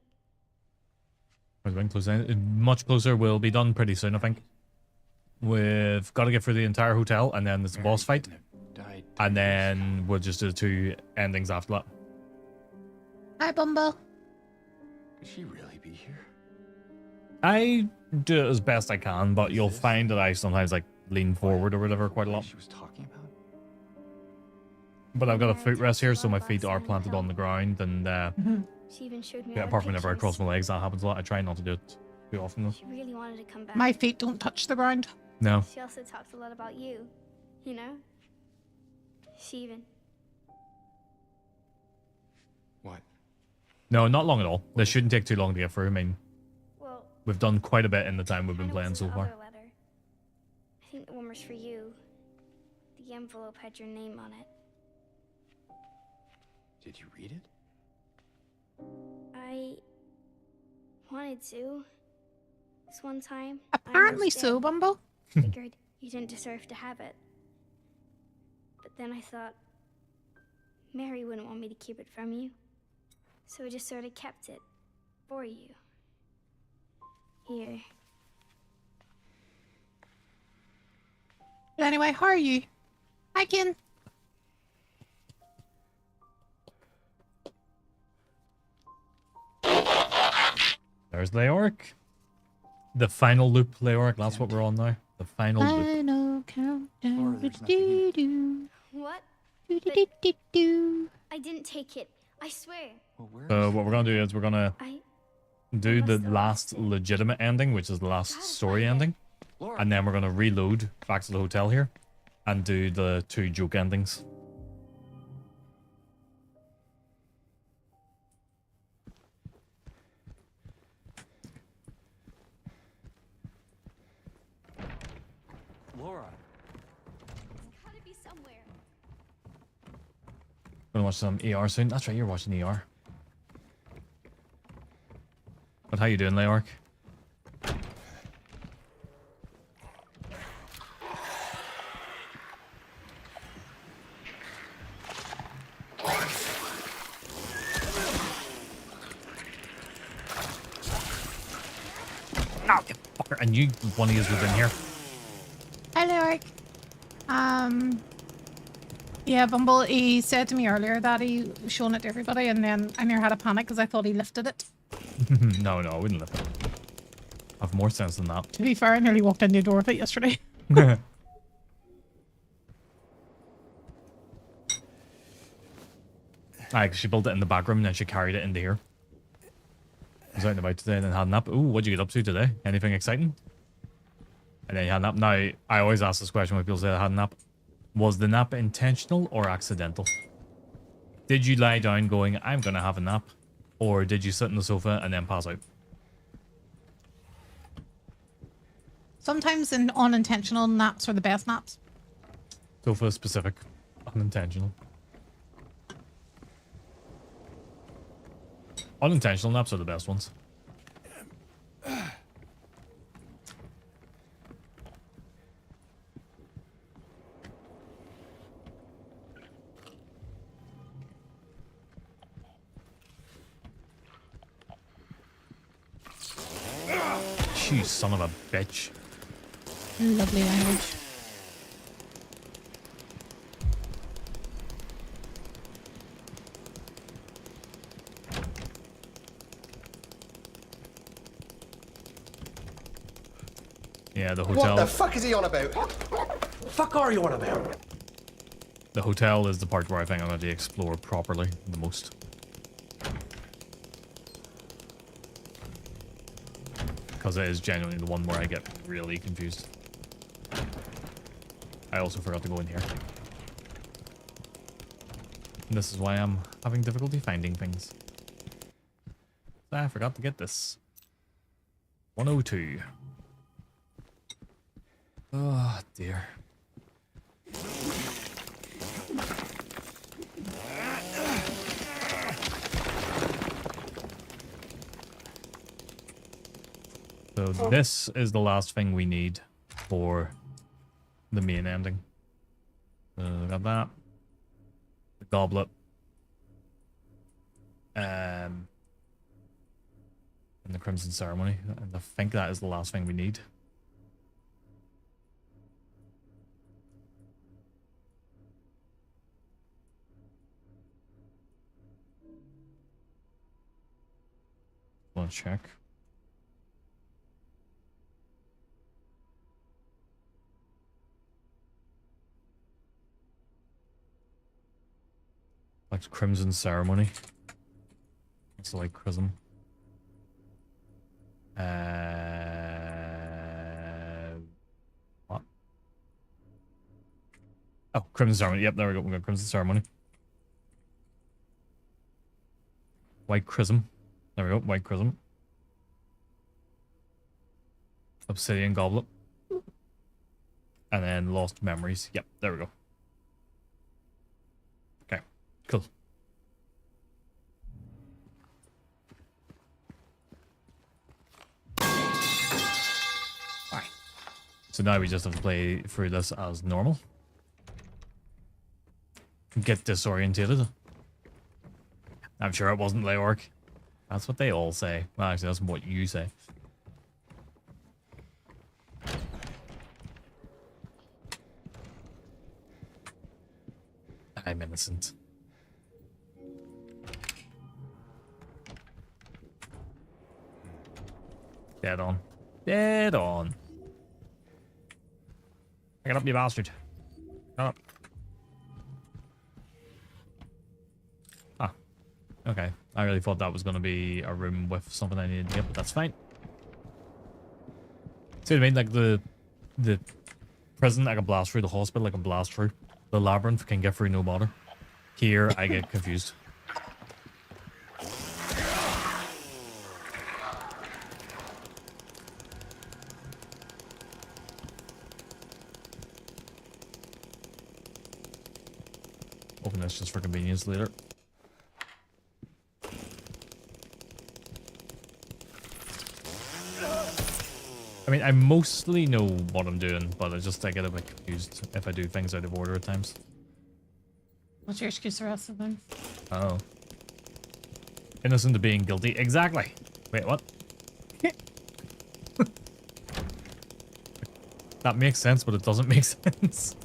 We're getting close. Much closer. Will be done pretty soon, I think. We've got to get through the entire hotel, and then there's a boss fight, and then we'll just do the 2 endings after that. Hi, Bumble. Could she really be here? I do it as best I can, but you'll find that I sometimes like lean forward or whatever quite a lot. She was talking about? But I've got a footrest here, so my feet are planted on the ground, and She even showed me yeah, apart from whenever I cross my legs, that happens a lot. I try not to do it too often though. She really wanted to come back. My feet don't touch the ground. No. She also talked a lot about you, you know? She even... What? No, not long at all. This shouldn't take too long to get through. I mean, Well, we've done quite a bit in the time we've been playing so far. other letter. I think the one was for you. The envelope had your name on it. Did you read it? I wanted to. This one time. Apparently so, Bumble. Figured you didn't deserve to have it. But then I thought, Mary wouldn't want me to keep it from you. So I just sort of kept it for you. Here. But anyway, how are you? Hi, Ken. There's Leoric. The final loop, Leoric. That's what we're on now. The final loop. Final countdown. What? I didn't take it. I swear. So what we're gonna do is we're gonna do the last legitimate ending, which is the last story ending, and then we're gonna reload back to the hotel here, and do the 2 joke endings. Laura. It's gotta be somewhere. Gonna watch some ER soon. That's right, you're watching ER. But how you doing, Leoric? No, you fucker! I knew one of you was in here. Hi, Leoric. Yeah, Bumble, he said to me earlier that he was showing it to everybody, and then I near had a panic because I thought he lifted it. No, I wouldn't lift it. I have more sense than that. To be fair, I nearly walked into the door with it yesterday. She built it in the back room and then she carried it into here. I was out and about today and then had a nap. Ooh, what'd you get up to today? Anything exciting? And then you had a nap. Now, I always ask this question when people say I had a nap. Was the nap intentional or accidental? Did you lie down going, I'm going to have a nap? Or did you sit on the sofa and then pass out? Sometimes unintentional naps are the best naps. Sofa specific. Unintentional. Unintentional naps are the best ones. You son of a bitch. Lovely language. Yeah, the hotel. What the fuck is he on about? Fuck are you on about? The hotel is the part where I think I'm going to explore properly the most. Because it is genuinely the one where I get really confused. I also forgot to go in here. And this is why I'm having difficulty finding things. I forgot to get this. 102. Oh dear. So this is the last thing we need for the main ending. So we got that. The goblet. And the Crimson Ceremony. And I think that is the last thing we need. Let's check. Like Crimson Ceremony. It's like Chrism. What? Oh, Crimson Ceremony. Yep, there we go. We got Crimson Ceremony. White Chrism. There we go. White Chrism. Obsidian Goblet. And then Lost Memories. Yep, there we go. Okay, cool. Alright. So now we just have to play through this as normal. Get disorientated. I'm sure it wasn't light work. That's what they all say. Well, actually, that's what you say. I'm innocent. Dead on. Dead on. Pick it up, you bastard. Shut up. Ah. Okay. I really thought that was going to be a room with something I needed to get, but that's fine. See what I mean? Like the prison, I can blast through. The hospital, I can blast through. The labyrinth can get through no bother. Here, I get confused. Open this just for convenience later. I mean, I mostly know what I'm doing, but I get a bit confused if I do things out of order at times. What's your excuse for the rest of them? Oh. Innocent of being guilty. Exactly. Wait, what? That makes sense, but it doesn't make sense.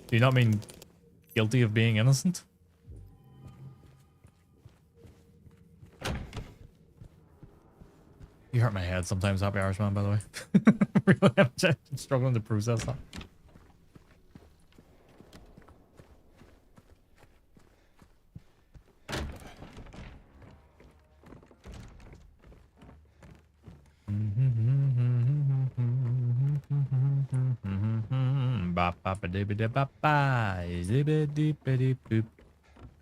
Do you not mean guilty of being innocent? You hurt my head sometimes, Happy Irishman, by the way. Really, I'm just struggling to process that.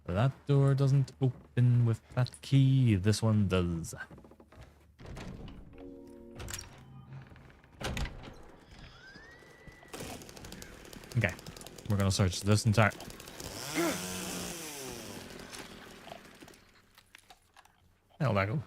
That door doesn't open with that key. This one does. Okay. We're gonna search this entire... How'd that go?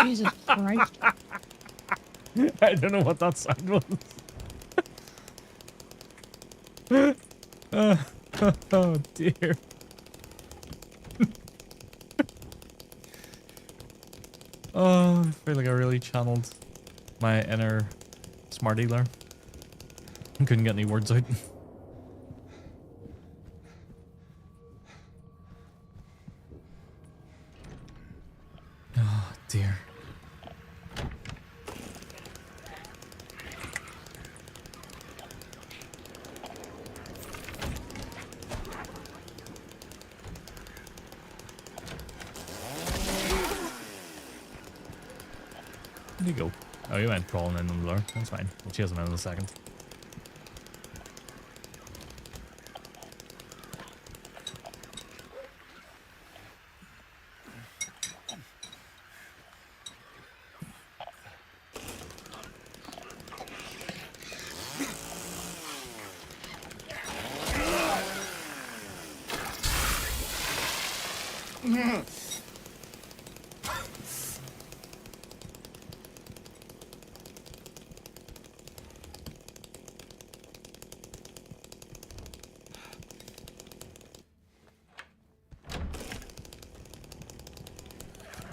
Jesus Christ. I don't know what that sound was. Oh dear. Oh, I feel like I really channeled my inner smarty there. I couldn't get any words out. Oh dear. Where'd you go? Oh, you went crawling in the blur. That's fine. We'll chase him in a second.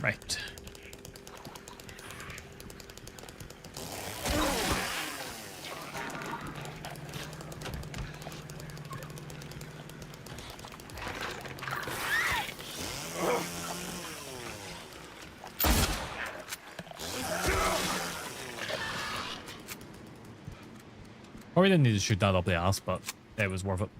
Right. Probably didn't need to shoot that up the ass, but it was worth it.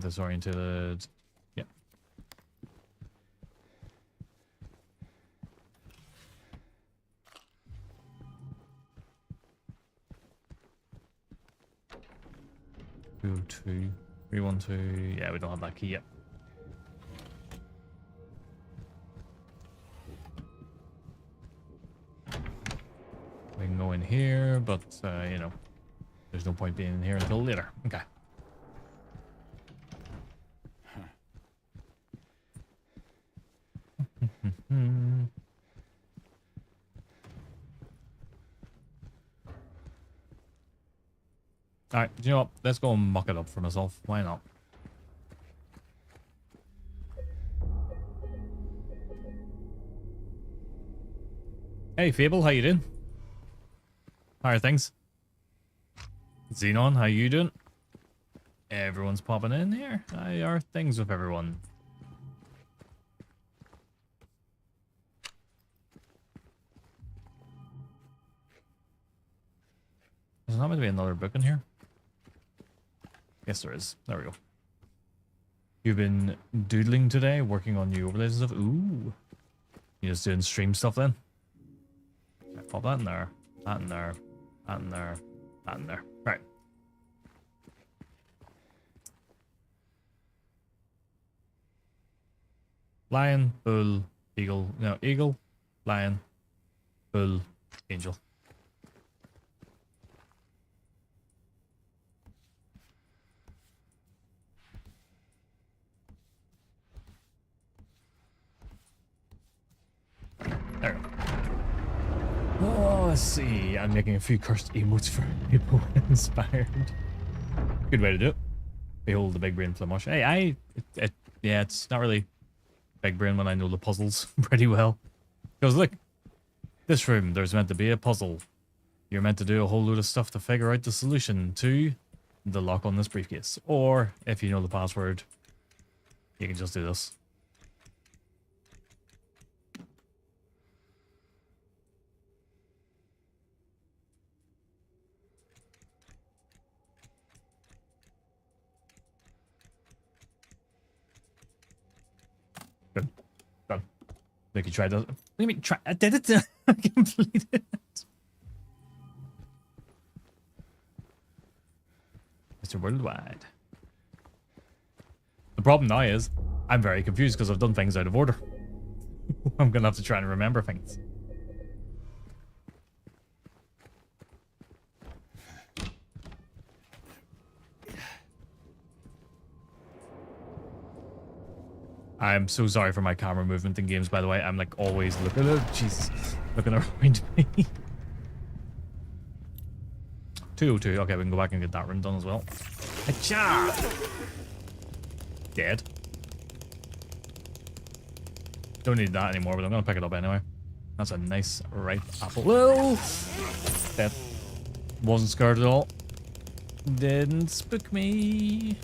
Disoriented. Yeah. Two, 312. Yeah, we don't have that key yet. We can go in here, but you know, there's no point being in here until later. Okay. Alright, you know what? Let's go and muck it up for myself. Why not? Hey, Fable, how you doing? How are things? Xenon, how you doing? Everyone's popping in here. How are things with everyone? There's not going to be another book in here. Yes, there is. There we go. You've been doodling today, working on new overlays and stuff. Ooh. You just doing stream stuff then? Okay, pop that in there. That in there. That in there. That in there. Right. Lion, bull, eagle. No, eagle, lion, bull, angel. There we go. Oh, let's see. I'm making a few cursed emotes for people inspired. Good way to do it. Behold the big brain Flamash. Hey, yeah, it's not really big brain when I know the puzzles pretty well. Because look, this room, there's meant to be a puzzle. You're meant to do a whole load of stuff to figure out the solution to the lock on this briefcase. Or, if you know the password, you can just do this. Like you tried to. What do you mean try? I did it. I completed it. Mr. Worldwide. The problem now is I'm very confused because I've done things out of order. I'm gonna have to try and remember things. I'm so sorry for my camera movement in games, by the way. I'm like always looking, Jesus, looking around me. 202. Okay, we can go back and get that run done as well. Achoo! Dead. Don't need that anymore, but I'm gonna pick it up anyway. That's a nice ripe apple. Whoa! Dead. Wasn't scared at all. Didn't spook me.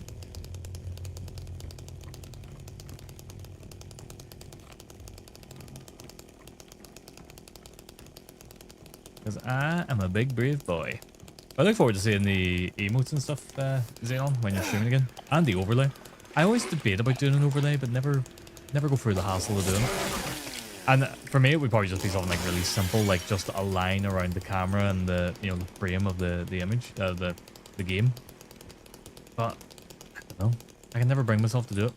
Because I am a big brave boy. I look forward to seeing the emotes and stuff, Xenon, when you're streaming again. And the overlay. I always debate about doing an overlay, but never go through the hassle of doing it. And for me, it would probably just be something like really simple, like just a line around the camera and the, you know, the frame of the image, the game. But, I don't know. I can never bring myself to do it.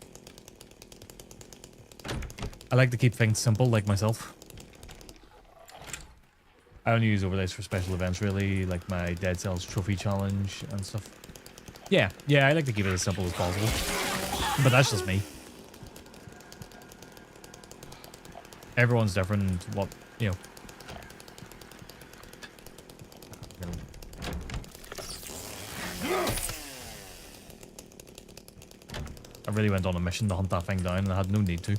I like to keep things simple, like myself. I only use overlays for special events, really, like my Dead Cells Trophy Challenge and stuff. Yeah, I like to keep it as simple as possible. But that's just me. Everyone's different, what, you know. I really went on a mission to hunt that thing down and I had no need to.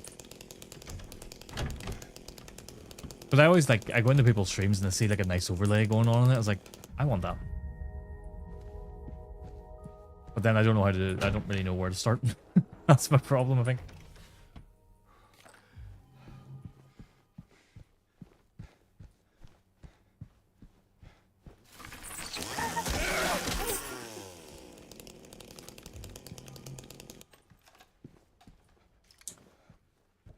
But I always like, I go into people's streams and I see like a nice overlay going on in it. I was like, I want that. But then I don't know how to, I don't really know where to start. That's my problem, I think.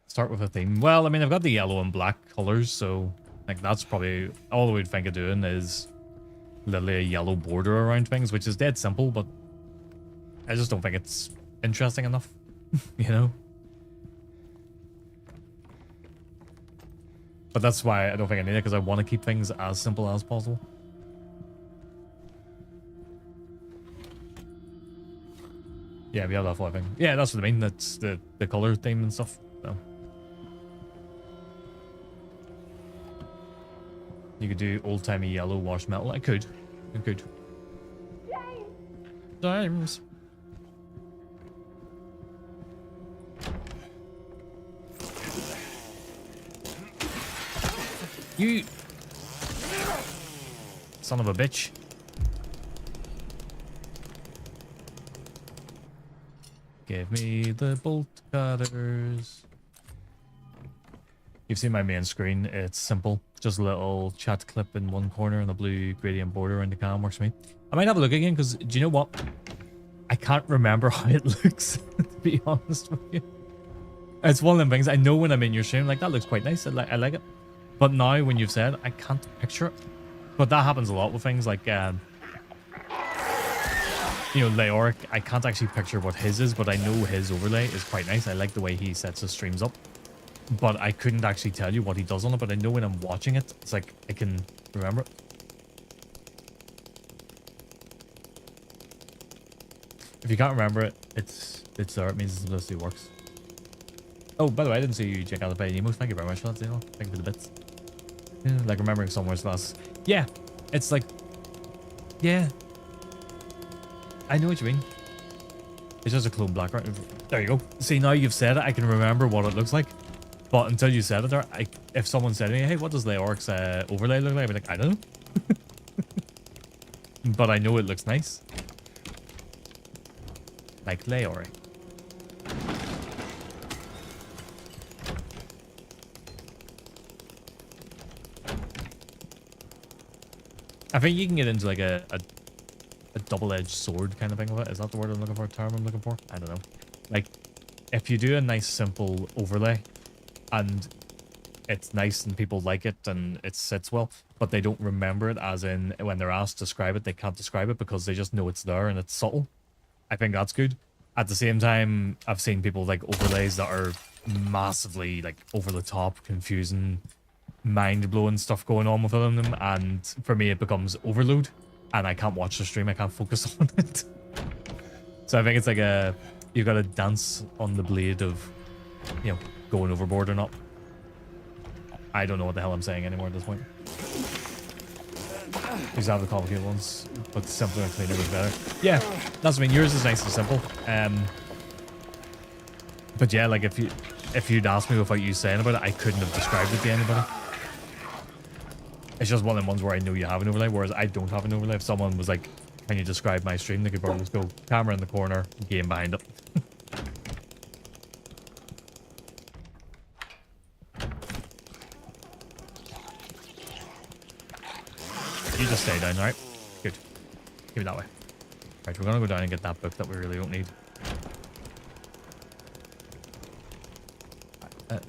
Start with a theme. Well, I mean, I've got the yellow and black colors, so like that's probably all we'd think of doing is literally a yellow border around things, which is dead simple, but I just don't think it's interesting enough, you know? But that's why I don't think I need it, because I want to keep things as simple as possible. Yeah, we have that fly thing. Yeah, that's what I mean. That's the color theme and stuff. So. You could do old-timey yellow wash metal. I could. James! You... son of a bitch. Give me the bolt cutters. You've seen my main screen. It's simple. Just a little chat clip in one corner and a blue gradient border around the cam works for me. I might have a look again because do you know what? I can't remember how it looks, to be honest with you. It's one of them things. I know when I'm in your stream, like, that looks quite nice. I like it. But now when you've said, I can't picture it. But that happens a lot with things like, you know, Leoric. I can't actually picture what his is, but I know his overlay is quite nice. I like the way he sets his streams up. But I couldn't actually tell you what he does on it, but I know when I'm watching it, it's like I can remember it. If you can't remember it, it's there. It means the simplicity works. Oh, by the way, I didn't see you check out the paid emotes. Thank you very much for that, Zeno. Thank you for the bits. Yeah, like remembering somewhere's last. Yeah, it's like, yeah. I know what you mean. It's just a clone black, right? There you go. See, now you've said it, I can remember what it looks like. But until you said it there, if someone said to me, hey, what does Leoric's overlay look like? I'd be like, I don't know. But I know it looks nice. Like Leoric. I think you can get into like a double-edged sword kind of thing with it. Is that the word I'm looking for? Term I'm looking for? I don't know. Like, if you do a nice simple overlay, and it's nice and people like it and it sits well, but they don't remember it, as in when they're asked to describe it, they can't describe it because they just know it's there and it's subtle. I think that's good. At the same time, I've seen people like overlays that are massively like over the top, confusing, mind-blowing stuff going on within them, and for me it becomes overload and I can't watch the stream, I can't focus on it. So I think it's like you gotta dance on the blade of, you know, going overboard or not. I don't know what the hell I'm saying anymore at this point. These are the complicated ones, but simpler and cleaner was better. Yeah, that's what I mean. Yours is nice and simple. But yeah, like if you'd asked me without you saying about it, I couldn't have described it to anybody. It's just one of them ones where I know you have an overlay, whereas I don't have an overlay. If someone was like, "Can you describe my stream?" they could probably just go, camera in the corner, game behind it. You just stay down, alright? Good. Keep it that way. Right, we're gonna go down and get that book that we really don't need.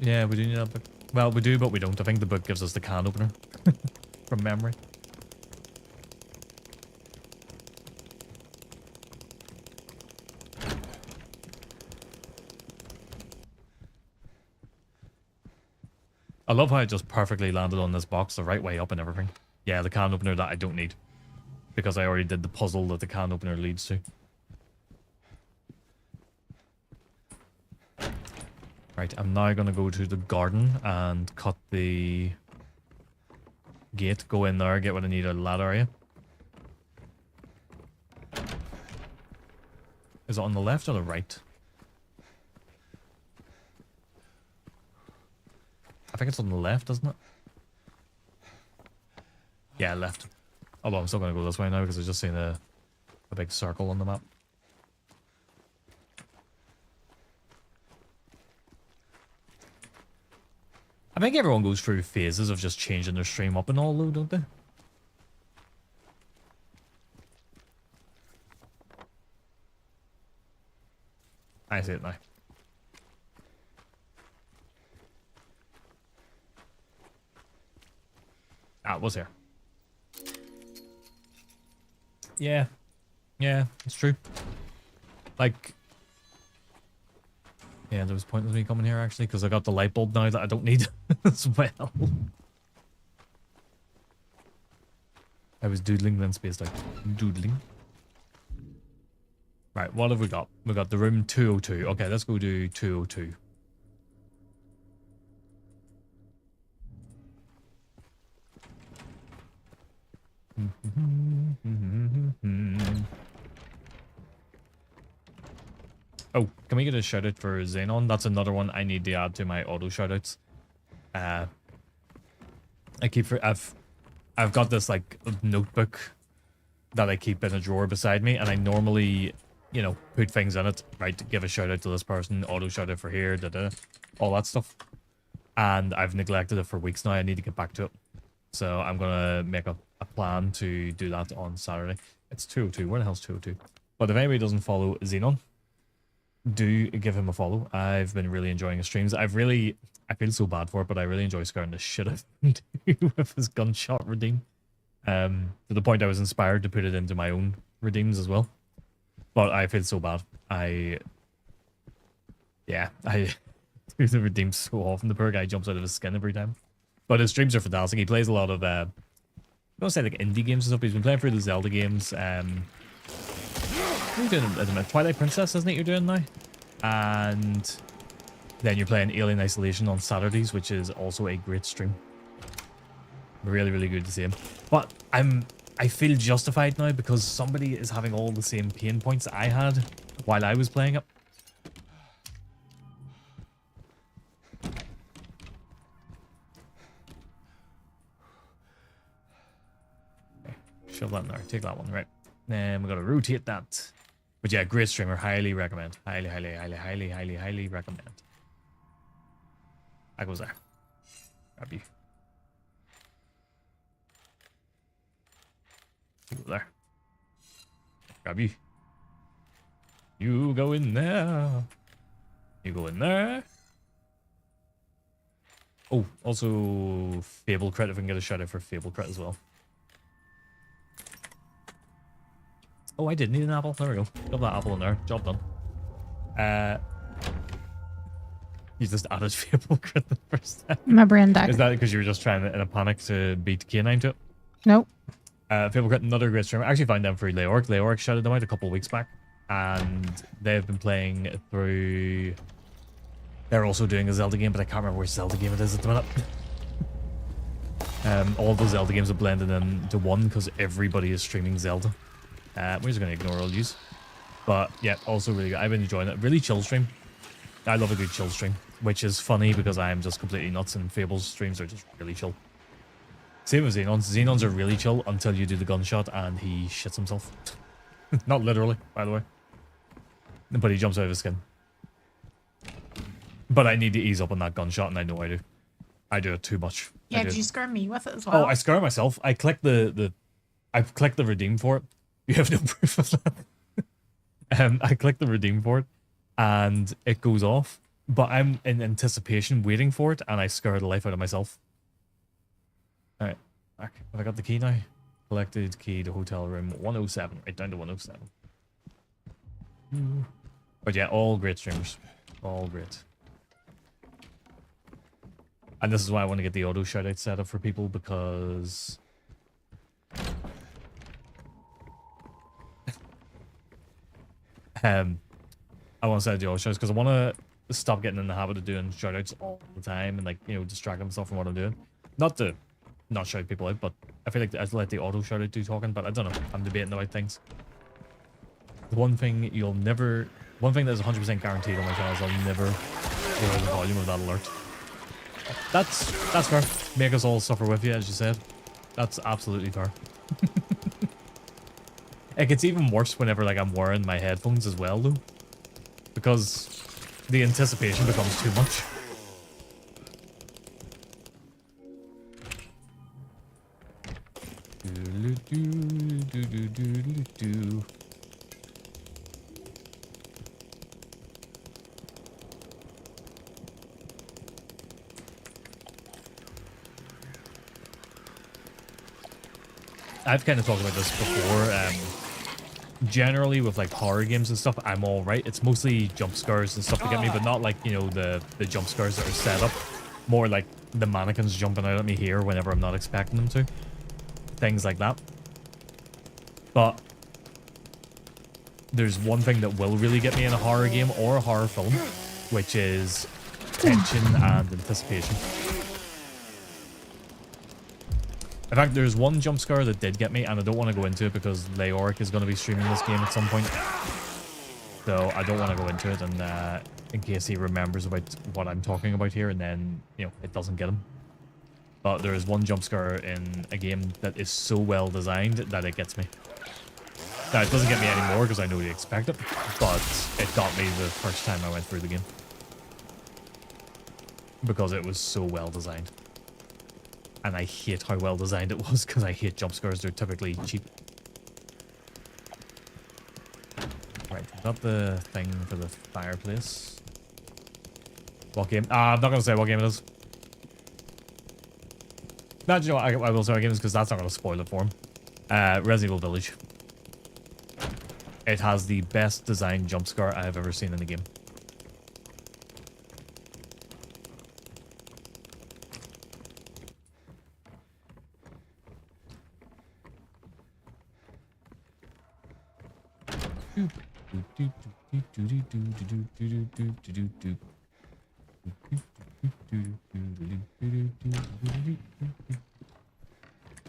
Yeah, we do need that book. Well, we do, but we don't. I think the book gives us the can opener. From memory. I love how it just perfectly landed on this box the right way up and everything. Yeah, the can opener that I don't need, because I already did the puzzle that the can opener leads to. Right, I'm now going to go to the garden and cut the gate, go in there, get what I need out of that area. Is it on the left or the right? I think it's on the left, isn't it? Yeah, left. Although I'm still going to go this way now because I've just seen a big circle on the map. I think everyone goes through phases of just changing their stream up and all, though, don't they? I see it now. Ah, it was here. Yeah. Yeah, it's true. Like... Yeah, there was pointless me coming here, actually, because I got the light bulb now that I don't need as well. I was doodling, then spaced out. Doodling. Right, what have we got? We got the room 202. Okay, let's go to 202. Oh, can we get a shout out for Xenon? That's another one I need to add to my auto shout outs. I've got this like notebook that I keep in a drawer beside me, and I normally, you know, put things in it, right? Give a shout out to this person, auto shout out for here, all that stuff. And I've neglected it for weeks now. I need to get back to it. So I'm gonna make a plan to do that on Saturday. It's 202. Where the hell's 202? But if anybody doesn't follow Xenon, do give him a follow. I've been really enjoying his streams. I feel so bad for it, but I really enjoy scaring the shit out of him with his gunshot redeem. To the point I was inspired to put it into my own redeems as well. But I feel so bad. I do the redeems so often. The poor guy jumps out of his skin every time. But his streams are fantastic. He plays a lot of I don't say like indie games and stuff. He's been playing through the Zelda games. What are you doing at the minute? Twilight Princess, isn't it you're doing now? And then you're playing Alien Isolation on Saturdays, which is also a great stream. Really, really good to see him. But I feel justified now because somebody is having all the same pain points I had while I was playing it. Okay, shove that in there. Take that one, right. Then we gotta rotate that. But yeah, great streamer. Highly recommend. Highly, highly, highly, highly, highly, highly recommend. That goes there. Grab you. You go there. Grab you. You go in there. You go in there. Oh, also Fable Crit, if we can get a shout out for Fable Crit as well. Oh, I did need an apple. There we go. Got that apple in there. Job done. You just added Fable Crit the first time. My brain died. Is that because you were just trying in a panic to beat K9 to it? Nope. Fable Crit, another great streamer. I actually found them through Leoric. Leoric shouted them out a couple of weeks back. And they've been playing through... They're also doing a Zelda game, but I can't remember which Zelda game it is at the minute. All those Zelda games are blended into one because everybody is streaming Zelda. We're just going to ignore all these. But yeah, also really good. I've been enjoying it. Really chill stream. I love a good chill stream, which is funny because I'm just completely nuts and Fable's streams are just really chill. Same with Xenon's. Xenon's are really chill until you do the gunshot and he shits himself. Not literally, by the way. But he jumps out of his skin. But I need to ease up on that gunshot, and I know I do. I do it too much. Yeah, did you scare me with it as well? Oh, I scare myself. I clicked the redeem for it. You have no proof of that. I clicked the redeem for it, and it goes off. But I'm in anticipation waiting for it, and I scare the life out of myself. Alright, back. Have I got the key now? Collected key to hotel room 107, right down to 107. But yeah, all great streamers. All great. And this is why I want to get the auto shoutout set up for people, because... I want to set up the auto shoutouts because I want to stop getting in the habit of doing shoutouts all the time and, like, you know, distract myself from what I'm doing. Not to not shout people out, but I feel like I'd let the auto shoutout do talking, but I don't know. I'm debating about things. The one thing that is 100% guaranteed on my channel is I'll never lower the volume of that alert. That's fair. Make us all suffer with you, as you said. That's absolutely fair. It gets even worse whenever, like, I'm wearing my headphones as well, though, because the anticipation becomes too much. I've kind of talked about this before. Generally, with like horror games and stuff, I'm all right. It's mostly jump scares and stuff to get me, but not like, you know, the jump scares that are set up. More like the mannequins jumping out at me here whenever I'm not expecting them to. Things like that. But there's one thing that will really get me in a horror game or a horror film, which is tension and anticipation. In fact, there's one jump scare that did get me, and I don't want to go into it because Leoric is going to be streaming this game at some point. So I don't want to go into it, and in case he remembers about what I'm talking about here, and then, you know, it doesn't get him. But there is one jump scare in a game that is so well designed that it gets me. Now, it doesn't get me anymore because I know you expect it, but it got me the first time I went through the game. Because it was so well designed. And I hate how well designed it was because I hate jump scares. They're typically cheap. Right, got the thing for the fireplace. What game? I'm not going to say what game it is. No, you know what? I will say what game it is because that's not going to spoil it for him. Resident Evil Village. It has the best designed jump scare I have ever seen in a game.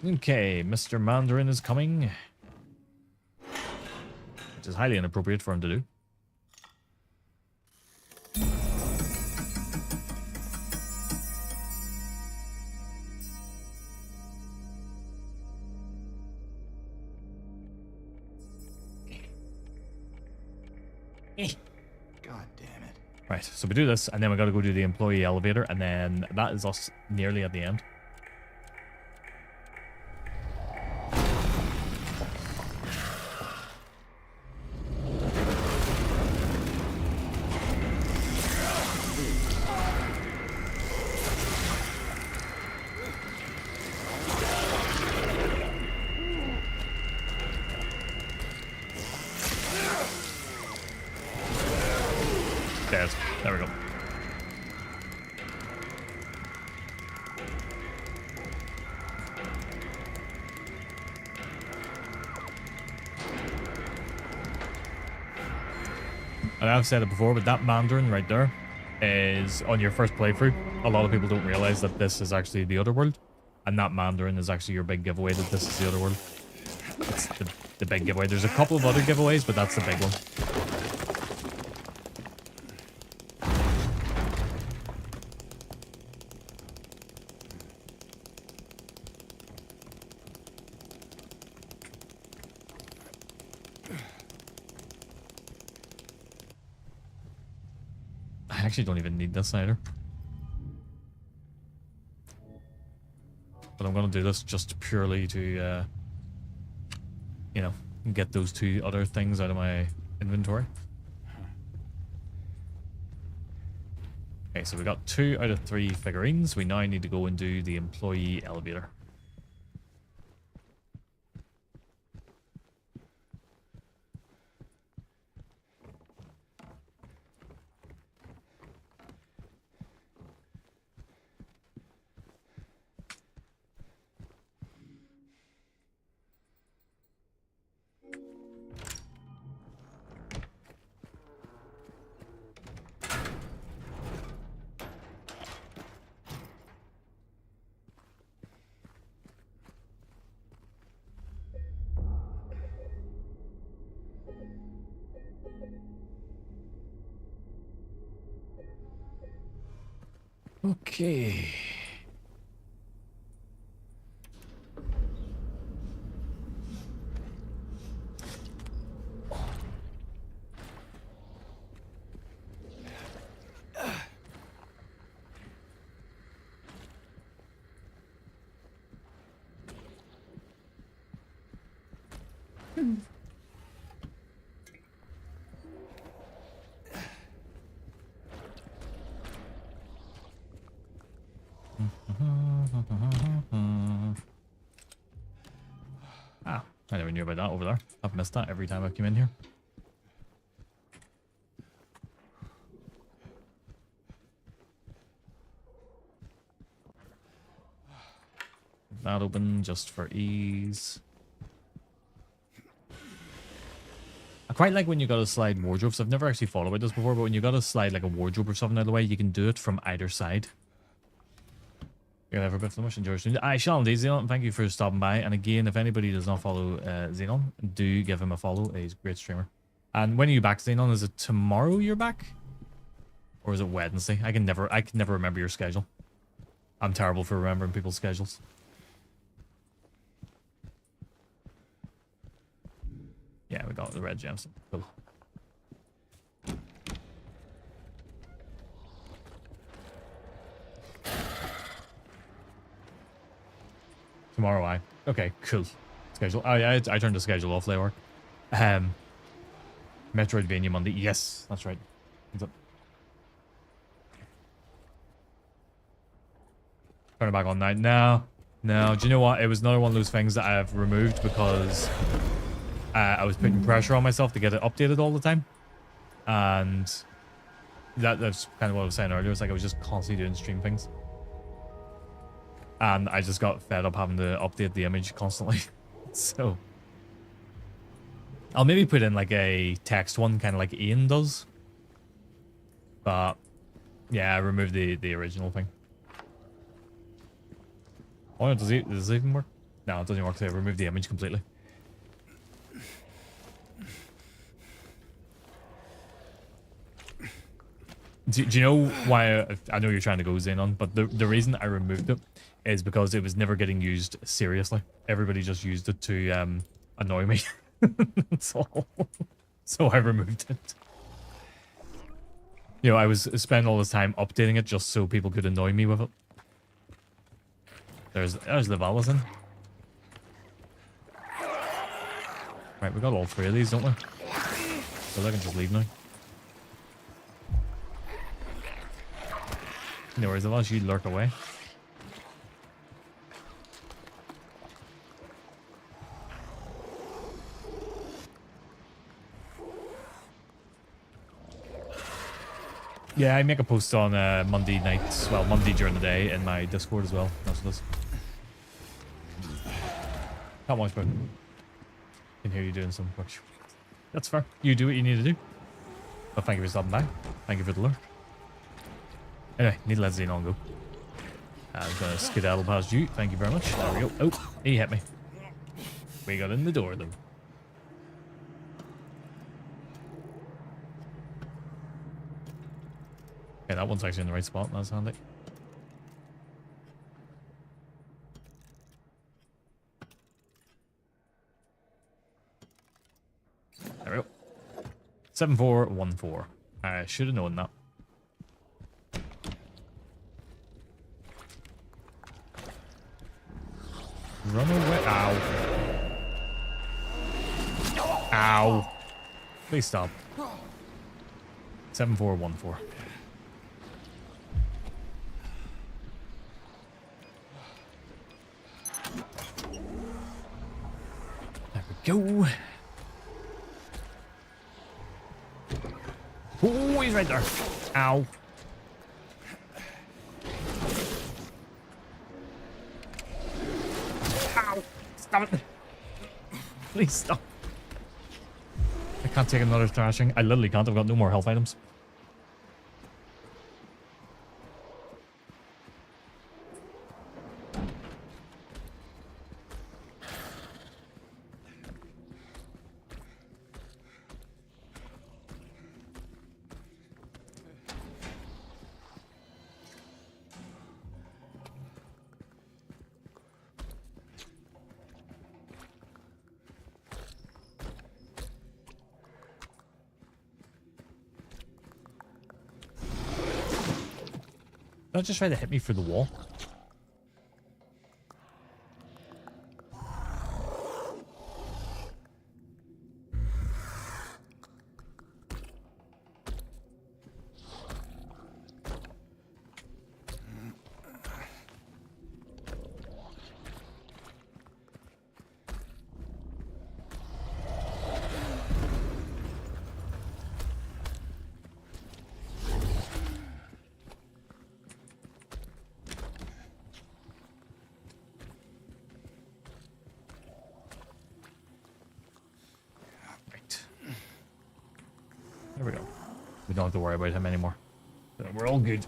Okay, Mr. Mandarin is coming. Which is highly inappropriate for him to do. God damn it. Right, so we do this, and then we gotta go do the employee elevator, and then that is us nearly at the end. There we go. And I've said it before, but that Mandarin right there is on your first playthrough. A lot of people don't realize that this is actually the other world, and that Mandarin is actually your big giveaway that this is the other world. It's the big giveaway. There's a couple of other giveaways, but that's the big one. I actually don't even need this either. But I'm going to do this just purely to, you know, get those 2 other things out of my inventory. Okay, so we got 2 out of 3 figurines. We now need to go and do the employee elevator. Okay. Ah, I never knew about that over there. I've missed that every time I've come in here. That open just for ease. I quite like when you gotta slide wardrobes. I've never actually thought about this before, but when you gotta slide like a wardrobe or something out of the way, you can do it from either side. You're never bit so much. Enjoy your stream. I shall indeed, Xenon. Thank you for stopping by. And again, if anybody does not follow Xenon, do give him a follow. He's a great streamer. And when are you back, Xenon? Is it tomorrow you're back? Or is it Wednesday? I can never remember your schedule. I'm terrible for remembering people's schedules. Yeah, we got the red gems. Cool. Tomorrow, okay, cool. Schedule. I turned the schedule off later. Metroidvania Monday. Yes, that's right. Turn it back on now. No. Do you know what? It was another one of those things that I've removed because I was putting pressure on myself to get it updated all the time, and that's kind of what I was saying earlier. It's like I was just constantly doing stream things. And I just got fed up having to update the image constantly. So I'll maybe put in like a text one, kind of like Ian does. But yeah, I removed the original thing. Oh, does it even work? No, it doesn't work. So I removed the image completely. Do you know why? I know you're trying to go Xenon, but the reason I removed it is because it was never getting used seriously. Everybody just used it to annoy me. That's all. So I removed it. You know, I was spending all this time updating it just so people could annoy me with it. There's the Valison. Right, we got all 3 of these, don't we? So I can just leave now. No worries, I'll let you lurk away. Yeah, I make a post on Monday nights, well, Monday during the day in my Discord as well. That's what it is. Can't watch, but can hear you doing some work. That's fair. You do what you need to do. But thank you for stopping by. Thank you for the lure. Anyway, need to let Xenon go. I'm gonna skedaddle past you. Thank you very much. There we go. Oh, he hit me. We got in the door though. Okay, that one's actually in the right spot. That's handy. There we go. 7414. I should have known that. Run away. Ow. Ow. Please stop. 7414. There we go. Oh, he's right there. Ow. Ow. Stop it. Please stop. I can't take another thrashing. I literally can't. I've got no more health items. Don't just try to hit me through the wall. There we go. We don't have to worry about him anymore. So we're all good.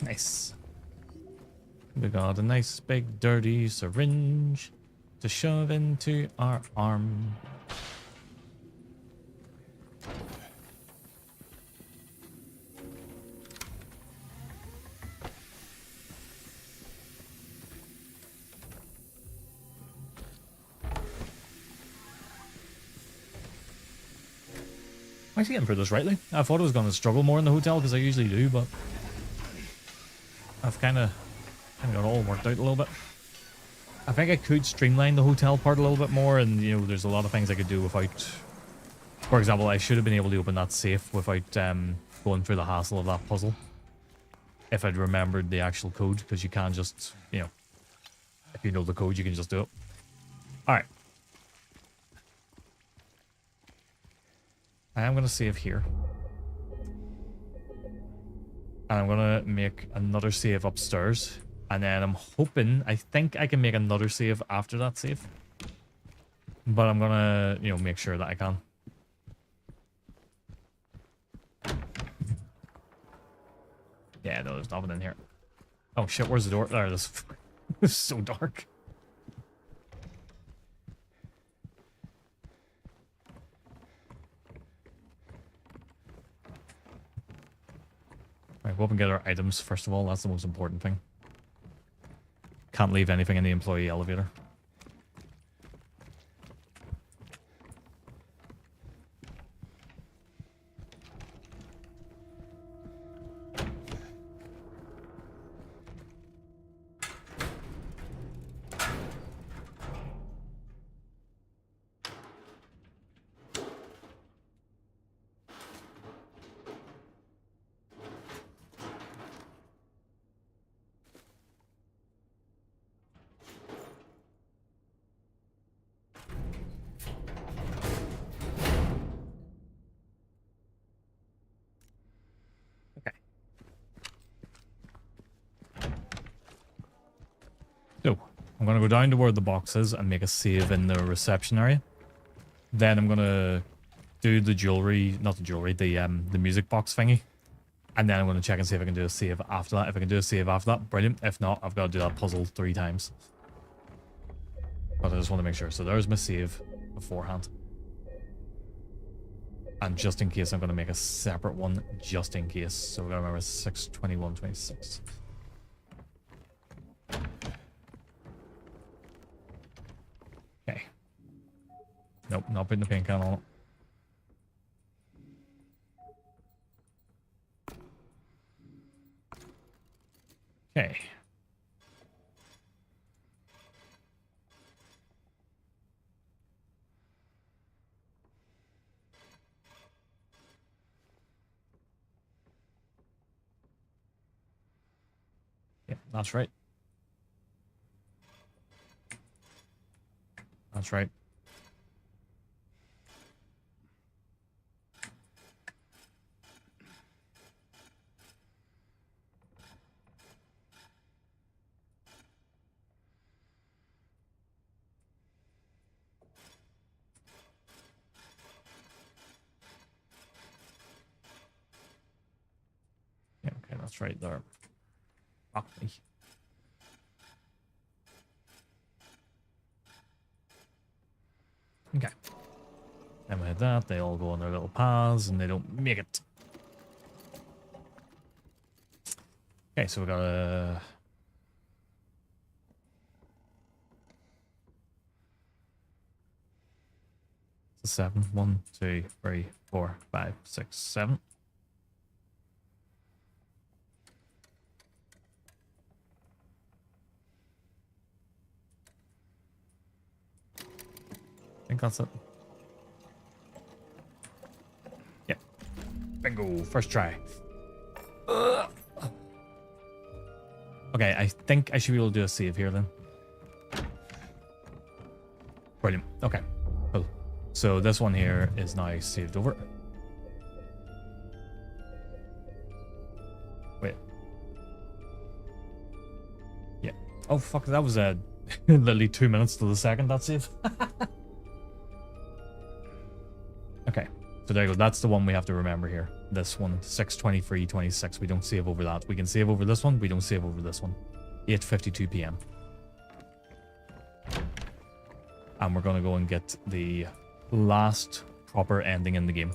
Nice. We got a nice big dirty syringe to shove into our arm. I'm actually getting through this rightly. I thought I was going to struggle more in the hotel because I usually do, but I've kind of got it all worked out a little bit. I think I could streamline the hotel part a little bit more, and you know, there's a lot of things I could do without. For example, I should have been able to open that safe without going through the hassle of that puzzle. If I'd remembered the actual code, because you can't just, you know, if you know the code, you can just do it. All right. I am going to save here. And I'm going to make another save upstairs. And then I'm hoping, I think I can make another save after that save. But I'm going to, you know, make sure that I can. Yeah, no, there's nothing in here. Oh shit, where's the door? There it is. It's so dark. Right, we'll up and get our items first of all. That's the most important thing. Can't leave anything in the employee elevator. I'm going to go down to where the box is and make a save in the reception area. Then I'm going to do the jewelry, not the jewelry, the music box thingy. And then I'm going to check and see if I can do a save after that. If I can do a save after that, brilliant. If not, I've got to do that puzzle 3 times. But I just want to make sure. So there's my save beforehand. And just in case, I'm going to make a separate one just in case. So we've got to remember 6/21/26. Okay. Nope, not putting the paint can on it. Okay. Yeah, that's right. That's right. Yeah, okay, that's right there. Fuck me. Okay. And with that, they all go on their little paths and they don't make it. Okay, so we got a... It's a 7. 1, 2, 3, 4, 5, 6, 7. I think that's it. Yeah. Bingo. First try. Okay, I think I should be able to do a save here then. Brilliant. Okay. Cool. So this one here is now saved over. Wait. Yeah. Oh, fuck. That was literally 2 minutes to the second, that save. Okay, so there you go. That's the one we have to remember here. This one, 6/23/26. We don't save over that. We can save over this one. We don't save over this one. 8:52 p.m. And we're going to go and get the last proper ending in the game.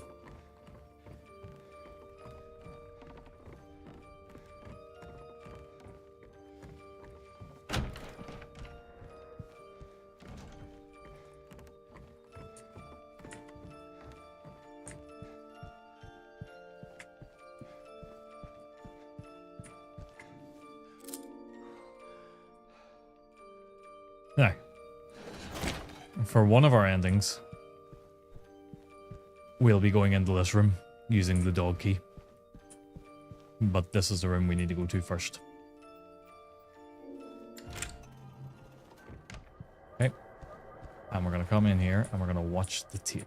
Now, for one of our endings, we'll be going into this room using the dog key. But this is the room we need to go to first. Okay. And we're going to come in here and we're going to watch the tape.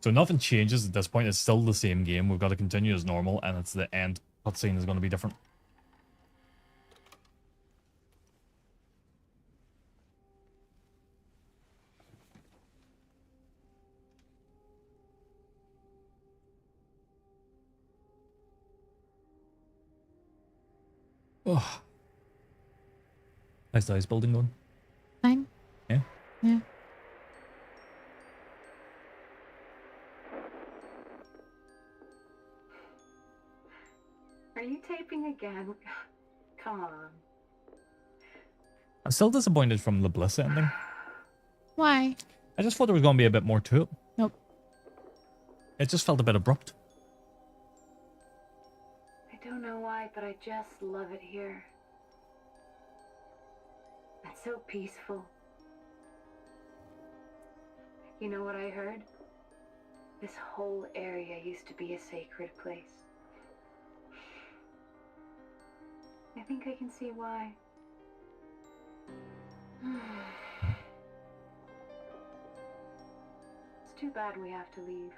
So nothing changes at this point. It's still the same game. We've got to continue as normal, and it's the end cutscene is going to be different. Oh. How's the ice building going? Fine. Yeah? Yeah. Are you taping again? Come on. I'm still disappointed from the Bliss ending. Why? I just thought there was going to be a bit more to it. Nope. It just felt a bit abrupt. I don't know why, but I just love it here. It's so peaceful. You know what I heard? This whole area used to be a sacred place. I think I can see why. It's too bad we have to leave.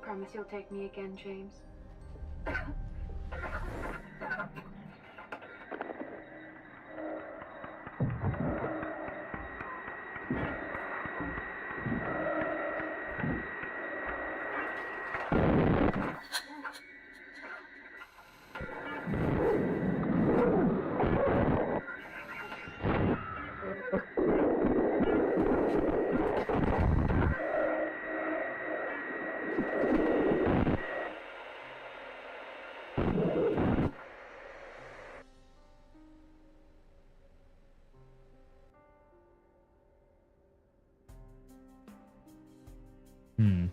Promise you'll take me again, James. Hmm.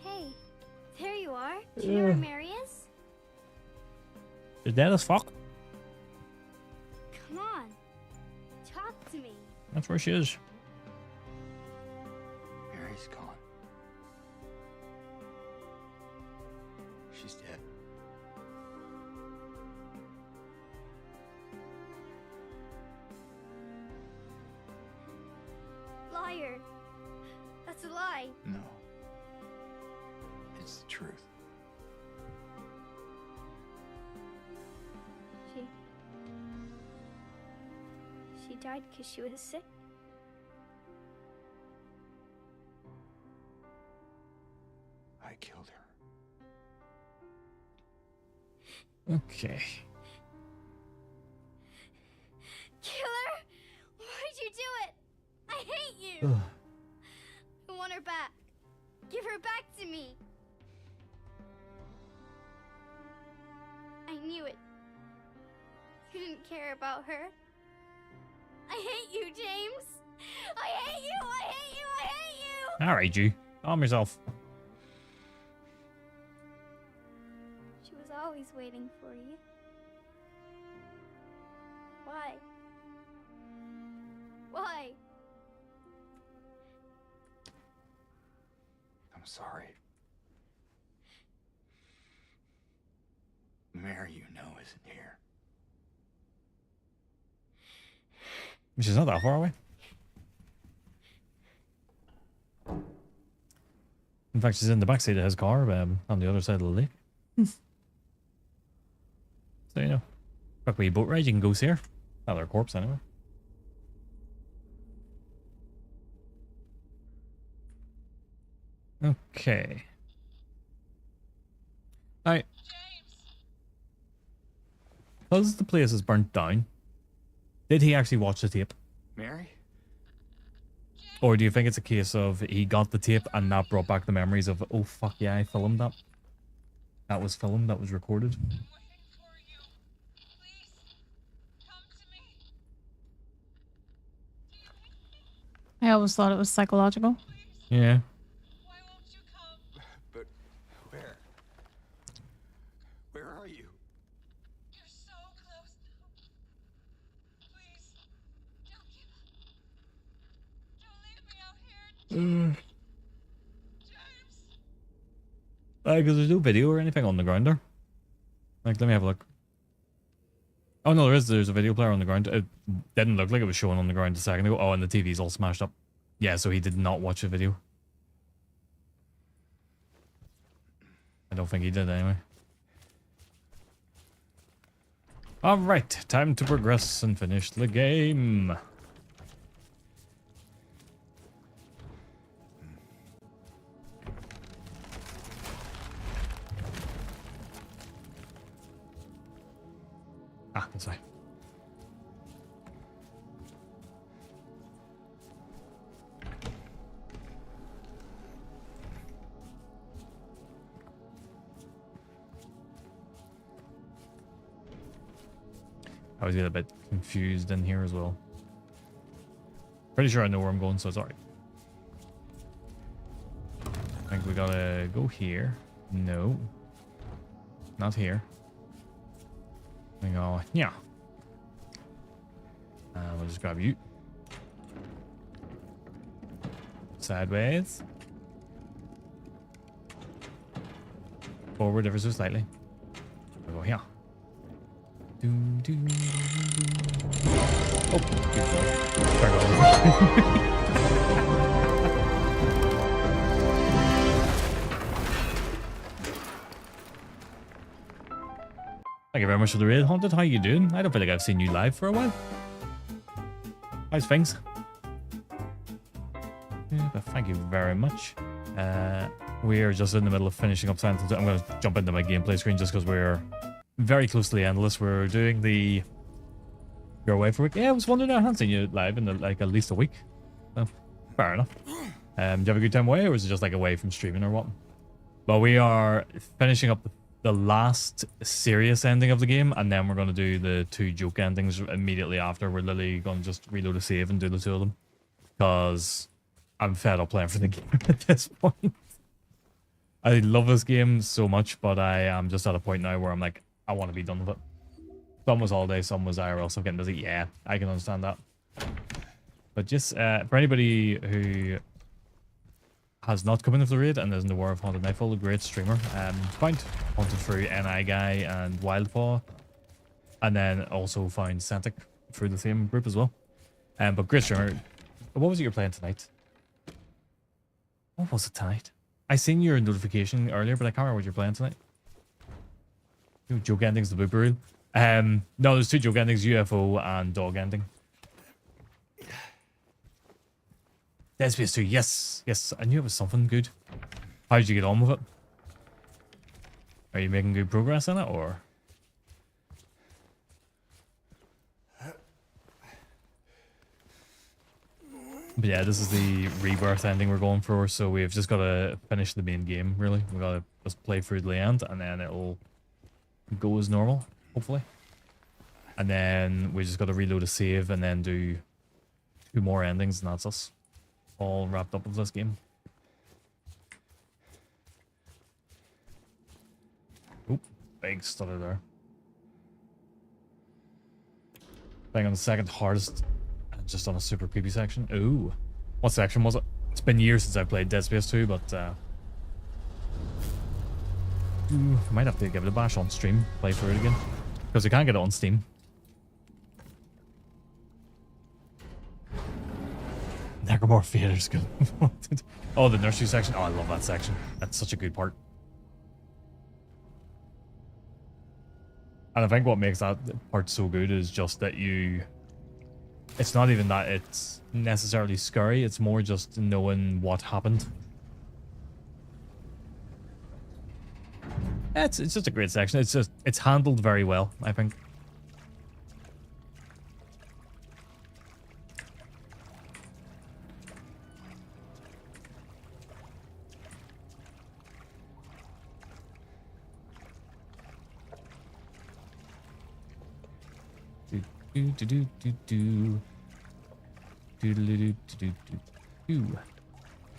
Hey, there you are. Do you know where Mary is? She's dead as fuck. Come on. Talk to me. That's where she is. Mary's gone. She's dead. Liar. That's a lie. No. It's the truth. She died because she was sick. I killed her. Okay. Kill her? Why'd you do it? I hate you. I want her back. Give her back to me. I knew it. You didn't care about her. I hate you, James. I hate you. I hate you. I hate you. All right, you. Calm yourself. She was always waiting for you. Why? Why? I'm sorry. Mary, you know, isn't here. She's not that far away. In fact, she's in the backseat of his car, on the other side of the lake. So, you know, quick wee boat ride, you can go see her. Not her corpse, anyway. Okay. Now, because the place is burnt down, did he actually watch the tape? Mary? Or do you think it's a case of he got the tape and that brought back the memories of, oh fuck yeah, I filmed that. That was filmed, that was recorded. I always thought it was psychological. Yeah. But where? Where are you? You're so close now. Please, don't give up. Don't leave me out here. Because there's no video or anything on the ground there. Like, let me have a look. Oh no, there's a video player on the ground. It didn't look like it was showing on the ground a second ago. Oh, and the TV's all smashed up. Yeah, so he did not watch the video. I don't think he did anyway. Alright, time to progress and finish the game. Ah, that's right. I was getting a bit confused in here as well. Pretty sure I know where I'm going, so it's alright. I think we gotta go here. No. Not here. We go, yeah. We'll just grab you. Sideways. Forward ever so slightly. We'll go here. Doom, doom, doom, doom. Oh, Thank you very much for the raid, Haunted. How you doing? I don't feel like I've seen you live for a while. How's things? Yeah, but thank you very much. We are just in the middle of finishing up Silent Hill 2. I'm going to jump into my gameplay screen just because we're very close to the endless. We're doing the You're away for a week. Yeah, I was wondering. I haven't seen you live in like at least a week. So fair enough. Do you have a good time away, or was it just like away from streaming or what? But we are finishing up the last serious ending of the game, and then we're going to do the 2 joke endings immediately after. We're literally going to just reload a save and do the 2 of them, because I'm fed up playing for the game at this point. I love this game so much, but I am just at a point now where I'm like, I want to be done with it. Some was holiday, some was IRL, so I'm getting busy. Yeah, I can understand that. But just for anybody who has not come into the raid and isn't aware of Haunted Nightfall, a great streamer. Found Haunted through NI Guy and Wildpaw, and then also found Santic through the same group as well. But great streamer. What was it you're playing tonight? What was it tonight? I seen your notification earlier, but I can't remember what you're playing tonight. Joke endings, the blooper reel. No, there's 2 joke endings, UFO and dog ending. Dead Space 2, yes. Yes, I knew it was something good. How did you get on with it? Are you making good progress in it, or? But yeah, this is the Rebirth ending we're going for, so we've just got to finish the main game, really. We've got to just play through the end, and then it'll go as normal, hopefully. And then we just got to reload a save and then do 2 more endings, and that's us. All wrapped up with this game. Oop, big stutter there. Playing on the second hardest, and just on a super creepy section. Ooh, what section was it? It's been years since I played Dead Space 2, but might have to give it a bash on stream, play through it again, because you can't get it on Steam. Necromorph Theater's good. Oh, the nursery section. Oh, I love that section. That's such a good part. And I think what makes that part so good is just that it's not even that it's necessarily scary, it's more just knowing what happened. It's just a great section. It's handled very well, I think.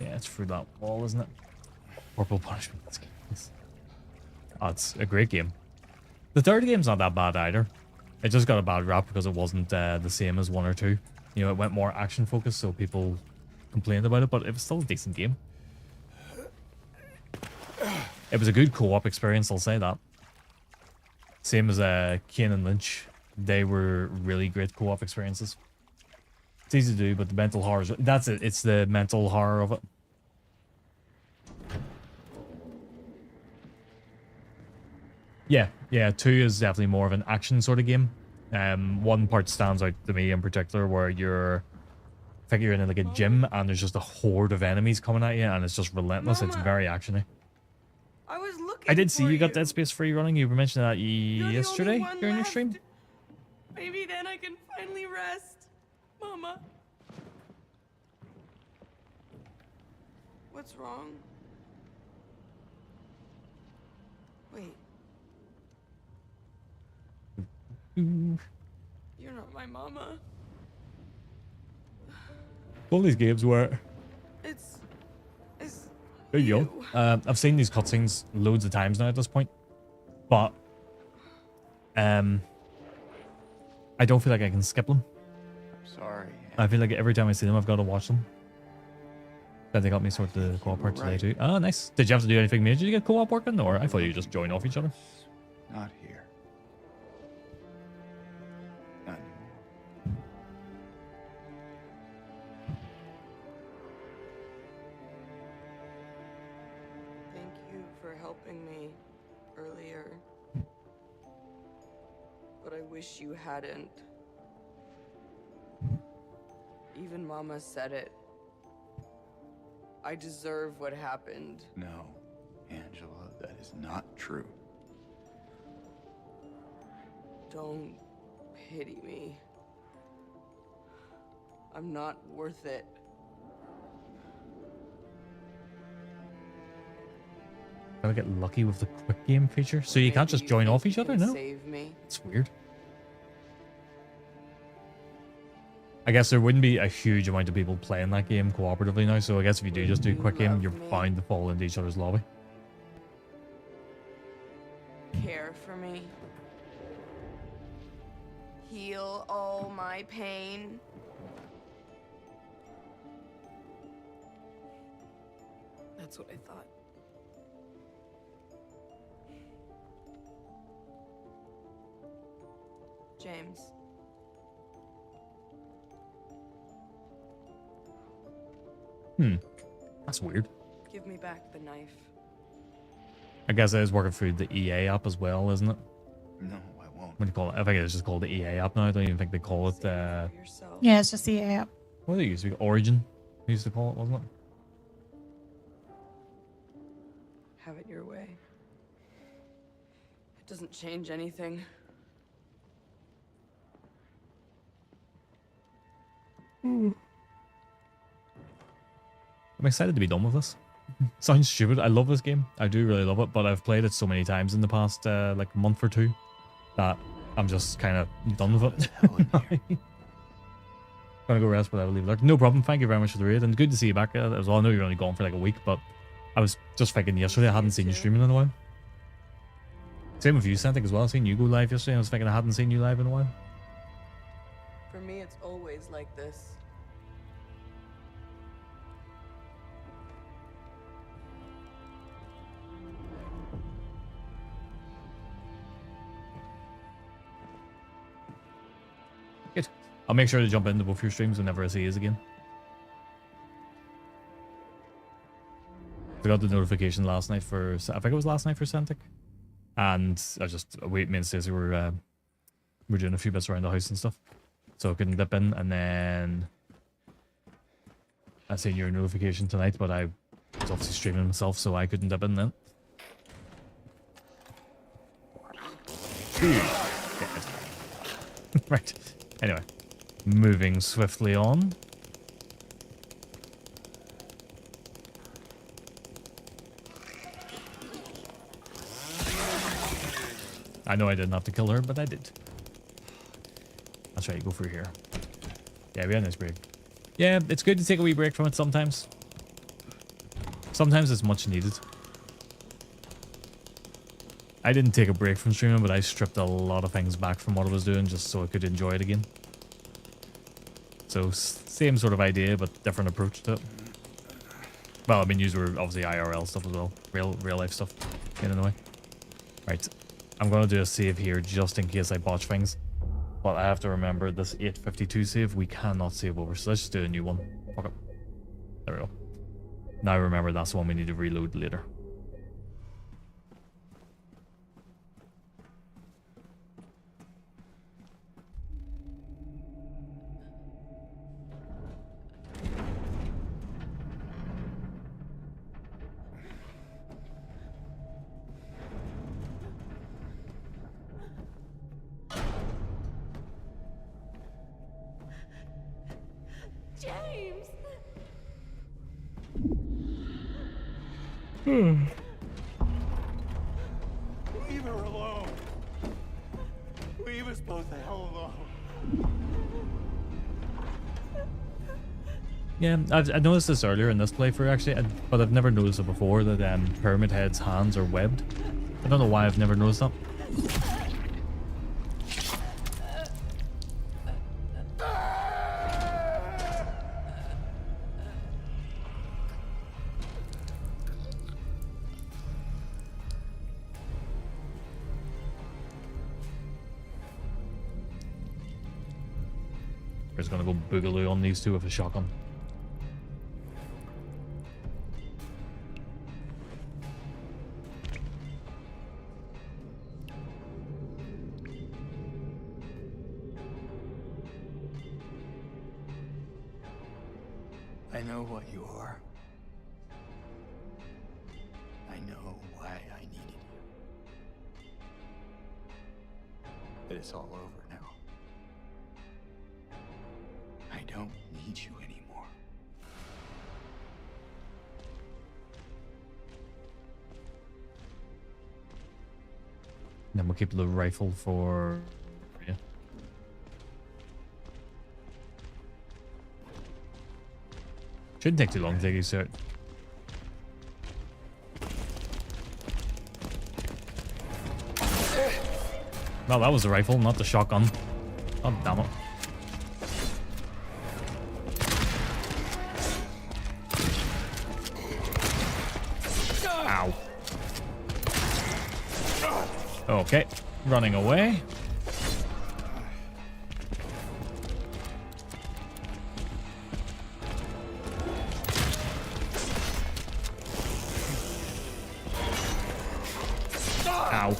Yeah, it's through that wall, isn't it? Corporal Punishment. Oh, it's a great game. The 3rd game's not that bad either. It just got a bad rap because it wasn't the same as 1 or 2. You know, it went more action focused, so people complained about it, but it was still a decent game. It was a good co-op experience, I'll say that. Same as Kane and Lynch. They were really great co-op experiences. It's easy to do, but the mental horror, that's it. It's the mental horror of it. Yeah, 2 is definitely more of an action sort of game. 1 part stands out to me in particular where I think you're in like a gym and there's just a horde of enemies coming at you and it's just relentless. Mama, it's very actiony. I did see you got Dead Space 3 running. You were mentioning that yesterday during your stream. Maybe then I can finally rest. Mama. What's wrong? Wait. You're not my mama. All these games were. It's there you go. I've seen these cutscenes loads of times now at this point, but I don't feel like I can skip them. I'm sorry. I feel like every time I see them, I've got to watch them. Then they got me sort of the co-op part today too. Oh, nice. Did you have to do anything major to get co-op working, or I thought you just join off each other? Not here. Not anymore. Thank you for helping me earlier. But I wish you hadn't. Even Mama said it. I deserve what happened. No, Angela, that is not true. Don't pity me. I'm not worth it. Gotta get lucky with the quick game feature. So you can't just join off each other, no? Save me. It's weird. I guess there wouldn't be a huge amount of people playing that game cooperatively now, so I guess if you do just do quick game, you're bound to fall into each other's lobby. Care for me. Heal all my pain. That's what I thought. James. That's weird. Give me back the knife. I guess it is working through the EA app as well, isn't it? No, I won't. What do you call it? I think it's just called the EA app now. I don't even think they call it Yeah, it's just the app. what did they used to be? Origin, they used to call it, wasn't it? Have it your way. It doesn't change anything. I'm excited to be done with this. Sounds stupid. I love this game. I do really love it, but I've played it so many times in the past like month or two that I'm just kind of done with it. Gonna go rest, but I will leave it. No problem. Thank you very much for the raid, and good to see you back as well. I know you're only gone for like a week, but I was just thinking yesterday I hadn't seen you streaming in a while. Same with you, Santic, as well. I seen you go live yesterday. I was thinking I hadn't seen you live in a while. For me, it's always like this. Good. I'll make sure to jump into both your streams whenever I see you again. I got the notification last night for, I think it was last night for Santic. And I just, me and Stacey were doing a few bits around the house and stuff. So I couldn't dip in, and then I seen your notification tonight, but I was obviously streaming myself, so I couldn't dip in then. Right. Anyway, moving swiftly on. I know I didn't have to kill her, but I did. That's right, go through here. Yeah, we had a nice break. Yeah, it's good to take a wee break from it sometimes. Sometimes it's much needed. I didn't take a break from streaming, but I stripped a lot of things back from what I was doing just so I could enjoy it again. So, same sort of idea, but different approach to it. Well, I mean, you were obviously IRL stuff as well. Real life stuff, in a way. Right. I'm going to do a save here just in case I botch things. But I have to remember this 852 save, we cannot save over. So let's just do a new one. Fuck it. There we go. Now remember that's the one we need to reload later. James! Leave her alone. Leave us both the hell alone. Yeah, I noticed this earlier in this playthrough actually, but I've never noticed it before, that Pyramid Head's hands are webbed. I don't know why I've never noticed that. We're just gonna go boogaloo on these two with a shotgun. I know what you are. I know why I needed you. that it's all over now. I don't need you anymore. Then we'll keep the rifle for... Yeah. Shouldn't take too long to take these out. Well, that was the rifle, not the shotgun. Oh, damn it. Ow. Okay, running away. Ow.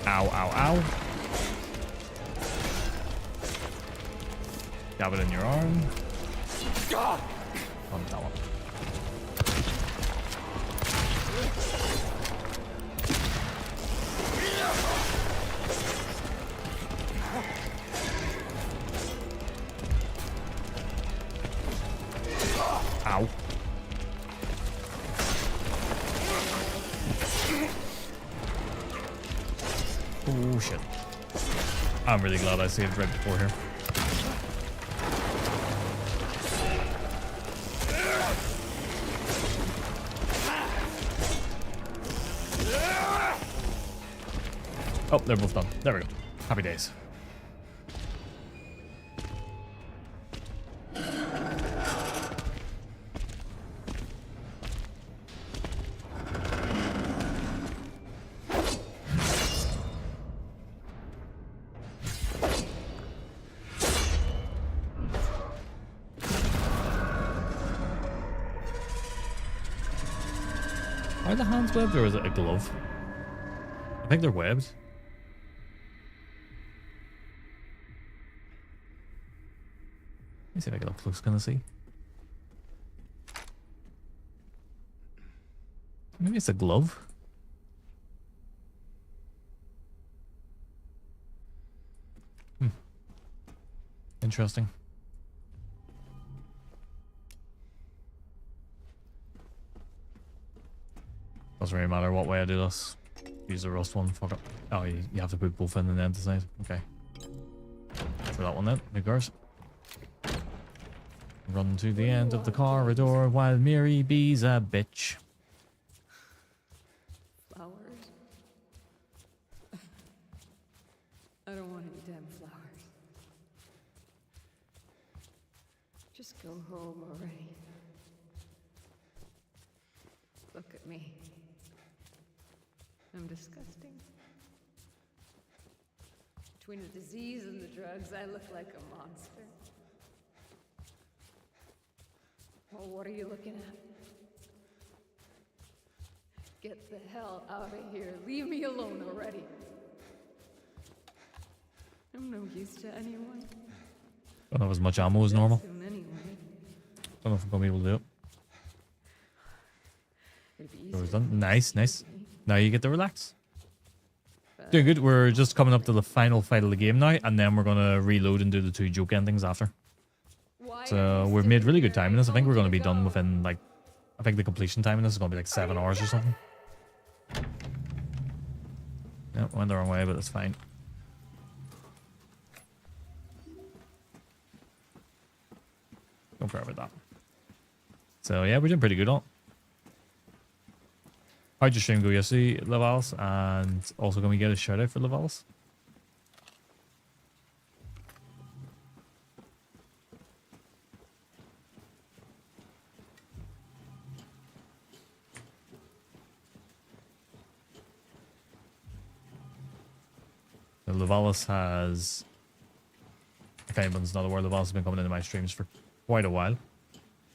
Ow, ow, ow. Stab it in your arm. Oh, that one. Ow. Oh shit. I'm really glad I saved right before here. Oh, they're both done. There we go. Happy days. Are the hands webbed or is it a glove? I think they're webbed. Let me see if I get up close, can I see? Maybe it's a glove. Interesting. Doesn't really matter what way I do this. Use the rust one. Fuck it. Oh, you have to put both in and then decide. Okay. For that one then. Who goes? Run to the end of the corridor while Mary B's a bitch. Flowers? I don't want any damn flowers. Just go home already. Look at me. I'm disgusting. Between the disease and the drugs, I look like a monster. Well, what are you looking at? Get the hell out of here. Leave me alone already. I'm no use to anyone. Don't have as much ammo as normal. Soon anyway. Don't know if I'm gonna be able to do it. It'd be So it's easier. done. Nice, nice. Now you get to relax. Doing good. We're just coming up to the final fight of the game now, and then we're gonna reload and do the 2 joke endings after. So we've made really good time in this. I think we're gonna be done within like, I think the completion time in this is gonna be like 7 hours or something. Yep, went the wrong way, but it's fine. Don't care about that. So yeah, we're doing pretty good on it. How'd your stream go yesterday, Lavalis? And also, can we get a shout out for Lavalis? Lavalis has, if anyone's not aware, Lavalis has been coming into my streams for quite a while.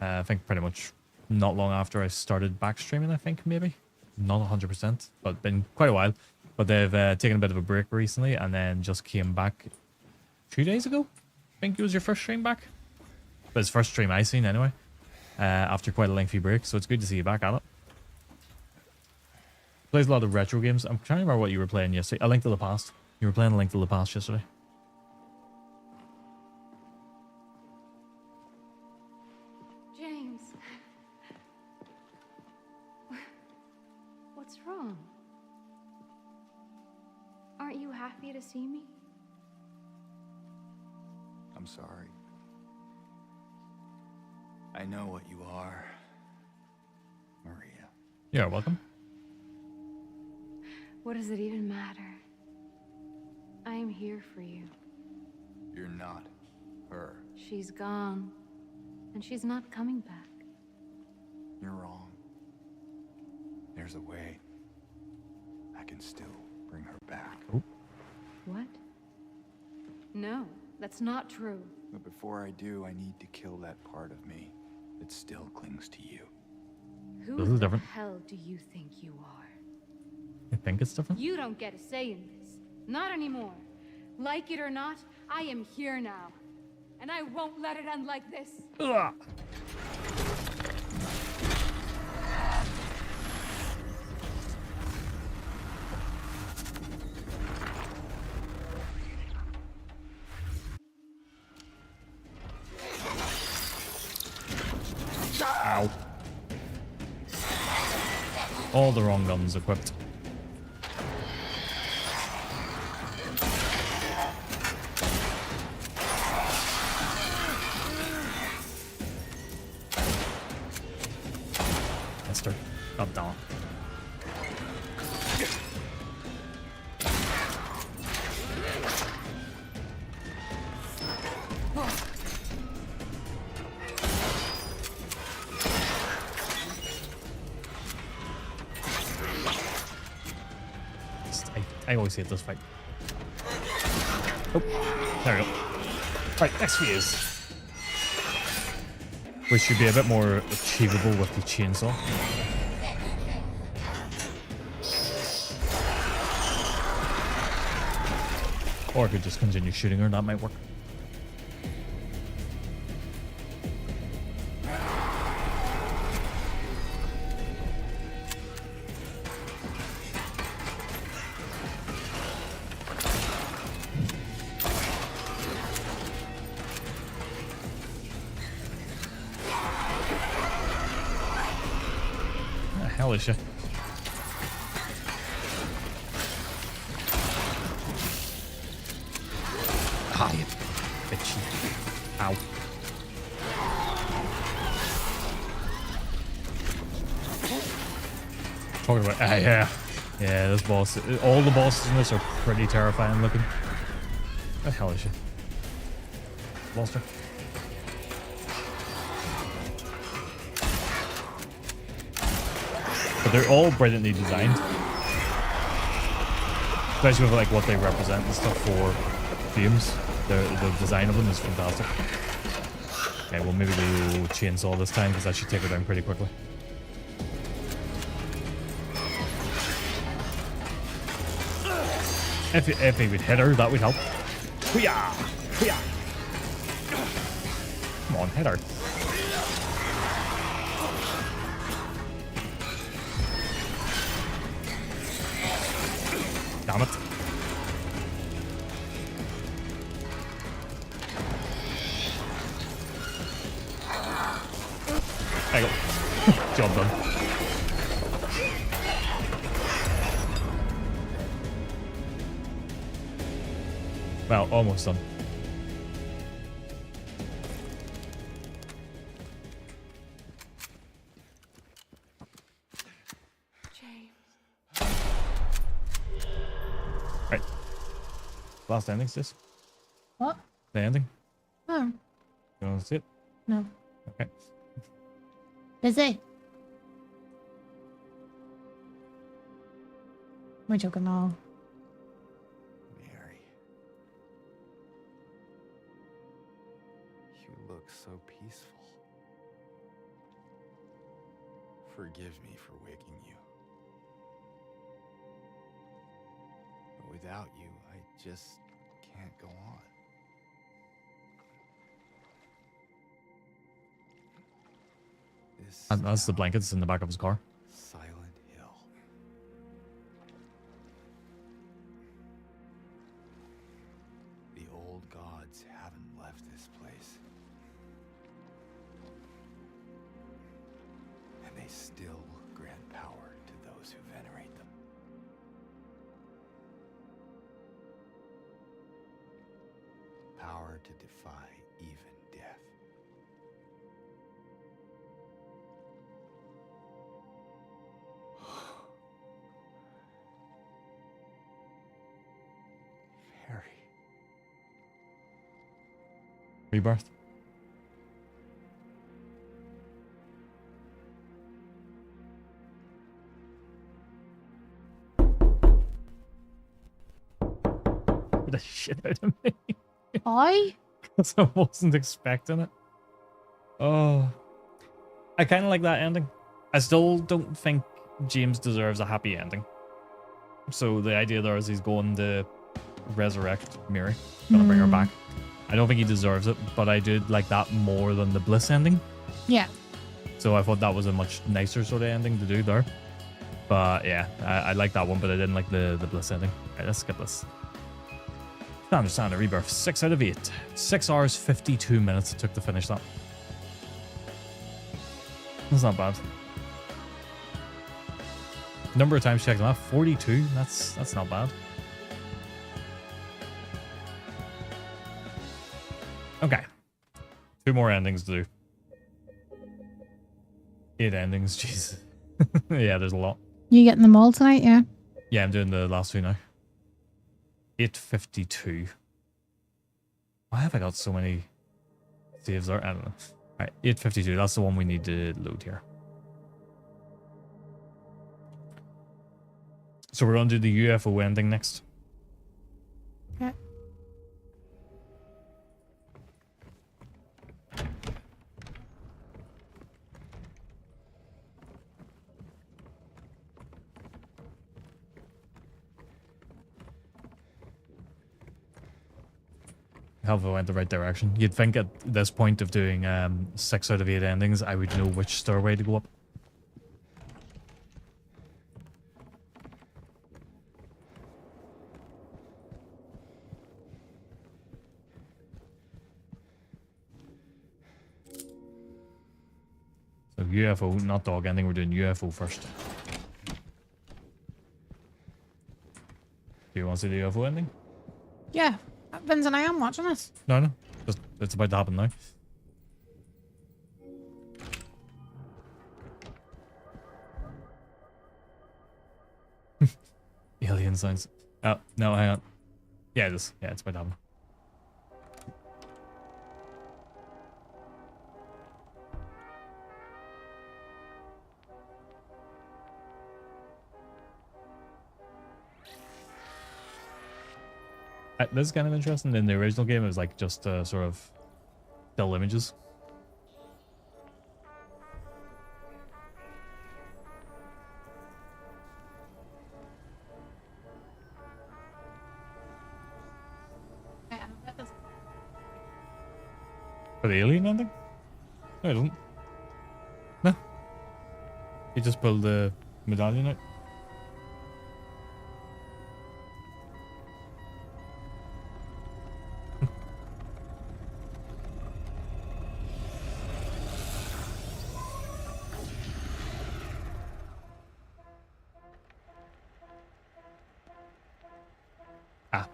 I think pretty much not long after I started back streaming, I think, maybe. Not 100%, but been quite a while. But they've taken a bit of a break recently and then just came back 2 days ago. I think it was your first stream back. But it's first stream I seen anyway, after quite a lengthy break. So it's good to see you back at it. Plays a lot of retro games. I'm trying to remember what you were playing yesterday. A Link to the Past. You were playing A Link to the Past yesterday. James. What's wrong? Aren't you happy to see me? I'm sorry. I know what you are, Maria. Yeah, welcome. What does it even matter? I am here for you. You're not her. She's gone, and she's not coming back. You're wrong. There's a way. I can still bring her back. What? No, that's not true. But before I do, I need to kill that part of me that still clings to you. Who This is the different. hell do you think you are? I think it's different. You don't get a say in this. Not anymore. Like it or not, I am here now. And I won't let it end like this. Ugh. Ow. All the wrong guns equipped. Mister. God damn it. I always hate this fight. Oh, there we go. Right, next phase. Which should be a bit more achievable with the chainsaw. Or I could just continue shooting her, that might work. Hell is she? Ah, you bitchy. Ow. Talking about, yeah. Yeah, this boss, all the bosses in this are pretty terrifying looking. What the hell is she? Lost her. But they're all brilliantly designed. Especially with like what they represent and stuff for games. The design of them is fantastic. Okay, well maybe we'll chainsaw this time because that should take her down pretty quickly. If he would hit her, that would help. Hoo-yah! Hoo-yah! Come on, hit her. Damn it. There you go. Job done. Well, almost done. Right. Last ending's this. What? The ending. Oh, You want to see it? no. Okay. Busy. Am I joking now? Mary. You look so peaceful. Forgive me for waking you. But without you, I just can't go on. And that's the blankets in the back of his car. Silent Hill. still grant power to those who venerate them. Power to defy even death. Harry. Rebirth. The shit out of me. Why? Because I wasn't expecting it. Oh. I kind of like that ending. I still don't think James deserves a happy ending. So the idea there is he's going to resurrect Mary. Gonna bring her back. I don't think he deserves it, but I did like that more than the Bliss ending. Yeah. So I thought that was a much nicer sort of ending to do there. But yeah, I like that one, but I didn't like the Bliss ending. Alright, let's skip this. Standard Rebirth, 6 out of 8. 6 hours, 52 minutes it took to finish that. That's not bad. Number of times checked that, 42. That's not bad. Okay. 2 more endings to do. 8 endings, jeez. Yeah, there's a lot. You getting them all tonight, yeah? Yeah, I'm doing the last 2 now. 852. Why have I got so many saves there? I don't know. Alright, 852. That's the one we need to load here. So we're going to do the UFO ending next. Yeah. Have I went the right direction? You'd think at this point of doing 6 out of 8 endings, I would know which stairway to go up. So UFO, not dog ending, we're doing UFO first. Do you want to see the UFO ending? Yeah. Vince and I am watching this. No. Just, it's about to happen now. Alien sounds. Oh, no, hang on. Yeah, it is. Yeah, it's about to happen. This is kind of interesting. In the original game, it was like just sort of still images. For the alien ending? No, it doesn't. No. He just pulled the medallion out.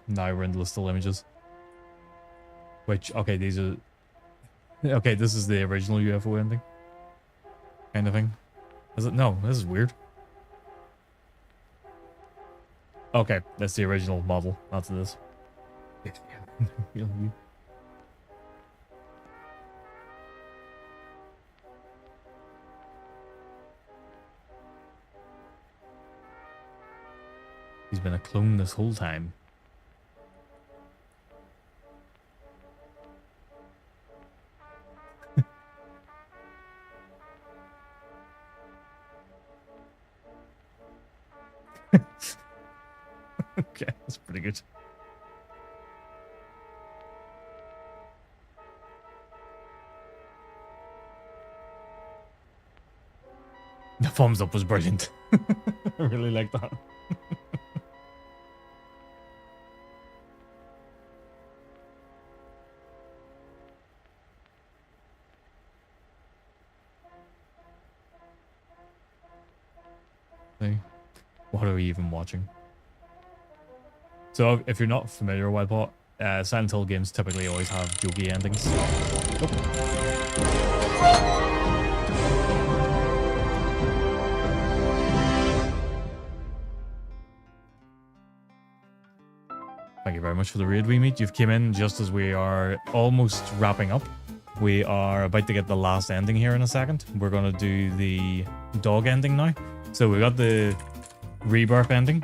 Now we're in the list of images. Which, okay, these are... Okay, this is the original UFO ending. Kind of thing. Is it? No, this is weird. Okay, that's the original model. That's this. He's been a clone this whole time. Okay, that's pretty good. The thumbs up was brilliant. I really like that. See? What are we even watching? So if you're not familiar with Wildpot, Silent Hill games typically always have jokey endings. Thank you very much for the raid, we meet. You've came in just as we are almost wrapping up. We are about to get the last ending here in a second. We're going to do the dog ending now. So we got the Rebirth ending.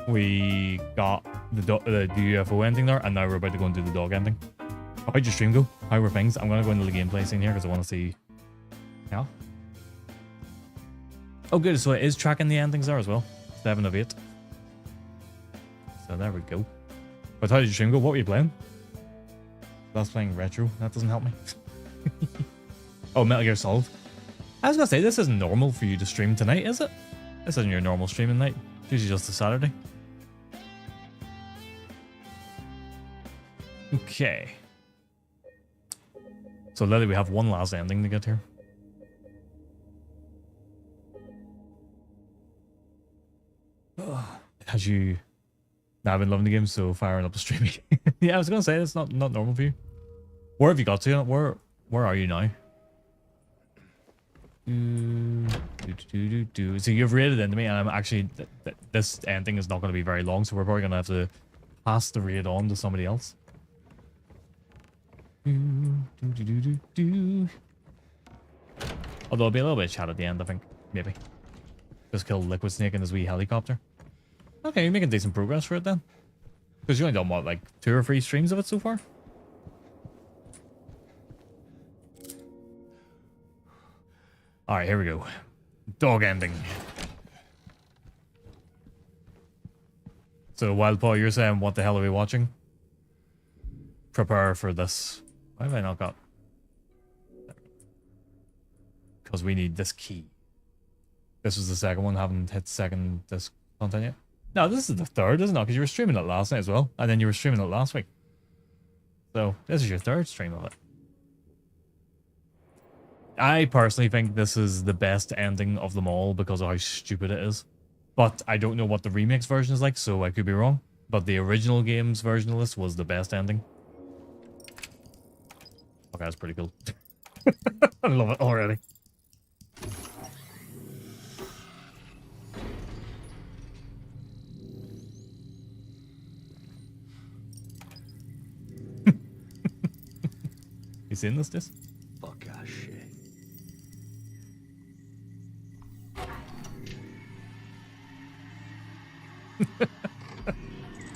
We got the UFO ending there, and now we're about to go and do the dog ending. How'd your stream go? How were things? I'm going to go into the gameplay scene here because I want to see... Yeah? Oh good, so it is tracking the endings there as well. 7 of 8. So there we go. But how did your stream go? What were you playing? That's playing retro. That doesn't help me. Oh, Metal Gear Solid. I was gonna say, this isn't normal for you to stream tonight, is it? This isn't your normal streaming night. It's usually just a Saturday. Okay. So Lily, we have one last ending to get here. Has you... Nah, I've been loving the game, so firing up a stream. Yeah, I was gonna say, it's not normal for you. Where have you got to? Where are you now? So you've raided into me, and I'm actually... this ending is not going to be very long, so we're probably going to have to pass the raid on to somebody else. Although it'll be a little bit of chat at the end, I think. Maybe. Just kill Liquid Snake in his wee helicopter. Okay, you're making decent progress for it then. Because you only done, what, like 2 or 3 streams of it so far? Alright, here we go. Dog ending. So, Wild Paw, you're saying, what the hell are we watching? Prepare for this. Why have I not got... Because we need this key. This was the second one, haven't hit second this content yet. No, this is the third, isn't it? Because you were streaming it last night as well. And then you were streaming it last week. So, this is your third stream of it. I personally think this is the best ending of them all because of how stupid it is. But I don't know what the remix version is like, so I could be wrong. But the original game's version of this was the best ending. Okay, that's pretty cool. I love it already. You seen this? Fuck that shit.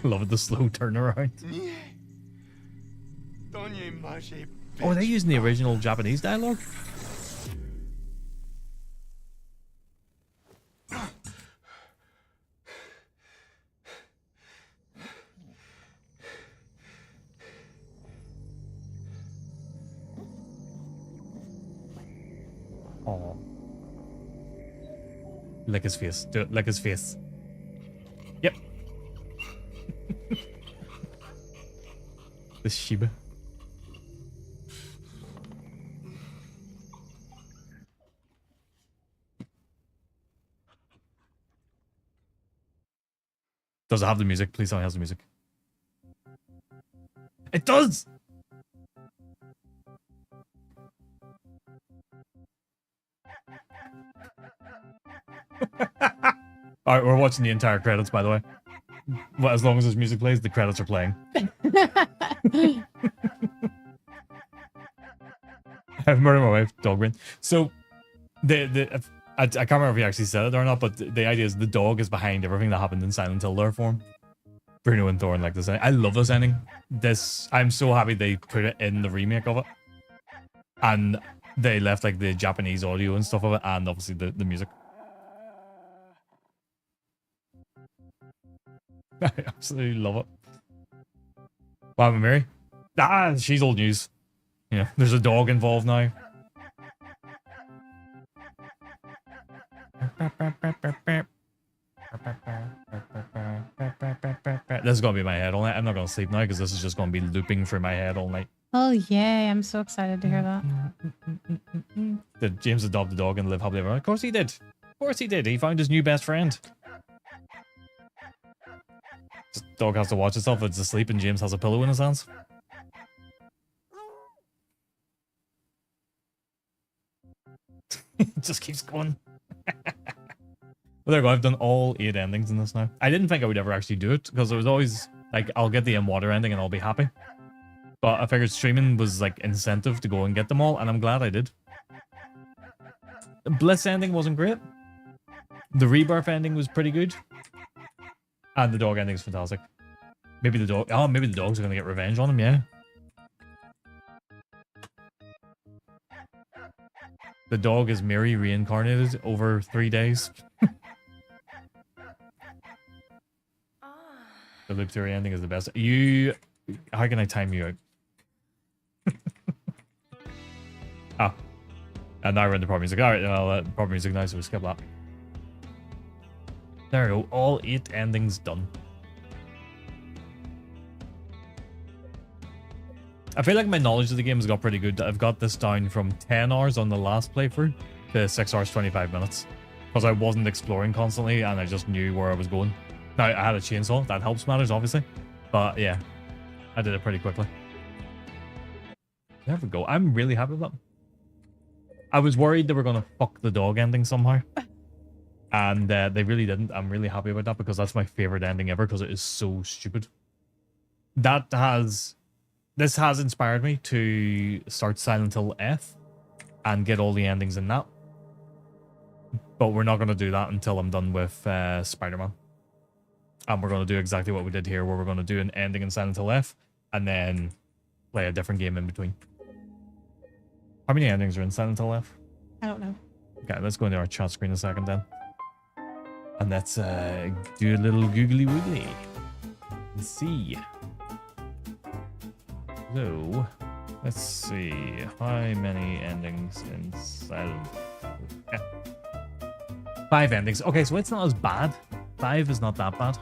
Love it, the slow turnaround. Oh, are they using the original Japanese dialogue? Oh. Lick his face. Do it. Lick his face. Yep. This Shiba. Does it have the music? Please tell me it has the music. It does! Alright, we're watching the entire credits, by the way. Well, as long as this music plays, the credits are playing. I've murdered my wife, dog brain. So, I can't remember if he actually said it or not, but the idea is the dog is behind everything that happened in Silent Hill lore form. Bruno and Thorn like this. I love this ending. I'm so happy they put it in the remake of it. And they left like the Japanese audio and stuff of it, and obviously the music. I absolutely love it. Wow, Mary? Ah, she's old news. Yeah, there's a dog involved now. This is gonna be my head all night. I'm not gonna sleep now because this is just gonna be looping through my head all night. Oh yay, I'm so excited to hear that. Did James adopt the dog and live happily ever after? Of course he did. course he did. He found his new best friend. This dog has to watch itself. It's asleep and James has a pillow in his hands. It just keeps going. Well, there we go. I've done all 8 endings in this now. I didn't think I would ever actually do it because it was always like, I'll get the water ending and I'll be happy. But I figured streaming was like incentive to go and get them all, and I'm glad I did. The Bliss ending wasn't great. The Rebirth ending was pretty good. And the dog ending is fantastic. Maybe the dog... Oh, maybe the dogs are going to get revenge on him, yeah. The dog is Mary reincarnated over 3 days. The Loop Theory ending is the best. You... How can I time you out? Ah. And now we're in the proper music. Alright, well, proper music now, so we'll skip that. There we go. All 8 endings done. I feel like my knowledge of the game has got pretty good. I've got this down from 10 hours on the last playthrough to 6 hours 25 minutes. Because I wasn't exploring constantly and I just knew where I was going. Now, I had a chainsaw. That helps matters, obviously. But yeah, I did it pretty quickly. There we go. I'm really happy with that. I was worried they were going to fuck the dog ending somehow. And they really didn't. I'm really happy about that because that's my favorite ending ever because it is so stupid. This has inspired me to start Silent Hill F and get all the endings in that. But we're not going to do that until I'm done with Spider-Man. And we're going to do exactly what we did here, where we're going to do an ending in Silent Hill F and then play a different game in between. How many endings are in Silent Hill F? I don't know. Okay, let's go into our chat screen a second then. And let's do a little googly woogly. Let's see. So, let's see. How many endings in Silent Hill? 5 endings. Okay, so it's not as bad. 5 is not that bad.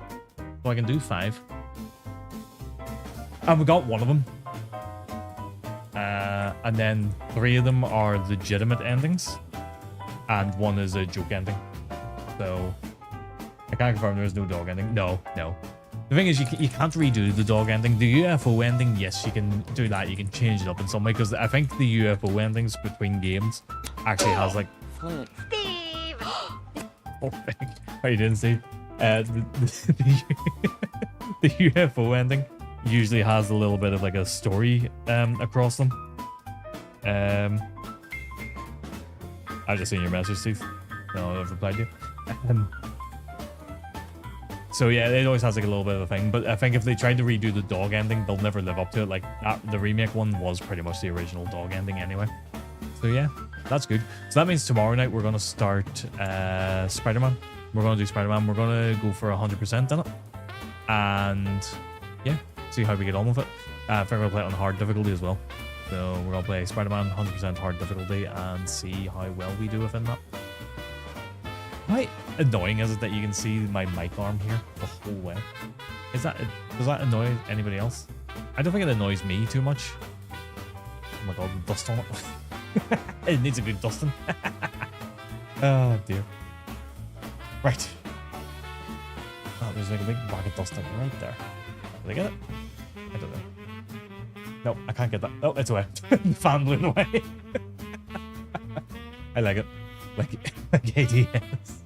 So I can do 5. And we got one of them. And then 3 of them are legitimate endings. And 1 is a joke ending. So, I can't confirm there is no dog ending. No. The thing is, you can't redo the dog ending. The UFO ending, yes, you can do that. You can change it up in some way. Because I think the UFO endings between games actually has like... Steve! Oh, you didn't see? The UFO ending usually has a little bit of like a story across them. I've just seen your message, Steve. No, I've replied to you. So yeah, it always has like a little bit of a thing, but I think if they tried to redo the dog ending, they'll never live up to it. Like the remake one was pretty much the original dog ending anyway. So yeah, that's good. So that means tomorrow night we're gonna start Spider-Man. We're gonna do Spider-Man. We're gonna go for 100% in it, and yeah, see how we get on with it. I think we'll play it on hard difficulty as well. So we're gonna play Spider-Man 100% hard difficulty and see how well we do within that. How annoying is it that you can see my mic arm here the whole way? Does that annoy anybody else? I don't think it annoys me too much. Oh my god, the dust on it. It needs a good dusting. Oh dear. Right. Oh, there's like a big bag of dust right there. Did I get it? I don't know. No, I can't get that. Oh, it's away. The fan blew away. I like it. Like ADS.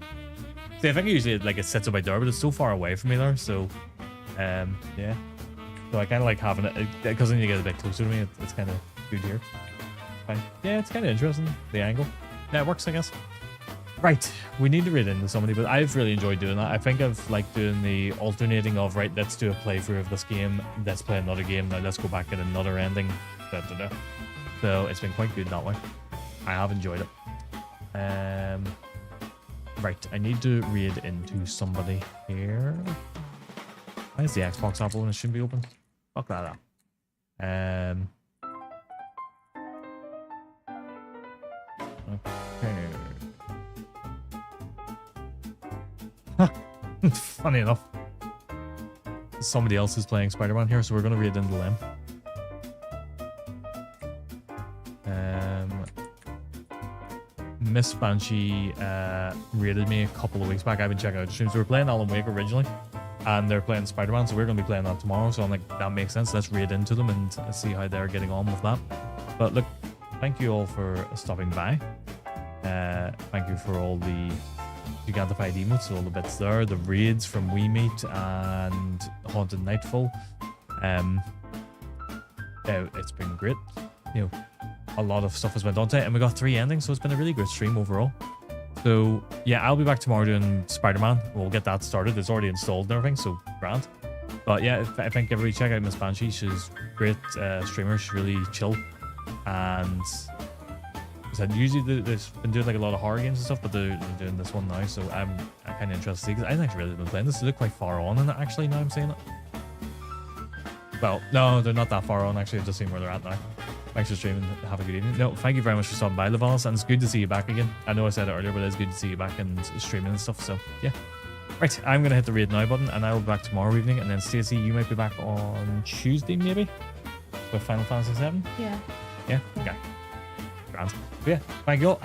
See, I think usually like it sits up my door, but it's so far away from me there, so yeah. So I kind of like having it because then you get a bit closer to me. It's kind of good here. Fine. Yeah, it's kind of interesting, the angle. Yeah, it works, I guess. Right, we need to read into somebody, but I've really enjoyed doing that. I think I've liked doing the alternating of, right, let's do a playthrough of this game, let's play another game, now let's go back at another ending. So it's been quite good that way. I have enjoyed it. Right, I need to read into somebody here. Why is the Xbox app open? It shouldn't be open. Fuck that up. Okay. Funny enough, somebody else is playing Spider-Man here, so we're going to read into them. Miss Banshee raided me a couple of weeks back. I've been checking out the streams. We were playing Alan Wake originally, and they're playing Spider-Man, so we're going to be playing that tomorrow. So I'm like, that makes sense. Let's raid into them and see how they're getting on with that. But look, thank you all for stopping by. Thank you for all the Gigantified emotes, all the bits there, the raids from We Meet and Haunted Nightfall. It's been great. You know, a lot of stuff has went on today, and we got 3 endings, so it's been a really great stream overall. So yeah, I'll be back tomorrow doing Spider-Man. We'll get that started. It's already installed and everything, so grand. But yeah, I think everybody check out Miss Banshee. She's great streamer. She's really chill, and said usually they've been doing like a lot of horror games and stuff, but they're doing this one now, so I'm kind of interested to see, because I haven't actually really been playing this. They look quite far on in it, actually, now I'm saying it. Well, no, they're not that far on, actually. I've just seen where they're at now. Thanks for streaming. Have a good evening. No, thank you very much for stopping by, Levalis, and it's good to see you back again. I know I said it earlier, but it's good to see you back and streaming and stuff, so yeah. Right, I'm going to hit the raid now button, and I will be back tomorrow evening, and then Stacey, you might be back on Tuesday, maybe? With Final Fantasy VII? Yeah. Yeah? Okay. Grand. But yeah, thank you all.